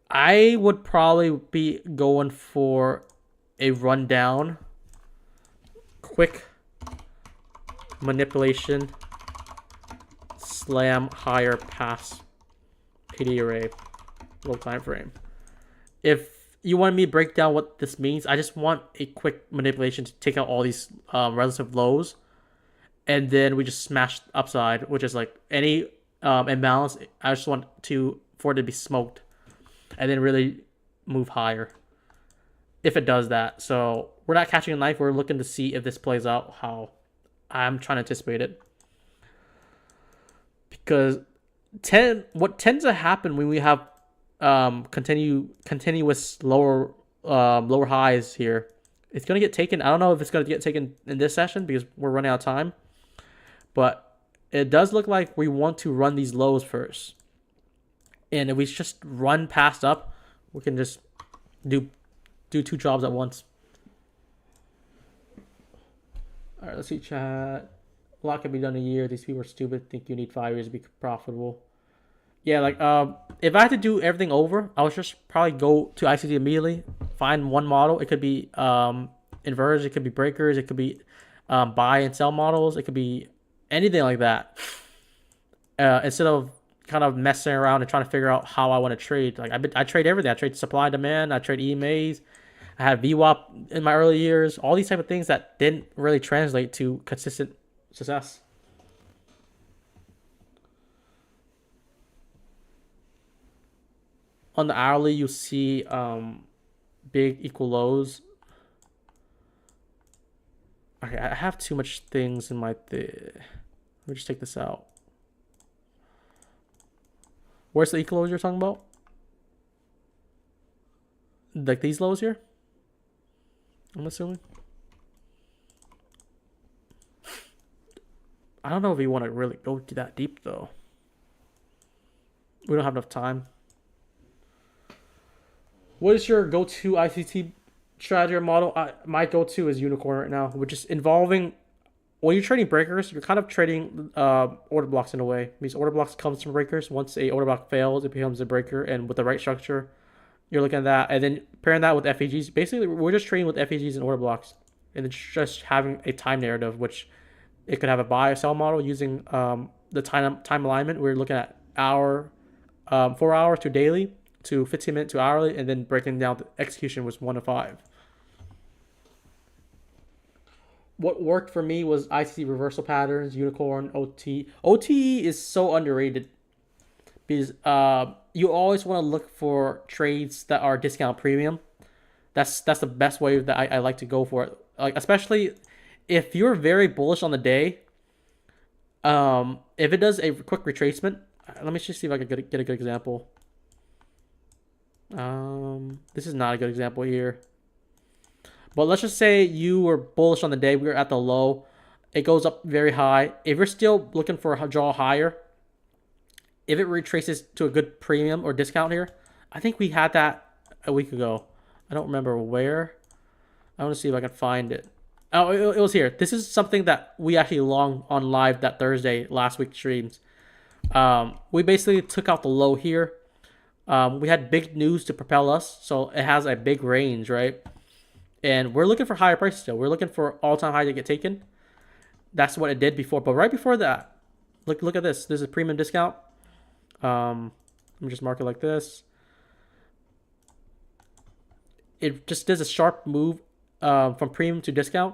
I would probably be going for a rundown, quick manipulation, slam higher pass PD array, low time frame. If you want me to break down what this means, I just want a quick manipulation to take out all these relative lows. And then we just smash upside, which is like any imbalance. I just want for it to be smoked, and then really move higher. If it does that, so we're not catching a knife. We're looking to see if this plays out how I'm trying to anticipate it. Because what tends to happen when we have continuous lower highs here, it's gonna get taken. I don't know if it's gonna get taken in this session because we're running out of time. But it does look like we want to run these lows first. And if we just run past up, we can just do 2 jobs at once. All right, let's see chat. A lot can be done in a year. These people are stupid. Think you need 5 years to be profitable. Yeah, like if I had to do everything over, I would just probably go to ICT immediately. Find one model. It could be inverters. It could be breakers. It could be buy and sell models. It could be anything like that. Instead of kind of messing around and trying to figure out how I want to trade. Like I trade everything. I trade supply demand. I trade EMAs. I had VWAP in my early years. All these type of things that didn't really translate to consistent success. On the hourly, you see big equal lows. Okay, I have too much things in my Let me just take this out. Where's the equal lows you're talking about? Like these lows here? I'm assuming. I don't know if we want to really go to that deep though. We don't have enough time. What is your go-to ICT strategy or model? My go-to is Unicorn right now, which is involving when you're trading breakers, you're kind of trading order blocks in a way. These order blocks comes from breakers. Once a order block fails, it becomes a breaker, and with the right structure, you're looking at that, and then pairing that with FEGs. Basically, we're just trading with FEGs and order blocks, and it's just having a time narrative, which it could have a buy or sell model using the time alignment. We're looking at 4 hours to daily to 15 minute to hourly, and then breaking down the execution was 1 to 5. What worked for me was ICT reversal patterns, unicorn, OT. OT is so underrated because you always want to look for trades that are discount premium. That's the best way that I like to go for it. Like, especially if you're very bullish on the day. If it does a quick retracement, let me just see if I can get a good example. This is not a good example here. But let's just say you were bullish on the day. We were at the low. It goes up very high. If you're still looking for a draw higher, if it retraces to a good premium or discount here, I think we had that a week ago. I don't remember where. I want to see if I can find it. Oh, it was here. This is something that we actually long on live that Thursday last week streams. We basically took out the low here. We had big news to propel us, so it has a big range, right? And we're looking for higher prices still. We're looking for all-time high to get taken. That's what it did before. But right before that, look at this. This is a premium discount. Let me just mark it like this. It just does a sharp move from premium to discount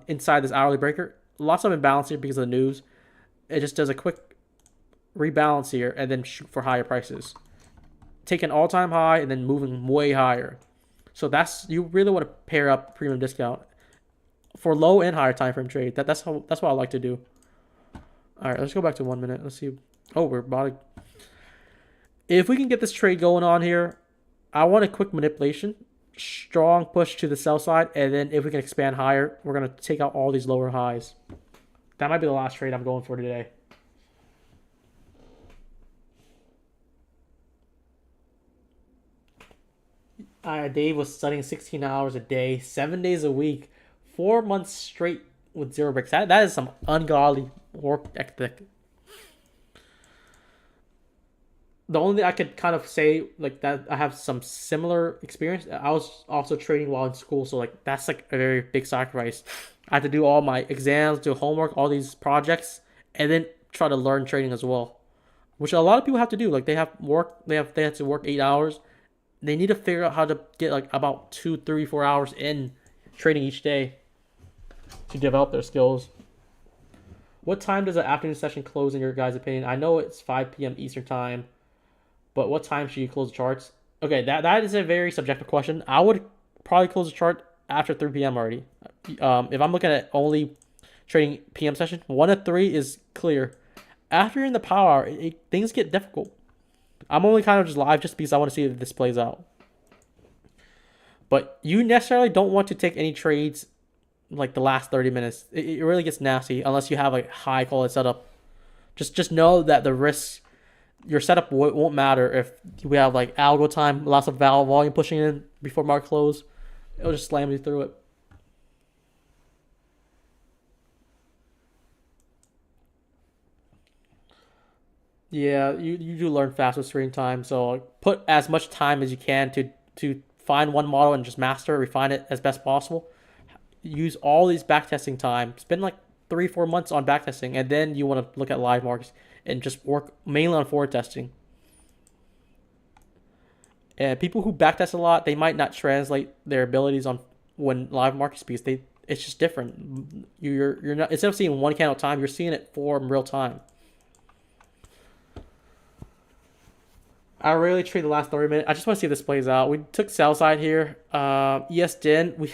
inside this hourly breaker. Lots of imbalance here because of the news. It just does a quick rebalance here and then shoot for higher prices. Take an all-time high and then moving way higher. So you really want to pair up premium discount for low and higher time frame trade. That's what I like to do. All right, let's go back to 1 minute. Let's see. Oh, we're about to. If we can get this trade going on here, I want a quick manipulation, strong push to the sell side, and then if we can expand higher, we're gonna take out all these lower highs. That might be the last trade I'm going for today. Dave was studying 16 hours a day, 7 days a week, 4 months straight with 0 breaks. That is some ungodly work ethic. The only thing I could kind of say like that I have some similar experience. I was also trading while in school, so like that's like a very big sacrifice. I had to do all my exams, do homework, all these projects, and then try to learn trading as well, which a lot of people have to do. Like they have to work 8 hours. They need to figure out how to get like about 2, 3, 4 hours in trading each day to develop their skills. What time does an afternoon session close in your guys' opinion? I know it's 5 p.m. Eastern time, but what time should you close the charts? Okay, that is a very subjective question. I would probably close the chart after 3 p.m. already. If I'm looking at only trading PM session, 1 to 3 is clear. After you're in the power hour, things get difficult. I'm only kind of just live just because I want to see if this plays out. But you necessarily don't want to take any trades like the last 30 minutes. It really gets nasty unless you have a high quality setup. Just know that the risk, your setup won't matter if we have like algo time, lots of volume pushing in before market close. It'll just slam you through it. Yeah, you do learn fast with screen time. So put as much time as you can to find one model and just master, refine it as best possible. Use all these backtesting time. Spend like 3-4 months on backtesting, and then you want to look at live markets and just work mainly on forward testing. And people who backtest a lot, they might not translate their abilities on when live market speeds. It's just different. You're not, instead of seeing one candle at a time, you're seeing it form real time. I really trade the last 30 minutes. I just want to see if this plays out. We took sell side here. ES didn't.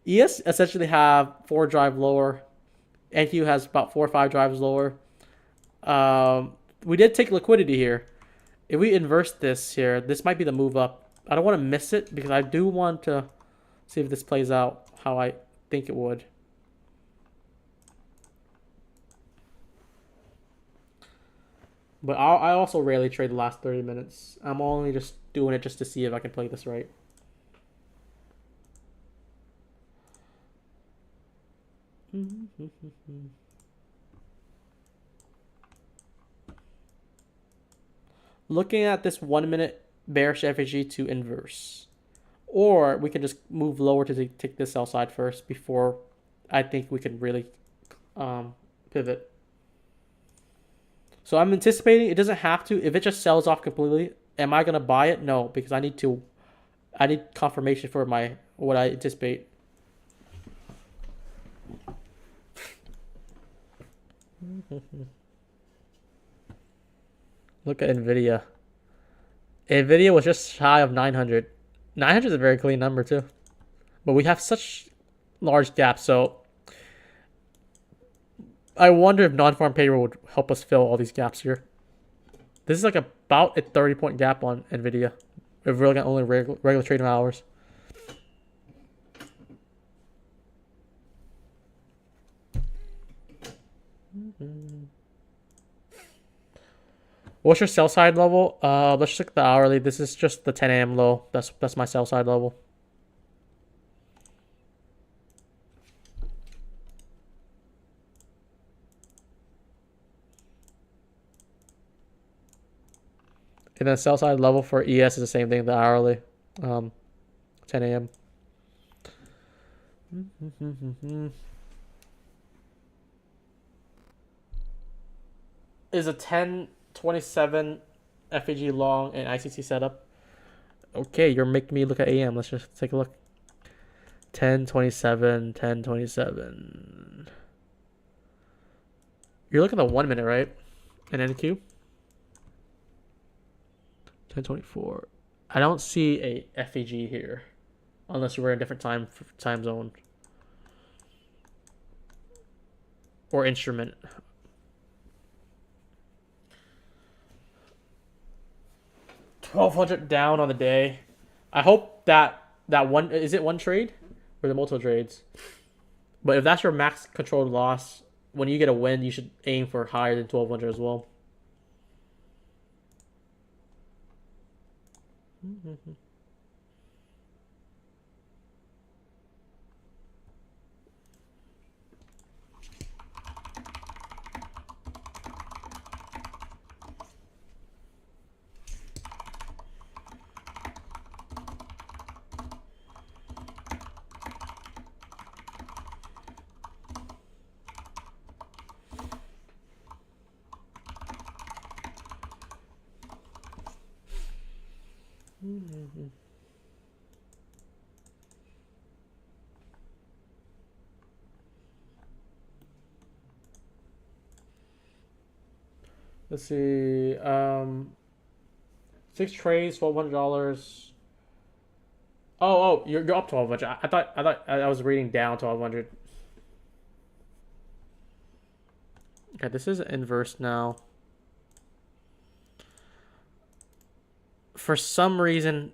ES essentially have 4 drive lower. NQ has about 4 or 5 drives lower. We did take liquidity here. If we inverse this here, this might be the move up. I don't want to miss it because I do want to see if this plays out how I think it would. But I also rarely trade the last 30 minutes. I'm only just doing it just to see if I can play this right. Looking at this 1 minute bearish FAG to inverse. Or we can just move lower to take this sell side first before I think we can really pivot. So I'm anticipating it doesn't have to. If it just sells off completely, am I gonna buy it? No, because I need confirmation for what I anticipate. Look at Nvidia. Nvidia was just shy of 900. 900 is a very clean number too, but we have such large gaps. So I wonder if non-farm payroll would help us fill all these gaps here. This is like about a 30-point gap on Nvidia. If we're looking at only regular trading hours. What's your sell side level? Let's check the hourly. This is just the 10 a.m. low. That's my sell side level. And then sell side level for ES is the same thing, the hourly. 10 a.m. Is a 1027 FAG long and ICT setup. Okay, you're making me look at AM. Let's just take a look. 1027. You're looking at the 1 minute, right? And NQ. 1024. I don't see a FAG here, unless we're in a different time zone or instrument. $1,200 down on the day. I hope that one is it one trade or the multiple trades. But if that's your max controlled loss, when you get a win, you should aim for higher than 1,200 as well. Let's see. 6 trades, $1,200. Oh, you're up 1,200. I thought I was reading down 1,200. Okay, this is inverse now. For some reason,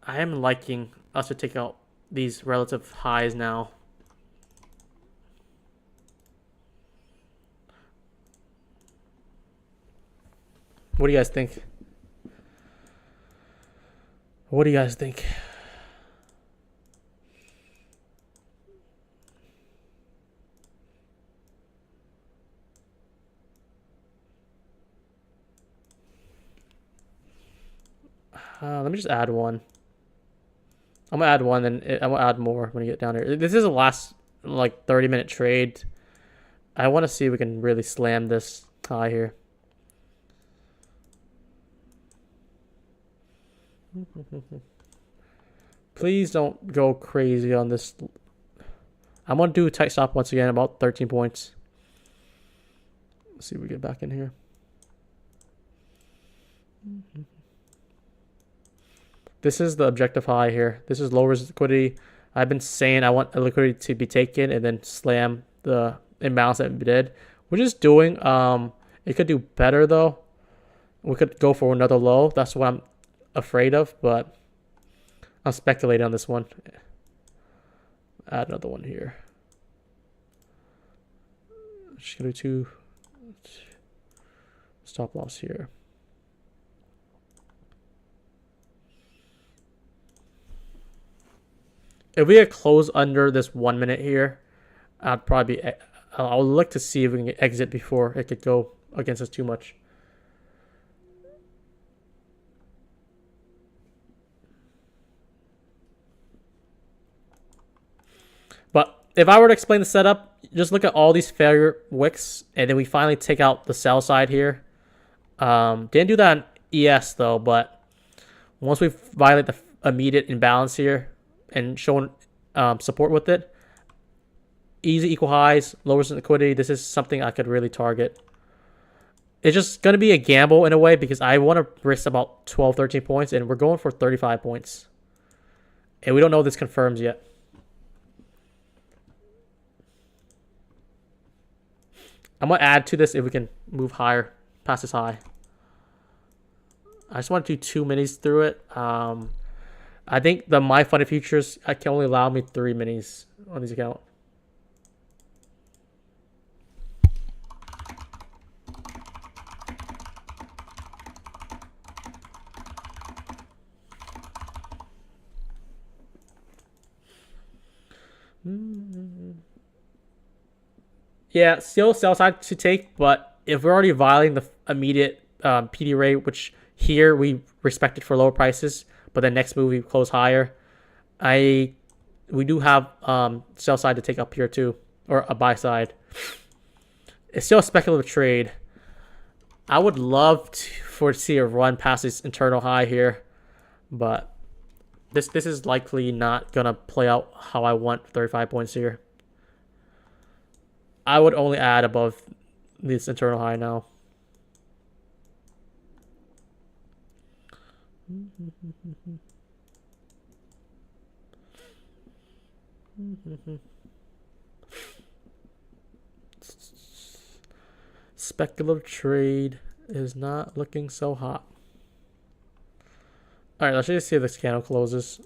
I am liking us to take out these relative highs now. What do you guys think? What do you guys think? Let me just add one. I'm gonna add one, and I'm gonna add more when you get down here. This is the last like 30-minute trade. I want to see if we can really slam this high here. Please don't go crazy on this. I'm gonna do a tight stop once again, about 13 points. Let's see if we get back in here. This is the objective high here. This is low risk liquidity. I've been saying I want a liquidity to be taken and then slam the imbalance that we did. We're just doing. It could do better though. We could go for another low. That's what I'm afraid of, but I'm speculating on this one. Add another one here. Just gonna do 2 stop loss here. If we get close under this 1 minute here, I'd probably be, I'll look to see if we can exit before it could go against us too much. But if I were to explain the setup, just look at all these failure wicks, and then we finally take out the sell side here. Didn't do that on ES though, but once we violate the immediate imbalance here and shown support with it, easy equal highs, lowers liquidity. This is something I could really target. It's just going to be a gamble in a way because I want to risk about 12, 13 points, and we're going for 35 points. And we don't know if this confirms yet. I'm going to add to this if we can move higher, past this high. I just want to do 2 minis through it. I think the My Funded Futures, I can only allow me 3 minis on this account. Yeah, still sell side to take, but if we're already violating the immediate PD rate, which here we respected for lower prices, but then next move we close higher, we do have sell side to take up here too, or a buy side. It's still a speculative trade. I would love to see a run past this internal high here, but this is likely not gonna play out how I want. 35 points here. I would only add above this internal high now. Speculative trade is not looking so hot. All right, let's just see if this candle closes.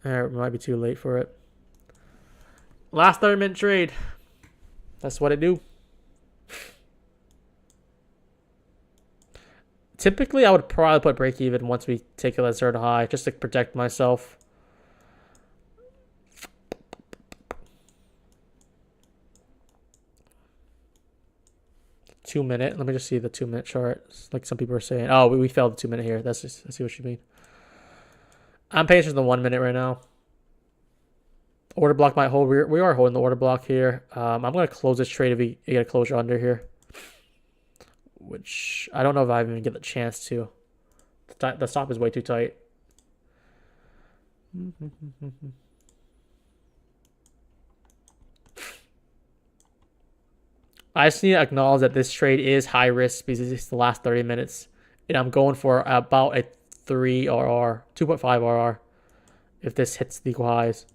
It might be too late for it. Last 30-minute trade. That's what it do. Typically, I would probably put break even once we take a lesser high, just to protect myself. Two-minute. Let me just see the 2-minute chart. Like some people are saying, oh, we failed the 2-minute here. That's just, I see what you mean. I'm patient the 1 minute right now. Order block might hold. We are holding the order block here. I'm going to close this trade if we get a closure under here. Which I don't know if I even get the chance to. The stop is way too tight. I just need to acknowledge that this trade is high risk because it's the last 30 minutes. And I'm going for about a 3 RR, 2.5 RR if this hits the equal highs.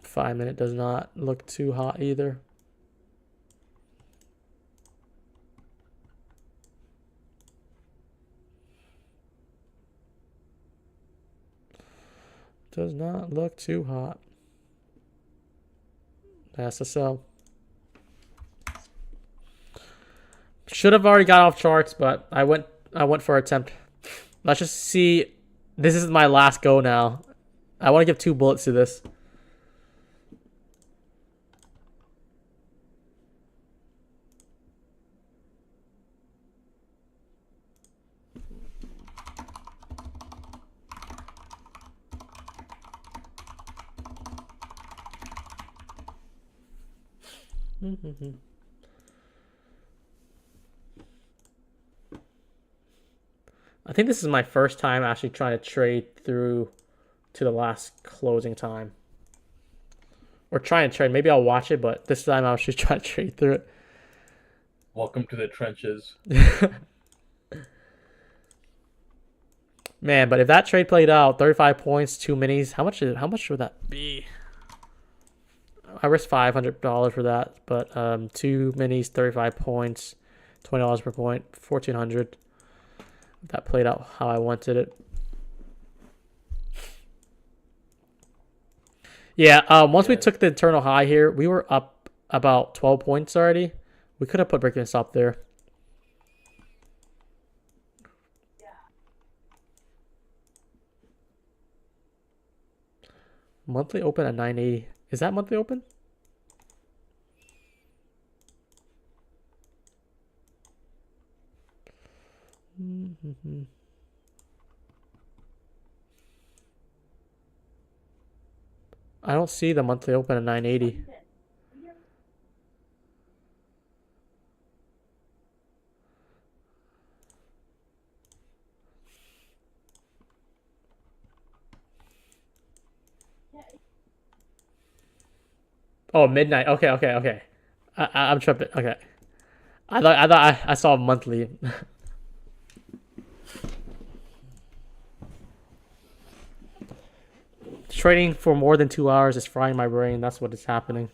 5 minute does not look too hot either. Does not look too hot. That's a sell. Should have already got off charts, but I went for an attempt. Let's just see. This is my last go now. I want to give 2 bullets to this. I think this is my first time actually trying to trade through to the last closing time. Or trying to trade. Maybe I'll watch it, but this time I'll actually try to trade through it.
Welcome to the trenches.
Man, but if that trade played out, 35 points, 2 minis, how much would that be? I risked $500 for that, but 2 minis, 35 points, $20 per point, $1,400. That played out how I wanted it. Yeah, once we took the internal high here, we were up about 12 points already. We could have put break even stop there. Monthly open at 980. Is that monthly open? I don't see the monthly open at 980. Oh, midnight. Okay. I'm tripping. Okay. I saw monthly. Trading for more than 2 hours is frying my brain. That's what is happening.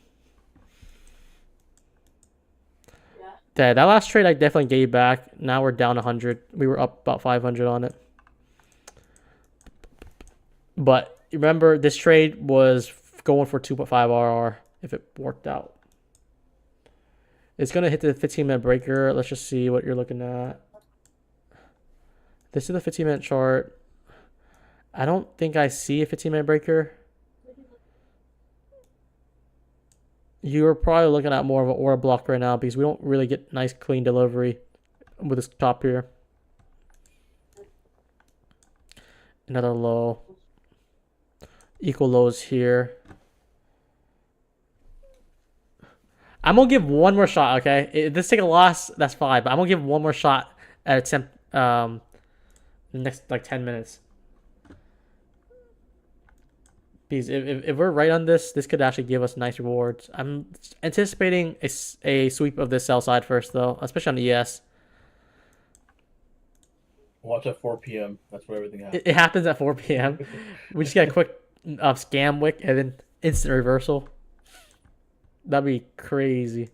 Yeah, that last trade I definitely gave back. Now we're down 100. We were up about 500 on it. But remember, this trade was going for 2.5 RR if it worked out. It's going to hit the 15-minute breaker. Let's just see what you're looking at. This is the 15-minute chart. I don't think I see a 15-minute breaker. You're probably looking at more of an order block right now because we don't really get nice clean delivery with this top here. Another low. Equal lows here. I'm going to give one more shot, okay? If this take a loss, that's fine. But I'm going to give one more shot at attempt the next like 10 minutes. Because if we're right on this, this could actually give us nice rewards. I'm anticipating a sweep of the sell side first, though, especially on the ES.
Watch at 4 p.m. That's where everything happens.
It happens at 4 p.m. We just get a quick scam wick and then instant reversal. That'd be crazy.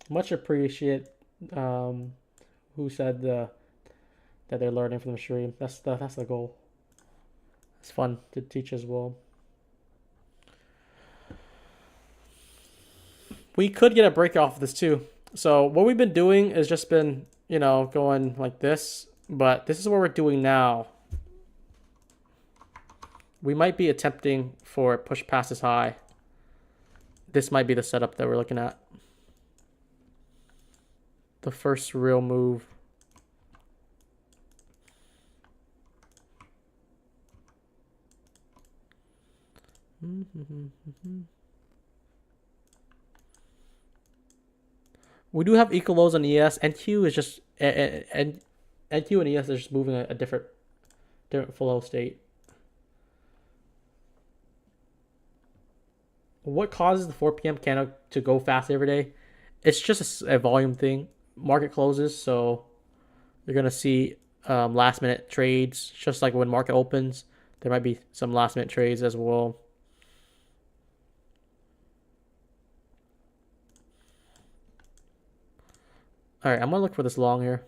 Much appreciate who said that they're learning from the stream. That's the goal. It's fun to teach as well. We could get a break off of this too. So what we've been doing is just been, going like this, but this is what we're doing now. We might be attempting for a push past this high. This might be the setup that we're looking at. The first real move. We do have equal lows on ES. NQ is just and NQ and ES are just moving a different flow state. What causes the 4 p.m. candle to go fast every day? It's just a volume thing. Market closes, so you're gonna see last minute trades. Just like when market opens, there might be some last minute trades as well. All right, I'm gonna look for this long here.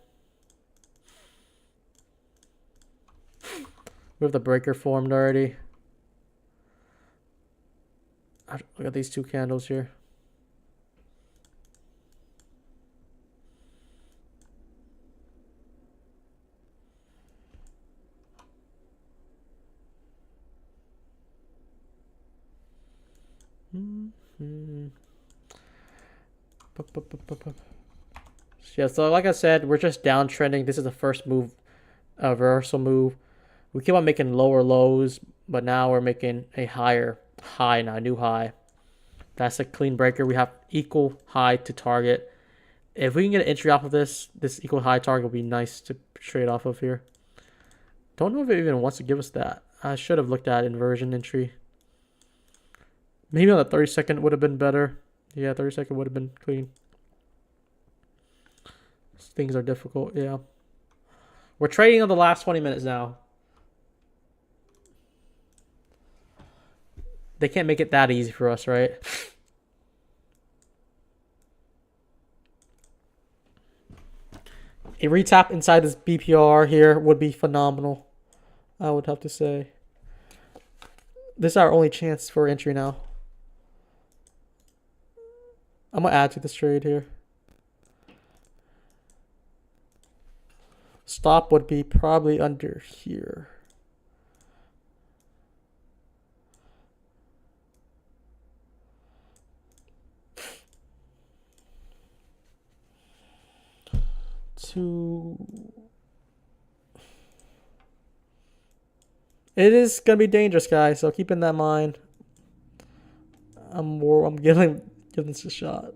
We have the breaker formed already. Look at these two candles here. Yeah, so like I said, we're just downtrending. This is the first move, reversal move. We keep on making lower lows, but now we're making a higher high now, new high. That's a clean breaker. We have equal high to target. If we can get an entry off of this equal high target will be nice to trade off of here. Don't know if it even wants to give us that. I should have looked at inversion entry. Maybe on the 30-second would have been better. Yeah, 30-second would have been clean. Things are difficult, yeah. We're trading on the last 20 minutes now. They can't make it that easy for us, right? A retap inside this BPR here would be phenomenal, I would have to say. This is our only chance for entry now. I'm going to add to this trade here. Stop would be probably under here. It is gonna be dangerous, guys. So keep in that mind. I'm giving this a shot.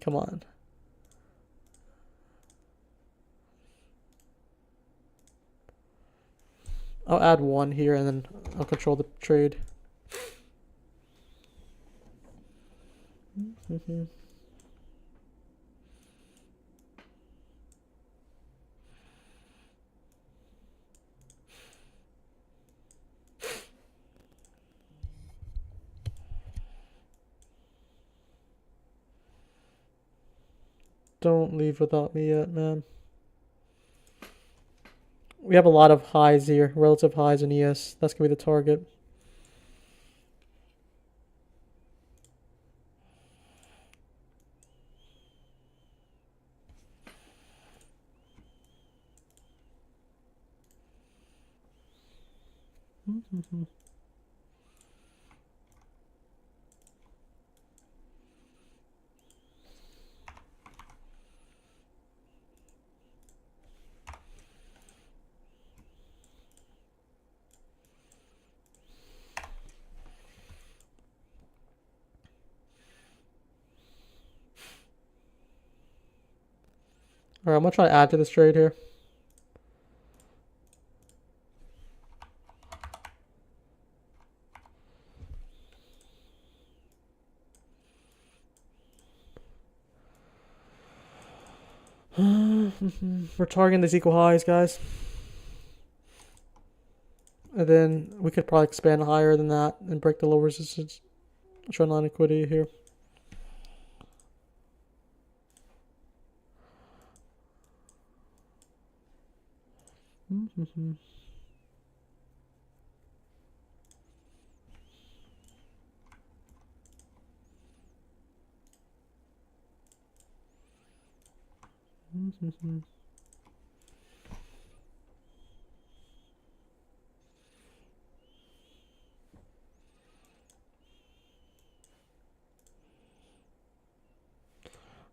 Come on. I'll add one here and then I'll control the trade. Don't leave without me yet, man. We have a lot of highs here, relative highs in ES. That's going to be the target. Alright, I'm going to try to add to this trade here. We're targeting these equal highs, guys. And then we could probably expand higher than that and break the low resistance trend line liquidity here.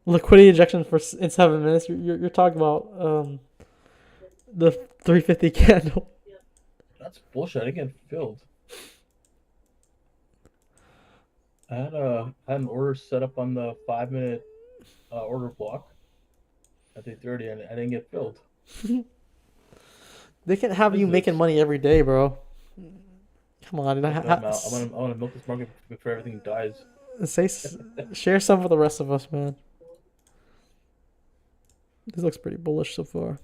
Liquidity injection in 7 minutes. You're talking about the 350 candle.
That's bullshit. I didn't get filled. I had an order set up on the 5-minute order block at 3:30, and I didn't get filled.
They can have you making money every day, bro. Come on,
I want to milk this market before everything dies.
Share some with the rest of us, man. This looks pretty bullish so far.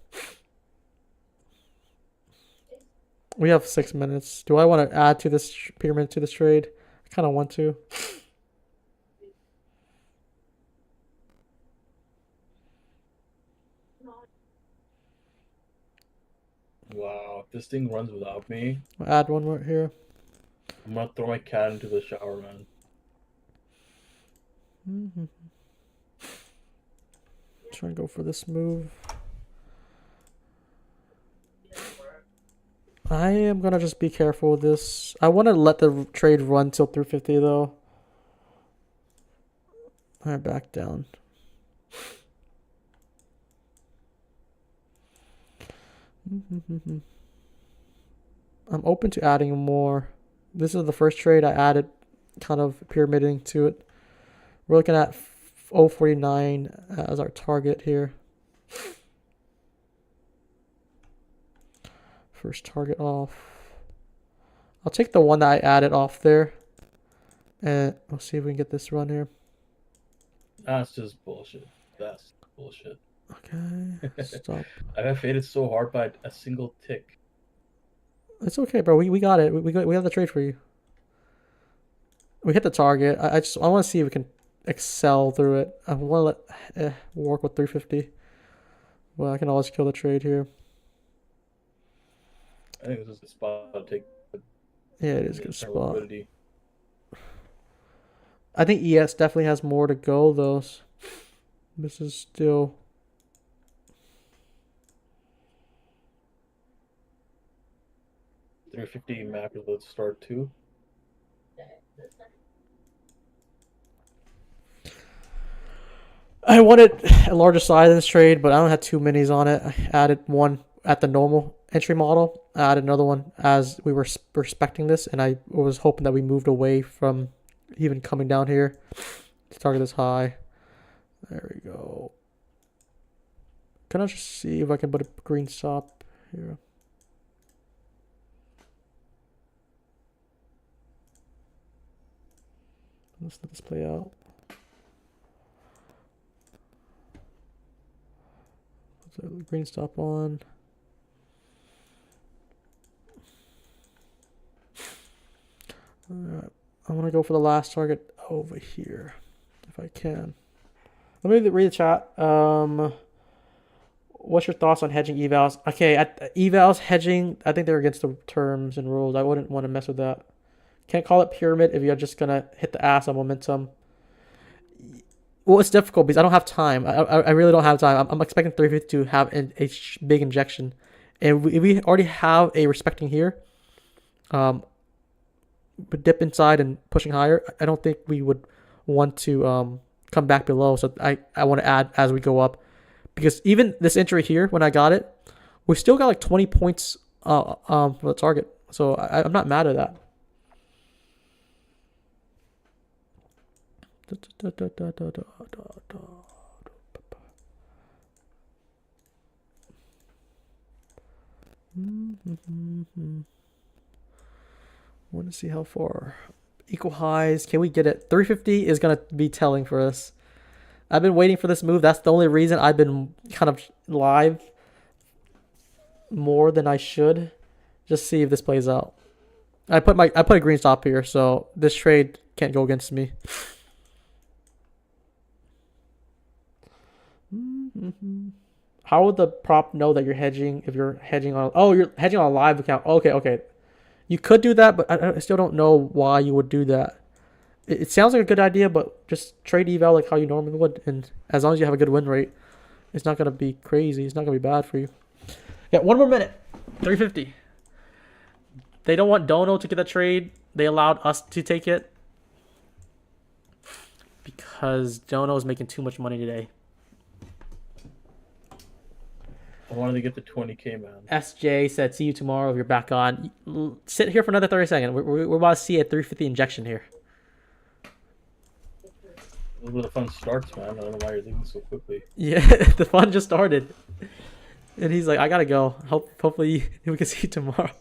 We have 6 minutes. Do I want to add to this pyramid to this trade? I kind of want to.
Wow, if this thing runs without me,
I'll add one more here.
I'm gonna throw my cat into the shower, man.
Try and go for this move. I am gonna just be careful with this. I want to let the trade run till 350 though. Alright, back down. I'm open to adding more. This is the first trade I added, kind of pyramiding to it. We're looking at 0.49 as our target here. First target off. I'll take the one that I added off there. And we'll see if we can get this run here.
That's just bullshit. That's bullshit.
Okay, stop.
I got faded so hard by a single tick.
It's okay, bro. We got it. We have the trade for you. We hit the target. I want to see if we can excel through it. I want to let work with 350. Well, I can always kill the trade here.
I think this is the spot to take
Yeah, it is a
the
good
internal
spot.
liquidity.
I think ES definitely has more to go, though. This is still...
350 macro let's start too.
I wanted a larger size in this trade, but I don't have too minis on it. I added one at the normal entry model. I added another one as we were respecting this, and I was hoping that we moved away from even coming down here to target this high. There we go. Can I just see if I can put a green stop here? Let's let this play out. So green stop on. Alright, I want to go for the last target over here, if I can. Let me read the chat. What's your thoughts on hedging evals? Okay, at evals hedging, I think they're against the terms and rules. I wouldn't want to mess with that. Can't call it pyramid if you're just gonna hit the ass on momentum. Well, it's difficult because I don't have time. I really don't have time. I'm expecting 350 to have a big injection, and we already have a respecting here. But dip inside and pushing higher. I don't think we would want to come back below. So I want to add as we go up, because even this entry here, when I got it, we still got like 20 points for the target. So I'm not mad at that. Want to see how far. Equal highs. Can we get it? 350 is going to be telling for us. I've been waiting for this move. That's the only reason I've been kind of live more than I should. Just see if this plays out. I put a green stop here, so this trade can't go against me. How would the prop know that you're hedging if you're hedging on... Oh, you're hedging on a live account. Okay. You could do that, but I still don't know why you would do that. It sounds like a good idea, but just trade eval like how you normally would. And as long as you have a good win rate, it's not going to be crazy. It's not going to be bad for you. Yeah, one more minute. 350. They don't want Dono to get the trade. They allowed us to take it because Dono is making too much money today.
I wanted to get to 20K, man.
SJ said, see you tomorrow if you're back on. Sit here for another 30 seconds. We're about to see a 350 injection here.
This is where the fun starts, man. I don't know why you're leaving so quickly.
Yeah, the fun just started. And he's like, I gotta go. Hopefully we can see you tomorrow.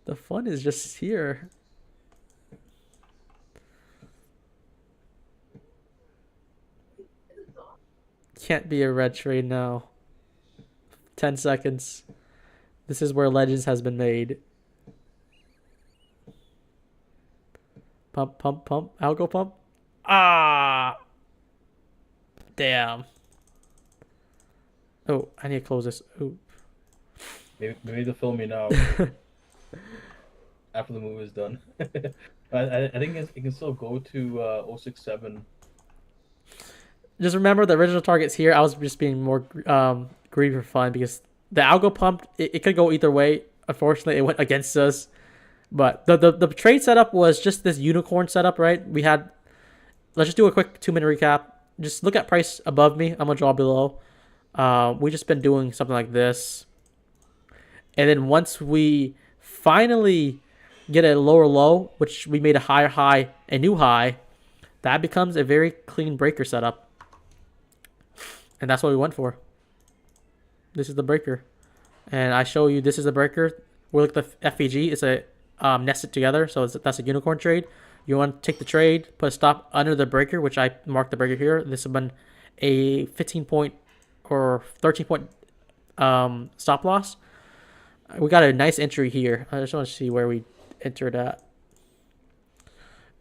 The fun is just here. Can't be a red trade now. 10 seconds. This is where legends has been made. Pump. Algo pump. Ah! Damn. Oh, I need to close this. Oh.
Maybe they'll film me now. After the move is done. I think it can still go to 067.
Just remember the original targets here. I was just being more greedy for fun because the algo pump, it could go either way. Unfortunately, it went against us. But the trade setup was just this unicorn setup, right? We had, let's just do a quick 2-minute recap. Just look at price above me. I'm going to draw below. We just been doing something like this. And then once we finally get a lower low, which we made a higher high, a new high, that becomes a very clean breaker setup. And that's what we went for. This is the breaker. And I show you this is the breaker. We look at the FEG. It's a nested together. So that's a unicorn trade. You want to take the trade, put a stop under the breaker, which I marked the breaker here. This has been a 15-point or 13-point stop loss. We got a nice entry here. I just want to see where we entered at.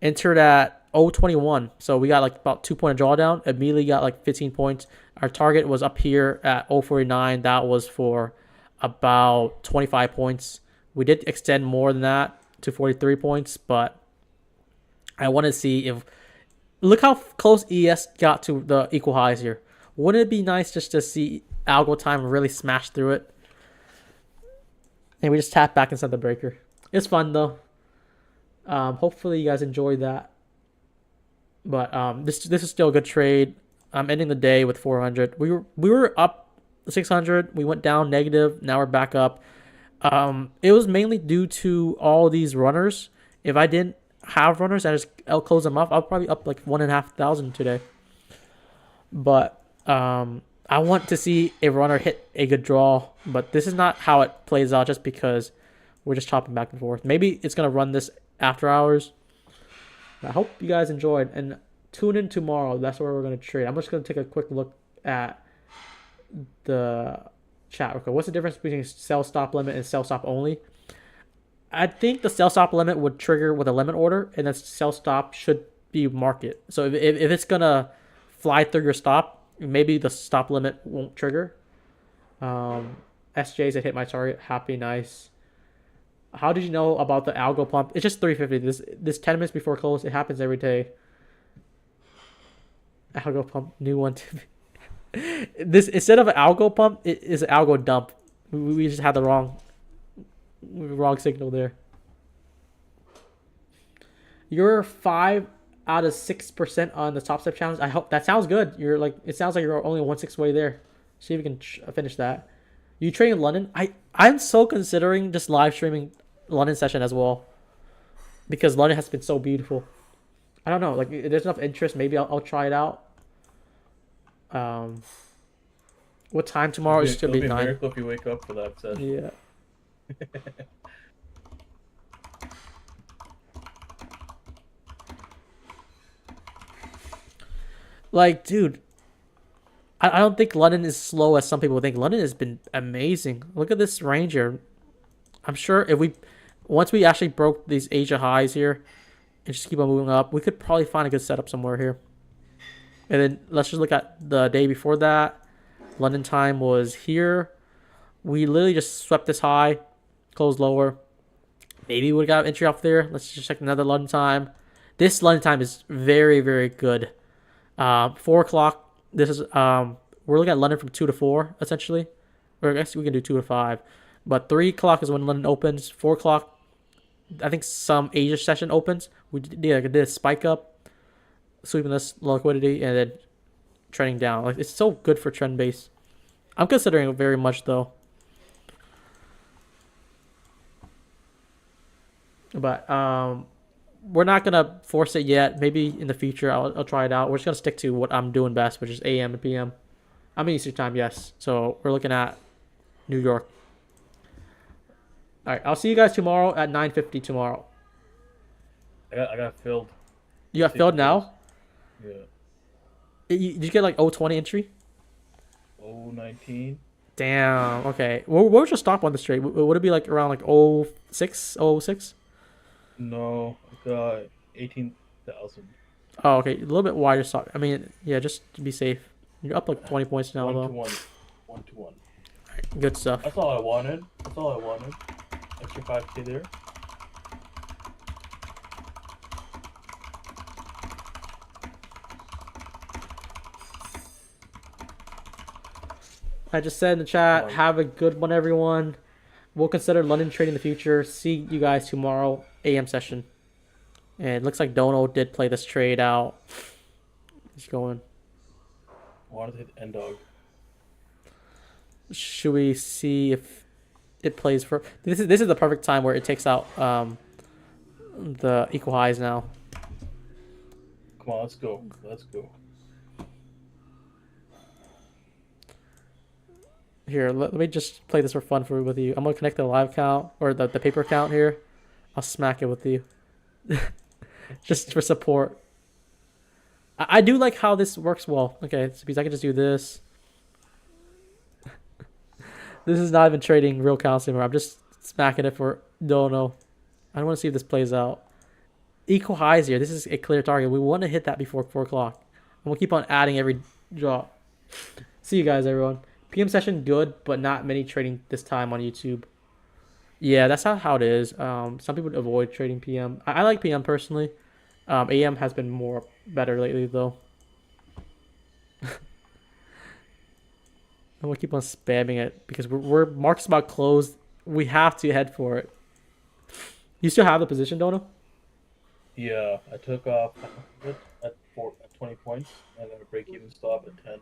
Entered at 0.21. So we got like about 2 point drawdown. Immediately got like 15 points. Our target was up here at 0.49. That was for about 25 points. We did extend more than that to 43 points, but I want to see if look how close ES got to the equal highs here. Wouldn't it be nice just to see algo time really smash through it? And we just tap back inside the breaker. It's fun though. Hopefully you guys enjoyed that. But this is still a good trade. I'm ending the day with 400. We were up 600. We went down negative. Now we're back up. It was mainly due to all these runners. If I didn't have runners and I'll close them off, I'll probably up like 1,500 today. But I want to see a runner hit a good draw, but this is not how it plays out just because we're just chopping back and forth. Maybe it's going to run this after hours. I hope you guys enjoyed, and tune in tomorrow. That's where we're going to trade. I'm just going to take a quick look at the chat. Okay, what's the difference between sell stop limit and sell stop only? I think the sell stop limit would trigger with a limit order, and the sell stop should be market. So if it's going to fly through your stop, maybe the stop limit won't trigger. SJs that hit my target. Happy, nice. How did you know about the algo pump? It's just 350. This 10 minutes before close. It happens every day. Algo pump, new one to me. This instead of an algo pump, it is an algo dump. We just had the wrong signal there. You're 5 out of 6% on the top step challenge. I hope that sounds good. It sounds like you're only 1/6 way there. See if we can finish that. You train in London? I'm so considering just live streaming London session as well, because London has been so beautiful. I don't know, like if there's enough interest, maybe I'll try it out. What time tomorrow? It should be 9.
Miracle if you wake up for that session.
Yeah. Like, dude, I don't think London is slow as some people think. London has been amazing. Look at this range here. I'm sure once we actually broke these Asia highs here and just keep on moving up, we could probably find a good setup somewhere here. And then let's just look at the day before that. London time was here. We literally just swept this high, closed lower. Maybe we would have got entry off there. Let's just check another London time. This London time is very, very good. 4 o'clock. This is we're looking at London from 2 to 4 essentially, or I guess we can do 2 to 5. But 3 o'clock is when London opens. 4 o'clock, I think some Asia session opens. We did a spike up, sweeping this low liquidity, and then trending down. Like, it's so good for trend base. I'm considering it very much though. But we're not gonna force it yet. Maybe in the future I'll try it out. We're just gonna stick to what I'm doing best, which is AM and PM. I'm in Eastern time, yes. So we're looking at New York. All right, I'll see you guys tomorrow at 9:50 tomorrow.
I got filled.
You got filled now?
Yeah.
Did you get like 0.20 entry?
0.19.
Damn. Okay. What was your stop on this trade? Would it be like around like 0.6?
No, I got 18,000.
Oh, okay. A little bit wider stop. I mean, yeah, just to be safe. You're up like 20 points now, though.
1 to 1.
Good stuff.
That's all I wanted. Extra 5K there.
I just said in the chat, have a good one, everyone. We'll consider London trade in the future. See you guys tomorrow, AM session. And it looks like Dono did play this trade out. He's going.
I wanted to hit end dog.
Should we see if it plays for... This is the perfect time where it takes out the equal highs now.
Come on, let's go. Let's go.
Here, let me just play this for fun with you. I'm going to connect the live count, or the paper count here. I'll smack it with you. Just for support. I do like how this works well. Okay, so because I can just do this. This is not even trading real counts anymore. I'm just smacking it for Dono. I want to see if this plays out. equal highs here. This is a clear target. We want to hit that before 4 o'clock. And we'll keep on adding every drop. See you guys, everyone. PM session good, but not many trading this time on YouTube. Yeah, that's how it is. Some people avoid trading PM. I like PM personally. AM has been more better lately though. And we'll keep on spamming it because we're market's about closed. We have to head for it. You still have the position, Dono?
Yeah, I took off at 20 points and then a break even stop at 10.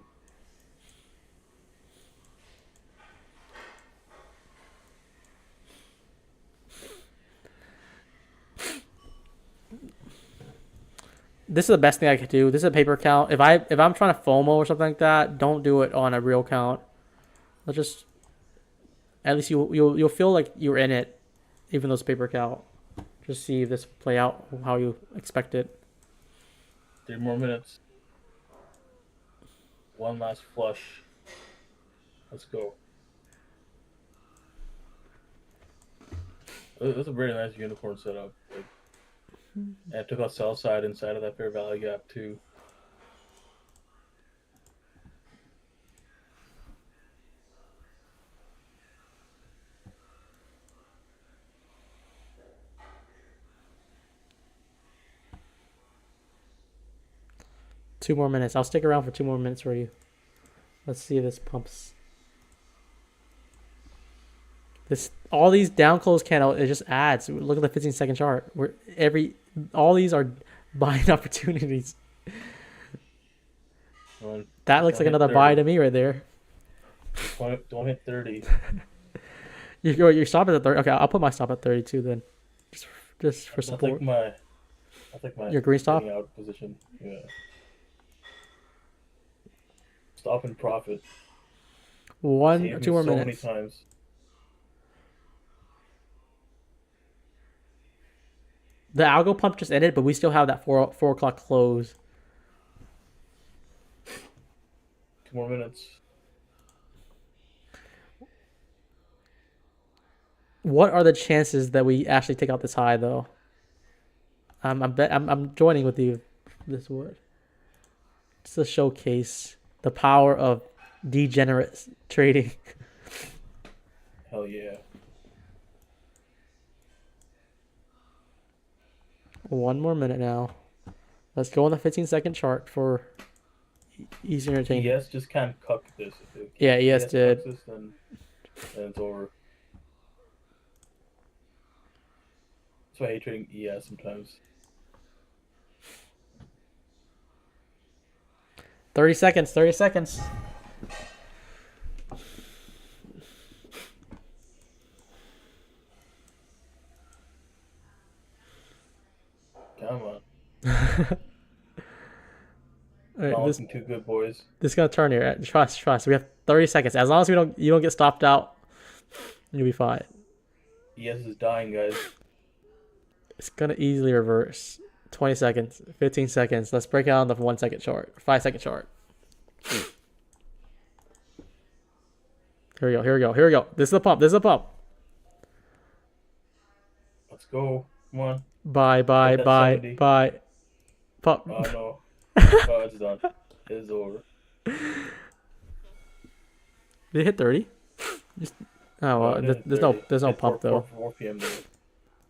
This is the best thing I could do. This is a paper account. If I'm trying to FOMO or something like that, don't do it on a real account. Let's just at least you'll feel like you're in it, even though it's a paper account. Just see this play out how you expect it.
3 more minutes. One last flush. Let's go. It was a very nice unicorn setup. Like, and I took out sell side inside of that fair value gap too.
Two more minutes. I'll stick around for 2 more minutes for you. Let's see if this pumps. All these down close candles, it just adds. Look at the 15-second chart. All these are buying opportunities. That looks like another
30.
buy to me right there.
Don't hit 30.
You're stopping at 30. Okay, I'll put my stop at 32 then, just for support.
I think my
Your green stop
out position. Yeah. Stop and profit.
1 or 2 more minutes.
So many times.
The algo pump just ended, but we still have that 4 o'clock close.
2 more minutes.
What are the chances that we actually take out this high, though? I'm joining with you. This word. It's to showcase the power of degenerate trading.
Hell yeah.
1 more minute now. Let's go on the 15-second chart for easy entertainment.
ES just can't cuck this.
Yeah, ES did.
This, then it's over. That's why I hate trading ES sometimes.
30 seconds. 30 seconds.
Come on.
All right,
Not looking too good, boys.
This is gonna turn here. Trust. We have 30 seconds. As long as you don't get stopped out, you'll be fine.
ES is dying, guys.
It's gonna easily reverse. 20 seconds, 15 seconds. Let's break it out on the 1 second chart, 5-second chart. Here we go. This is the pump.
Let's go. Come on.
Buy. Pump.
Oh no. Oh, it's done. It's over.
Did it hit 30? Oh well, there's no pump though.
4 p.m. though.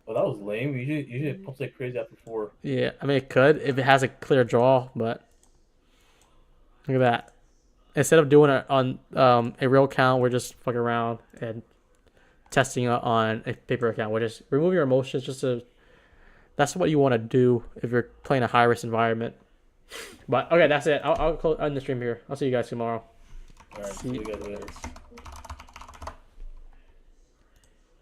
Well, that was lame. Usually it pumps like crazy after 4.
Yeah, I mean it could if it has a clear draw, but look at that. Instead of doing it on a real account, we're just fucking around and testing it on a paper account. We're just remove your emotions. That's what you want to do if you're playing a high risk environment. But okay, that's it. I'll end the stream here. I'll see you guys tomorrow.
All right, see you guys later.